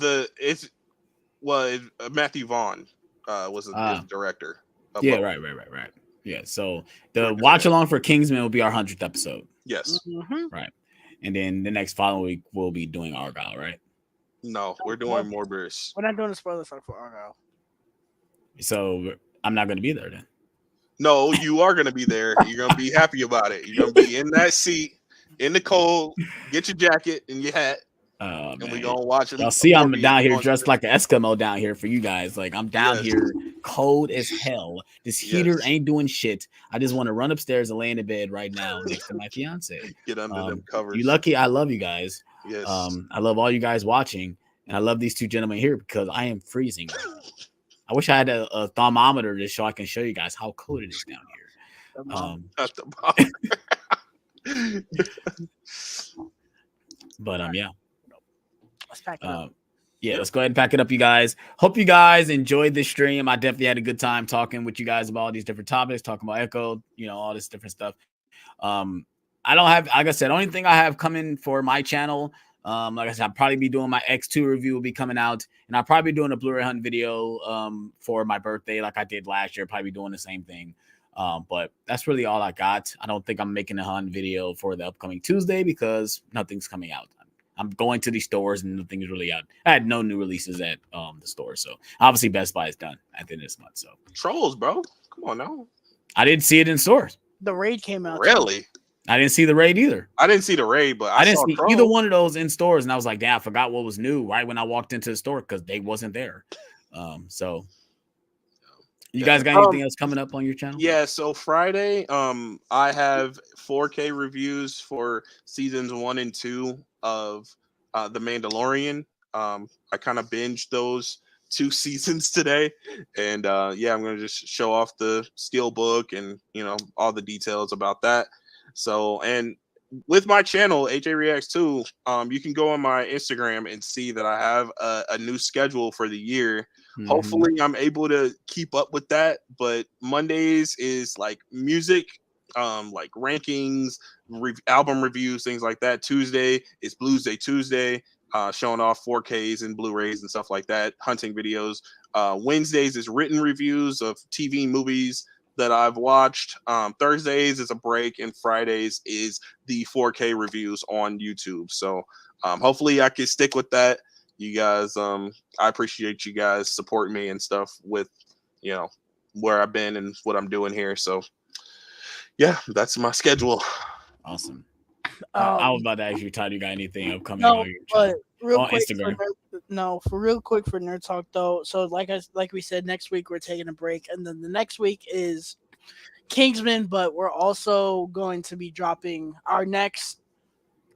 Matthew Vaughn was the director. Yeah, right. Yeah, so the watch along for Kingsman will be our 100th episode. Yes. Mm-hmm. Right. And then the next following week we'll be doing Argyle, right? No, we're doing Morbius. We're not doing a spoiler talk for Argyle. So I'm not going to be there then. No, you are going to be there. You're going to be happy about it. You're going to be in that seat in the cold. Get your jacket and your hat. And we're going to watch it. Y'all see I'm down here dressed like an Eskimo down here for you guys. Like I'm down here cold as hell. This heater ain't doing shit. I just want to run upstairs and lay in the bed right now next to my fiance. Get under them covers. You lucky. I love you guys. Yes. I love all you guys watching. And I love these two gentlemen here because I am freezing. I wish I had a thermometer just so I can show you guys how cold it is down here. At the bottom. But yeah. Let's pack it up. Yeah, let's go ahead and pack it up, you guys. Hope you guys enjoyed this stream. I definitely had a good time talking with you guys about all these different topics, talking about Echo, all this different stuff. I don't have, like I said, only thing I have coming for my channel, like I said, I'll probably be doing my X2 review will be coming out, and I'll probably be doing a Blu-ray hunt video for my birthday like I did last year, probably doing the same thing. But that's really all I got. I don't think I'm making a hunt video for the upcoming Tuesday because nothing's coming out. I'm going to these stores and nothing's really out. I had no new releases at the store. So obviously Best Buy is done at the end of this month. So Trolls, bro. Come on now. I didn't see it in stores. The Raid came out. Really? I didn't see the Raid either. I didn't see the Raid, but I didn't see Trolls. either one of those in stores. And I was like, damn, I forgot what was new right when I walked into the store because they wasn't there. So you guys got anything else coming up on your channel? Yeah, so Friday, I have 4K reviews for seasons 1 and 2 of The Mandalorian. I kind of binged those 2 seasons today, and yeah, I'm gonna just show off the Steelbook and all the details about that. So, and with my channel AJ Reacts 2, you can go on my Instagram and see that I have a new schedule for the year. Mm-hmm. Hopefully I'm able to keep up with that, but Mondays is like music, like rankings, album reviews, things like that. Tuesday is Blues Day Tuesday, showing off 4Ks and Blu-rays and stuff like that, hunting videos. Wednesdays is written reviews of TV movies that I've watched. Thursdays is a break, and Fridays is the 4K reviews on YouTube. So hopefully I can stick with that. You guys, I appreciate you guys supporting me and stuff with, where I've been and what I'm doing here. So yeah, that's my schedule. Awesome. I was about to ask you, Todd, you got anything upcoming on your channel? Real quick Instagram. For real quick for Nerd Talk though. So like we said, next week we're taking a break, and then the next week is Kingsman, but we're also going to be dropping our next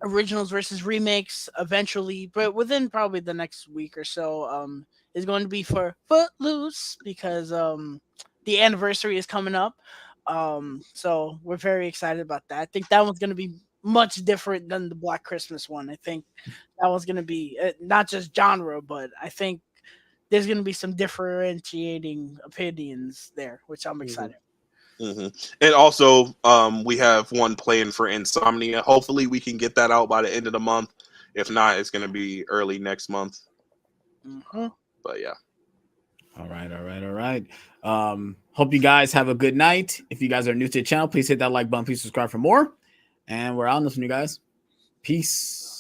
originals versus remakes eventually, but within probably the next week or so. Is going to be for Footloose because the anniversary is coming up. So we're very excited about that. I think that one's going to be much different than the Black Christmas one. I think that one's going to be not just genre, but I think there's going to be some differentiating opinions there, which I'm excited. Mm-hmm. And also, we have one planned for Insomnia. Hopefully, we can get that out by the end of the month. If not, it's going to be early next month. Mm-hmm. But yeah. All right. Hope you guys have a good night. If you guys are new to the channel, please hit that like button. Please subscribe for more. And we're out on this one, you guys. Peace.